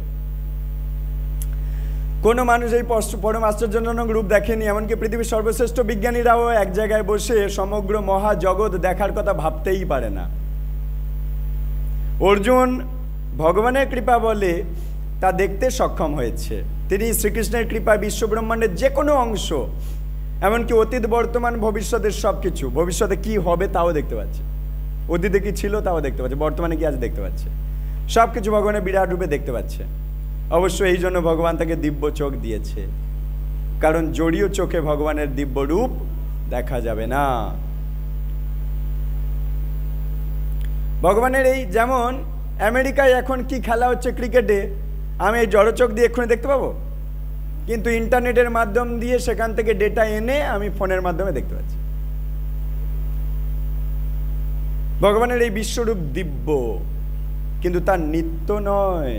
কোনো মানুষ এই পরম আশ্চর্যজনক রূপ দেখেনি, এমনকি পৃথিবীর সর্বশ্রেষ্ঠ বিজ্ঞানীরাও এক জায়গায় বসে সমগ্র মহাজগৎ দেখার কথা ভাবতেই পারে না। অর্জুন ভগবানের কৃপা বলে তা দেখতে সক্ষম হয়েছে। তিনি শ্রীকৃষ্ণের কৃপায় বিশ্বব্রহ্মাণ্ডের যে কোনো অংশ, এমনকি অতীত বর্তমান ভবিষ্যতের সব কিছু, ভবিষ্যতে কি হবে তাও দেখতে পাচ্ছে, অতীতে কি ছিল তাও দেখতে পাচ্ছে, বর্তমানে কি আজ দেখতে পাচ্ছে, সব কিছু ভগবানের বিরাট রূপে দেখতে পাচ্ছে। অবশ্য এই জন্য ভগবান তাকে দিব্য চোখ দিয়েছে, কারণ জড়ীয় চোখে ভগবানের দিব্য রূপ দেখা যাবে না। ভগবানের এই, যেমন আমেরিকায় এখন কি খেলা হচ্ছে ক্রিকেটে, আমি এই জড়চোখ দিয়ে এক্ষুনি দেখতে পাবো, কিন্তু ইন্টারনেটের মাধ্যম দিয়ে সেখান থেকে ডেটা এনে আমি ফোনের মাধ্যমে দেখতে পাচ্ছি। ভগবানের এই বিশ্বরূপ দিব্য, কিন্তু তার নিত্য নয়।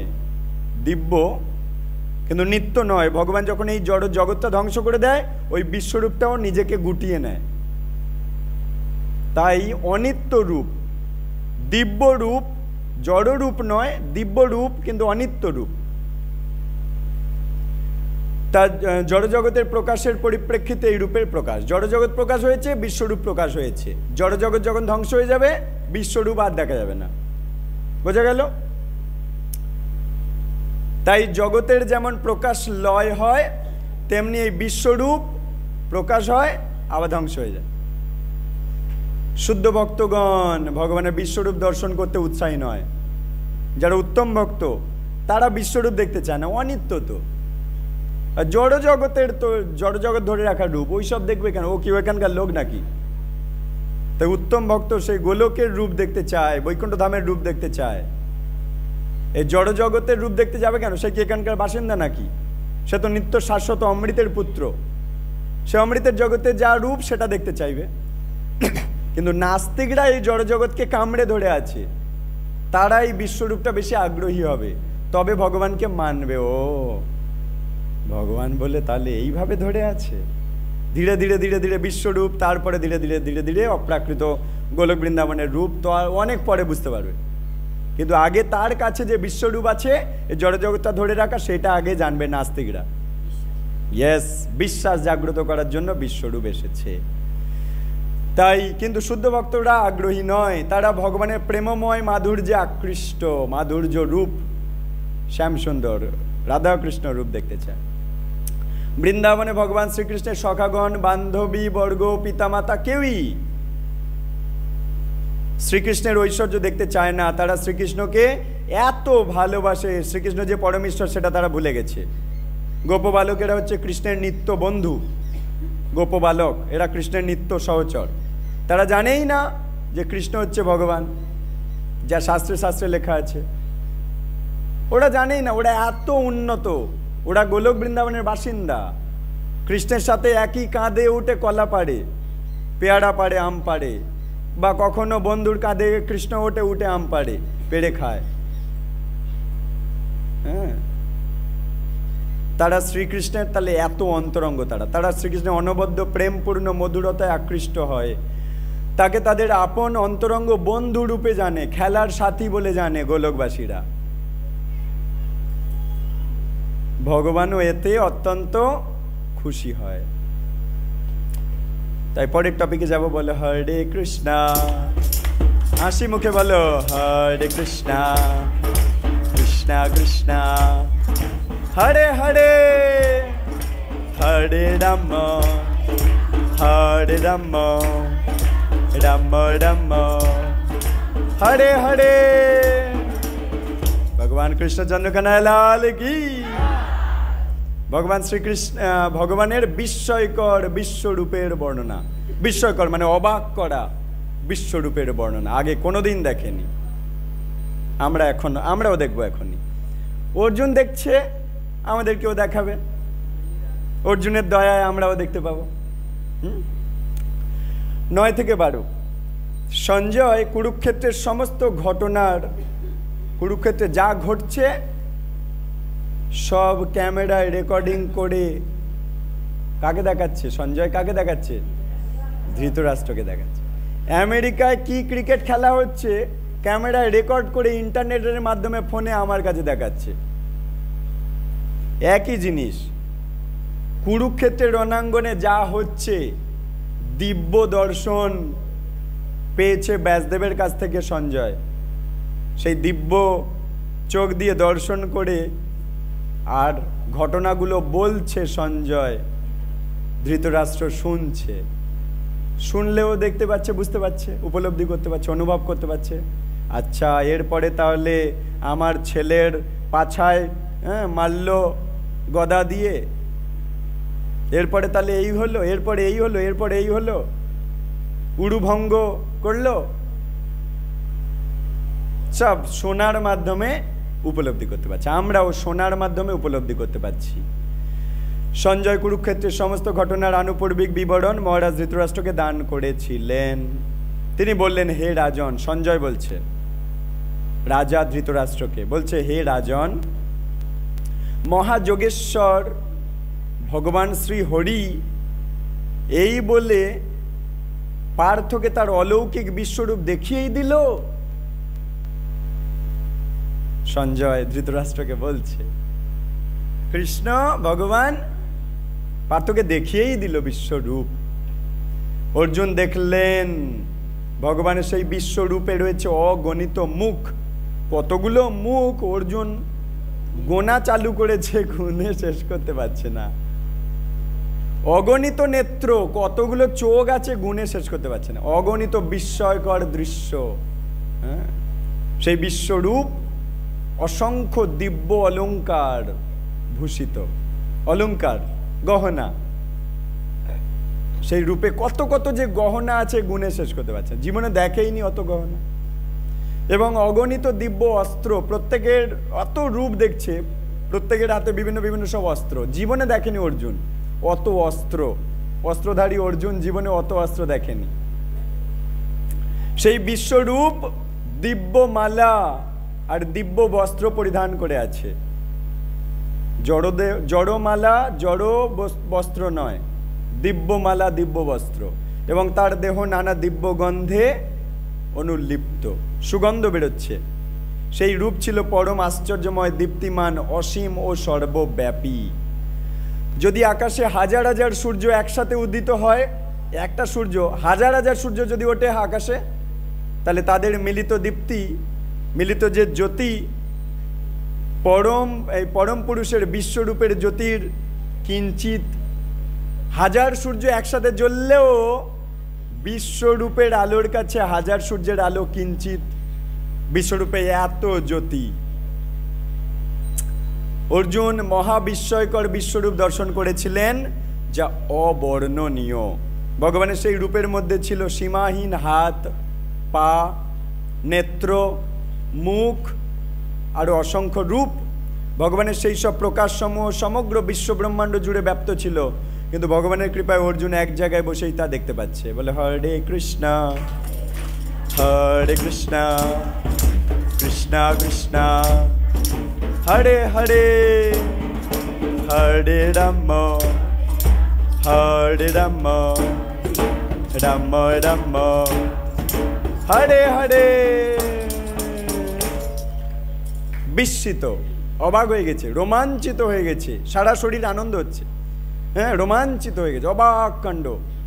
দিব্য কিন্তু নিত্য নয়। ভগবান যখন এই জড় জগৎটা ধ্বংস করে দেয়, ওই বিশ্বরূপটাও নিজেকে গুটিয়ে নেয়। তাই অনিত্য রূপ, দিব্য রূপ, জড় রূপ নয়, দিব্য রূপ কিন্তু অনিত্য রূপ। তার জড়জগতের প্রকাশের পরিপ্রেক্ষিতে এই রূপের প্রকাশ। জড়জগৎ প্রকাশ হয়েছে, বিশ্বরূপ প্রকাশ হয়েছে। জড়জগৎ যখন ধ্বংস হয়ে যাবে, বিশ্বরূপ আর দেখা যাবে না। বোঝা গেল? তাই জগতের যেমন প্রকাশ লয় হয়, তেমনি এই বিশ্বরূপ প্রকাশ হয় আবার ধ্বংস হয়ে যায়। শুদ্ধ ভক্তগণ ভগবানের বিশ্বরূপ দর্শন করতে উৎসাহী নয়। যারা উত্তম ভক্ত তারা বিশ্বরূপ দেখতে চায় না, অনিত্য তো। আর জড়জগতের তো জড়জগৎ ধরে রাখার রূপ, ওইসব দেখবে কেন? ও কি ওখানকার লোক নাকি? তাই উত্তম ভক্ত সেই গোলকের রূপ দেখতে চায়, বৈকুণ্ঠ ধামের রূপ দেখতে চায়। এই জড়জগতের রূপ দেখতে যাবে কেন? সে কি এখানকার বাসিন্দা নাকি? সে তো নিত্য শাশ্বত অমৃতের পুত্র, সে অমৃতের জগতে যা রূপ সেটা দেখতে চাইবে। কিন্তু নাস্তিকরা এই জড়জগৎকে কামড়ে ধরে আছে, তারা এই বিশ্বরূপটা বেশি আগ্রহী হবে, তবে ভগবানকে মানবে। ও ভগবান বলে তাহলে এইভাবে ধরে আছে। ধীরে ধীরে ধীরে ধীরে বিশ্বরূপ, তারপরে ধীরে ধীরে ধীরে ধীরে অপ্রাকৃত গোলক বৃন্দাবনের রূপ, তো অনেক পরে বুঝতে পারবে। কিন্তু আগে তার কাছে যে বিশ্বরূপ আছে, এই জড়জগৎটা ধরে রাখা, সেটা আগে জানবে নাস্তিকরা। ইয়েস, বিশ্বাস জাগ্রত করার জন্য বিশ্বরূপ এসেছে। তাই কিন্তু শুদ্ধ ভক্তরা আগ্রহী নয়, তারা ভগবানের প্রেমময় মাধুর্যে আকৃষ্ট, মাধুর্য রূপ, শ্যামসুন্দর রাধাকৃষ্ণ রূপ দেখতে চায়। বৃন্দাবনে ভগবান শ্রীকৃষ্ণের সখাগণ, বান্ধবী বর্গ, পিতামাতা কেউই শ্রীকৃষ্ণের ঐশ্বর্য দেখতে চায় না। তারা শ্রীকৃষ্ণকে এত ভালোবাসে, শ্রীকৃষ্ণ যে পরমেশ্বর সেটা তারা ভুলে গেছে। গোপবালকেরা হচ্ছে কৃষ্ণের নিত্য বন্ধু, গোপবালক এরা কৃষ্ণের নিত্য সহচর। তারা জানেই না যে কৃষ্ণ হচ্ছে ভগবান, যা শাস্ত্রে শাস্ত্রে লেখা আছে। ওরা জানেই না, ওরা এত উন্নত, ওরা গোলক বৃন্দাবনের বাসিন্দা। কৃষ্ণের সাথে একই কাঁধে উঠে কলা পাড়ে, পেয়ারা পাড়ে, আম পাড়ে, বা কখনো বন্ধুর কাঁধে কৃষ্ণ ওঠে, উঠে আম পাড়ে, পেড়ে খায়। হ্যাঁ, তারা শ্রীকৃষ্ণের তাহলে এত অন্তরঙ্গ, তারা শ্রীকৃষ্ণের অনবদ্য প্রেমপূর্ণ মধুরতায় আকৃষ্ট হয়। তাকে তাদের আপন অন্তরঙ্গ বন্ধু রূপে জানে, খেলার সাথী বলে জানে গোলকবাসীরা। ভগবানও এতে অত্যন্ত খুশি হয়। তাই পরের টপিকে যাব, বলে হরে কৃষ্ণা, হাসি মুখে বলো হরে কৃষ্ণা, কৃষ্ণা কৃষ্ণা হরে হরে হরে রাম হরে রাম রাম রাম হরে হরে। ভগবান কৃষ্ণচন্দ্র কানাইলাল কি। ভগবান শ্রীকৃষ্ণ ভগবানের বিস্ময়কর বিশ্বরূপের বর্ণনা। বিস্ময়কর মানে অবাক করা বিশ্বরূপের বর্ণনা আগে কোনোদিন দেখেনি। আমরাও দেখবো এখনই। অর্জুন দেখছে, আমাদেরকেও দেখাবে। অর্জুনের দয়ায় আমরাও দেখতে পাবো। 9 থেকে 12 সঞ্জয় কুরুক্ষেত্রের সমস্ত ঘটনার, কুরুক্ষেত্রে যা ঘটছে সব ক্যামেরায় রেকর্ডিং করে কাকে দেখাচ্ছে? সঞ্জয় কাকে দেখাচ্ছে? ধৃতরাষ্ট্রকে দেখাচ্ছে। আমেরিকায় কি ক্রিকেট খেলা হচ্ছে ক্যামেরায় রেকর্ড করে ইন্টারনেটের মাধ্যমে ফোনে আমার কাছে দেখাচ্ছে। একই জিনিস কুরুক্ষেত্রের রণাঙ্গনে যা হচ্ছে দিব্য দর্শন পেয়েছে ব্যাসদেবের কাছ থেকে সঞ্জয়। সেই দিব্য চোখ দিয়ে দর্শন করে আর ঘটনাগুলো বলছে সঞ্জয়, ধৃতরাষ্ট্র শুনছে। শুনলেও দেখতে পাচ্ছে, বুঝতে পারছে, উপলব্ধি করতে পারছে, অনুভব করতে পারছে। আচ্ছা, এরপরে তাহলে আমার ছেলের পাছায় মারল গদা দিয়ে, এরপরে তাহলে এই হলো, এরপরে এই হলো, এরপরে এই হলো, উরুভঙ্গ করলো। সব শোনার মাধ্যমে উপলব্ধি করতে পারছে। আমরাও শোনার মাধ্যমে উপলব্ধি করতে পারছি। সঞ্জয় কুরুক্ষেত্রের সমস্ত ঘটনার আনুপূর্বিক বিবরণ মহারাজ ধৃতরাষ্ট্রকে দান করেছিলেন। তিনি বললেন, হে রাজন, সঞ্জয় বলছে রাজা ধৃতরাষ্ট্রকে, বলছে হে রাজন, মহাযোগেশ্বর ভগবান শ্রী হরি এই বলে পার্থকে তার অলৌকিক বিশ্বরূপ দেখিয়েই দিল। সঞ্জয় ধৃতরাষ্ট্রকে বলছে কৃষ্ণ ভগবান পার্থকে দেখিয়েই দিল বিশ্বরূপ। অর্জুন দেখলেন ভগবানের সেই বিশ্বরূপে রয়েছে অগণিত মুখ। কতগুলো মুখ অর্জুন গোনা চালু করেছে, গুনে শেষ করতে পারছে না। অগণিত নেত্র, কতগুলো চোখ আছে গুনে শেষ করতে পারছে না। অগণিত বিস্ময়কর দৃশ্য। হ্যাঁ, সেই বিশ্বরূপ অসংখ্য দিব্য অলংকার ভূষিত, অলংকার গহনা। সেই রূপে কত কত যে গহনা আছে গুনে শেষ করতে পারছে, জীবনে দেখেইনি অত গহনা। এবং অগণিত দিব্য অস্ত্র, প্রত্যেকের অত রূপ দেখছে, প্রত্যেকের হাতে বিভিন্ন বিভিন্ন সব অস্ত্র। জীবনে দেখেনি অর্জুন অত অস্ত্র, অস্ত্রধারী অর্জুন জীবনে অত অস্ত্র দেখেনি। সেই বিশ্বরূপ দিব্য মালা আর দিব্য বস্ত্র পরিধান করে আছে। জড়মালা জড় বস্ত্র নয়, দিব্যমালা দিব্য বস্ত্র। এবং তার দেহ নানা দিব্য গন্ধে অনুলিপ্ত, সুগন্ধ বেরোচ্ছে। সেই রূপ ছিল পরম আশ্চর্যময়, দীপ্তিমান, অসীম ও সর্বব্যাপী। যদি আকাশে হাজার হাজার সূর্য একসাথে উদিত হয়, একটা সূর্য, হাজার হাজার সূর্য যদি ওঠে আকাশে, তাহলে তাদের মিলিত দীপ্তি, মিলিত যে জ্যোতি, পরম পুরুষের বিশ্বরূপের জ্যোতির কিঞ্চিত, হাজার সূর্য একসাথে জ্বললেও বিশ্বরূপের আলোর কাছে হাজার সূর্যের আলো কিঞ্চিত। বিশ্বরূপে এত জ্যোতি। অর্জুন মহাবিস্ময়কর বিশ্বরূপ দর্শন করেছিলেন, যা অবর্ণনীয়। ভগবানের সেই রূপের মধ্যে ছিল সীমাহীন হাত, পা, নেত্র, মুখ, আরো অসংখ্য রূপ। ভগবানের সেই সব প্রকাশসমূহ সমগ্র বিশ্ব ব্রহ্মাণ্ড জুড়ে ব্যাপ্ত ছিল, কিন্তু ভগবানের কৃপায় অর্জুন এক জায়গায় বসেই তা দেখতে পাচ্ছে। বলে হরে কৃষ্ণ কৃষ্ণ কৃষ্ণ হরে হরে, হরে রাম রাম রাম হরে হরে। বিস্মিত, অবাক হয়ে গেছে, রোমাঞ্চিত হয়ে গেছে, সারা শরীর আনন্দ হচ্ছে। হ্যাঁ, রোমাঞ্চিত হয়ে গেছে, অবাক কাণ্ড।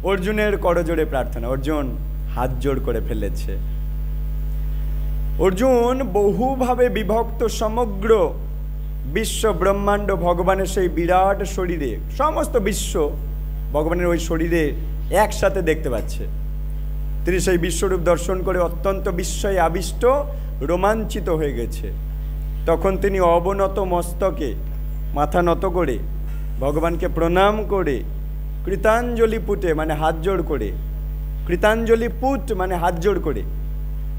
অর্জুনের করজোড়ে প্রার্থনা, অর্জুন হাত জোড় করে ফেলেছে। অর্জুন বহুভাবে বিভক্ত সমগ্র বিশ্ব ব্রহ্মাণ্ড ভগবানের সেই বিরাট শরীরে, সমস্ত বিশ্ব ভগবানের ওই শরীরে একসাথে দেখতে পাচ্ছে। তিনি সেই বিশ্বরূপ দর্শন করে অত্যন্ত বিস্ময়ে আবিষ্ট, রোমাঞ্চিত হয়ে গেছে। তখন তিনি অবনত মস্তকে মাথা নত করে ভগবানকে প্রণাম করে কৃতাঞ্জলি পুটে মানে হাত জোড় করে, কৃতাঞ্জলি পুট মানে হাত জোড় করে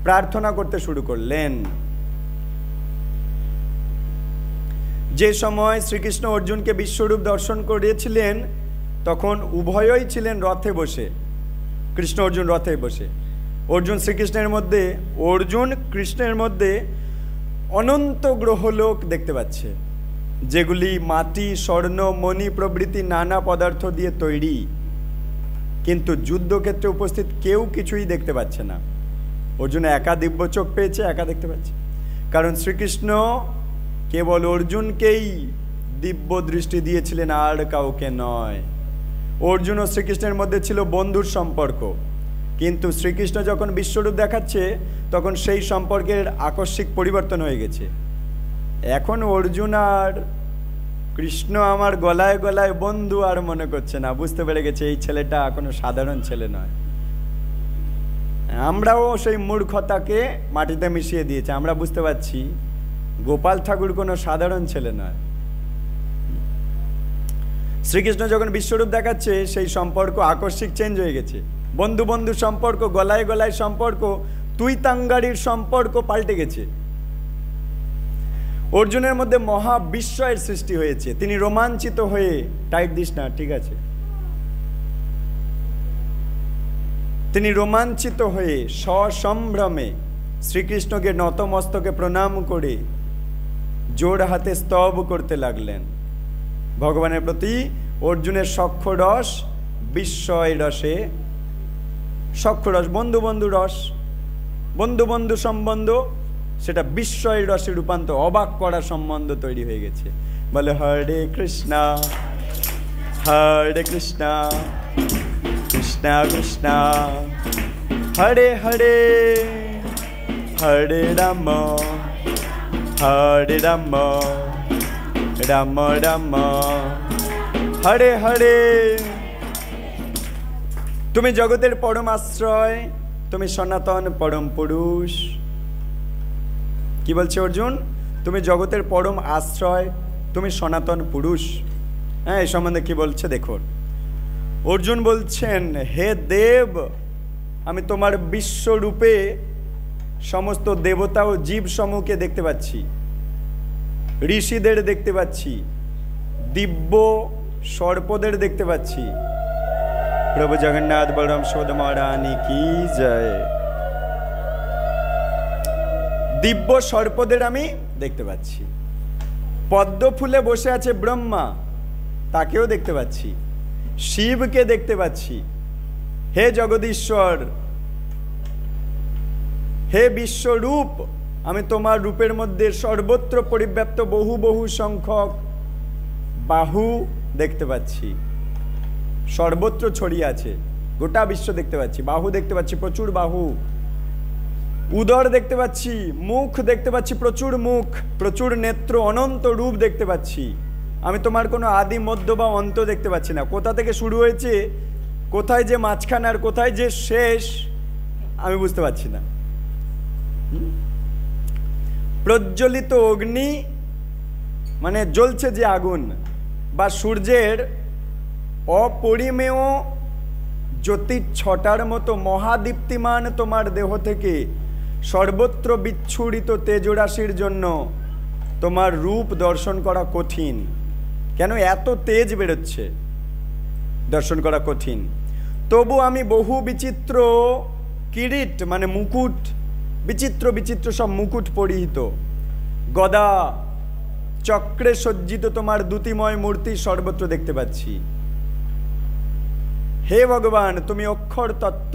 প্রার্থনা করতে শুরু করলেন। যে সময় শ্রীকৃষ্ণ অর্জুনকে বিশ্বরূপ দর্শন করিয়েছিলেন তখন উভয়ই ছিলেন রথে বসে, কৃষ্ণ অর্জুন রথে বসে। অর্জুন কৃষ্ণের মধ্যে অনন্ত গ্রহলোক দেখতে পাচ্ছে, যেগুলি মাটি, স্বর্ণ, মণি প্রভৃতি নানা পদার্থ দিয়ে তৈরি, কিন্তু যুদ্ধক্ষেত্রে উপস্থিত কেউ কিছুই দেখতে পাচ্ছে না। অর্জুন একা দিব্য চোখ পেয়েছে, একা দেখতে পাচ্ছে, কারণ শ্রীকৃষ্ণ কেবল অর্জুনকেই দিব্য দৃষ্টি দিয়েছিলেন, আর কাউকে নয়। অর্জুন ও শ্রীকৃষ্ণের মধ্যে ছিল বন্ধুর সম্পর্ক, কিন্তু শ্রীকৃষ্ণ যখন বিশ্বরূপ দেখাচ্ছে তখন সেই সম্পর্কের আকস্মিক পরিবর্তন হয়ে গেছে। এখন অর্জুন আর কৃষ্ণ আমার গলায় গলায় বন্ধু আর মনে করছে না, বুঝতে পেরে গেছে এই ছেলেটা কোনো সাধারণ ছেলে নয়। আমরাও সেই মূর্খতাকে মাটিতে মিশিয়ে দিয়েছি, আমরা বুঝতে পারছি গোপাল ঠাকুর কোনো সাধারণ ছেলে নয়। শ্রীকৃষ্ণ যখন বিশ্বরূপ দেখাচ্ছে সেই সম্পর্ক আকস্মিক চেঞ্জ হয়ে গেছে, বন্ধু বন্ধু সম্পর্ক, গলায় গলায় সম্পর্ক, তুই তাঙ্গারির সম্পর্ক পাল্টে গেছে। অর্জুনের মধ্যে মহা বিস্ময়ের সৃষ্টি হয়েছে, তিনি রোমাঞ্চিত হয়ে, টাইট দিস না, ঠিক আছে, তিনি রোমাঞ্চিত হয়ে সসম্ভ্রমে শ্রীকৃষ্ণকে নতমস্তকে প্রণাম করে জোড় হাতে স্তব করতে লাগলেন। ভগবানের প্রতি অর্জুনের সখ্যরস বিস্ময় রসে, সখ্যরস বন্ধু বন্ধু রস, বন্ধু বন্ধু সম্বন্ধ, সেটা বিস্ময় রসে রূপান্তর, অবাক করা সম্বন্ধ তৈরি হয়ে গেছে। বলে হরে কৃষ্ণ কৃষ্ণ কৃষ্ণ হরে হরে, হরে রাম রাম রাম হরে হরে। তুমি জগতের পরম আশ্রয়, তুমি সনাতন পরম পুরুষ। কি বলছে অর্জুন? তুমি জগতের পরম আশ্রয়, তুমি সনাতন পুরুষ। হ্যাঁ, এই সম্বন্ধে কি বলছে দেখুন। অর্জুন বলছেন, হে দেব, আমি তোমার বিশ্বরূপে সমস্ত দেবতা ও জীব সমূহকে দেখতে পাচ্ছি, ঋষিদের দেখতে পাচ্ছি, দিব্য সর্পদের দেখতে পাচ্ছি। প্রভু জগন্নাথ বলরাম সুভদ্রা মহারানী কি জয়। দিব্য সর্পদের আমি দেখতে পাচ্ছি, পদ্ম ফুলে বসে আছে ব্রহ্মা, তাকেও দেখতে পাচ্ছি, শিবকে দেখতে পাচ্ছি। হে জগদীশ্বর, হে বিশ্বরূপ, আমি তোমার রূপের মধ্যে সর্বত্র পরিব্যাপ্ত বহু বহু সংখ্যক বাহু দেখতে পাচ্ছি, সর্বত্র ছড়িয়ে আছে, গোটা বিশ্ব দেখতে পাচ্ছি, বাহু দেখতে পাচ্ছি, প্রচুর বাহু, উদর দেখতে পাচ্ছি, মুখ দেখতে পাচ্ছি, প্রচুর মুখ, প্রচুর নেত্র, অনন্ত রূপ দেখতে পাচ্ছি। আমি তোমার কোনো আদি মধ্য বা অন্ত দেখতে পাচ্ছি না, কোথা থেকে শুরু হয়েছে, কোথায় যে মাঝখান আর কোথায় যে শেষ আমি বুঝতে পারছি না। প্রজ্বলিত অগ্নি মানে জ্বলছে যে আগুন, বা সূর্যের অপরিমেয় জ্যোতির ছটার মতো মহাদীপ্তিমান তোমার দেহ থেকে সর্বত্র বিচ্ছুরিত তেজরাশির জন্য তোমার রূপ দর্শন করা কঠিন। কেন এত তেজ বেরোচ্ছে, দর্শন করা কঠিন। তবু আমি বহু বিচিত্র কিরিট মানে মুকুট, বিচিত্র বিচিত্র সব মুকুট পরিহিত, গদা চক্রে সজ্জিত তোমার দ্যুতিময় মূর্তি সর্বত্র দেখতে পাচ্ছি। হে ভগবান, তুমি অক্ষর তত্ত্ব,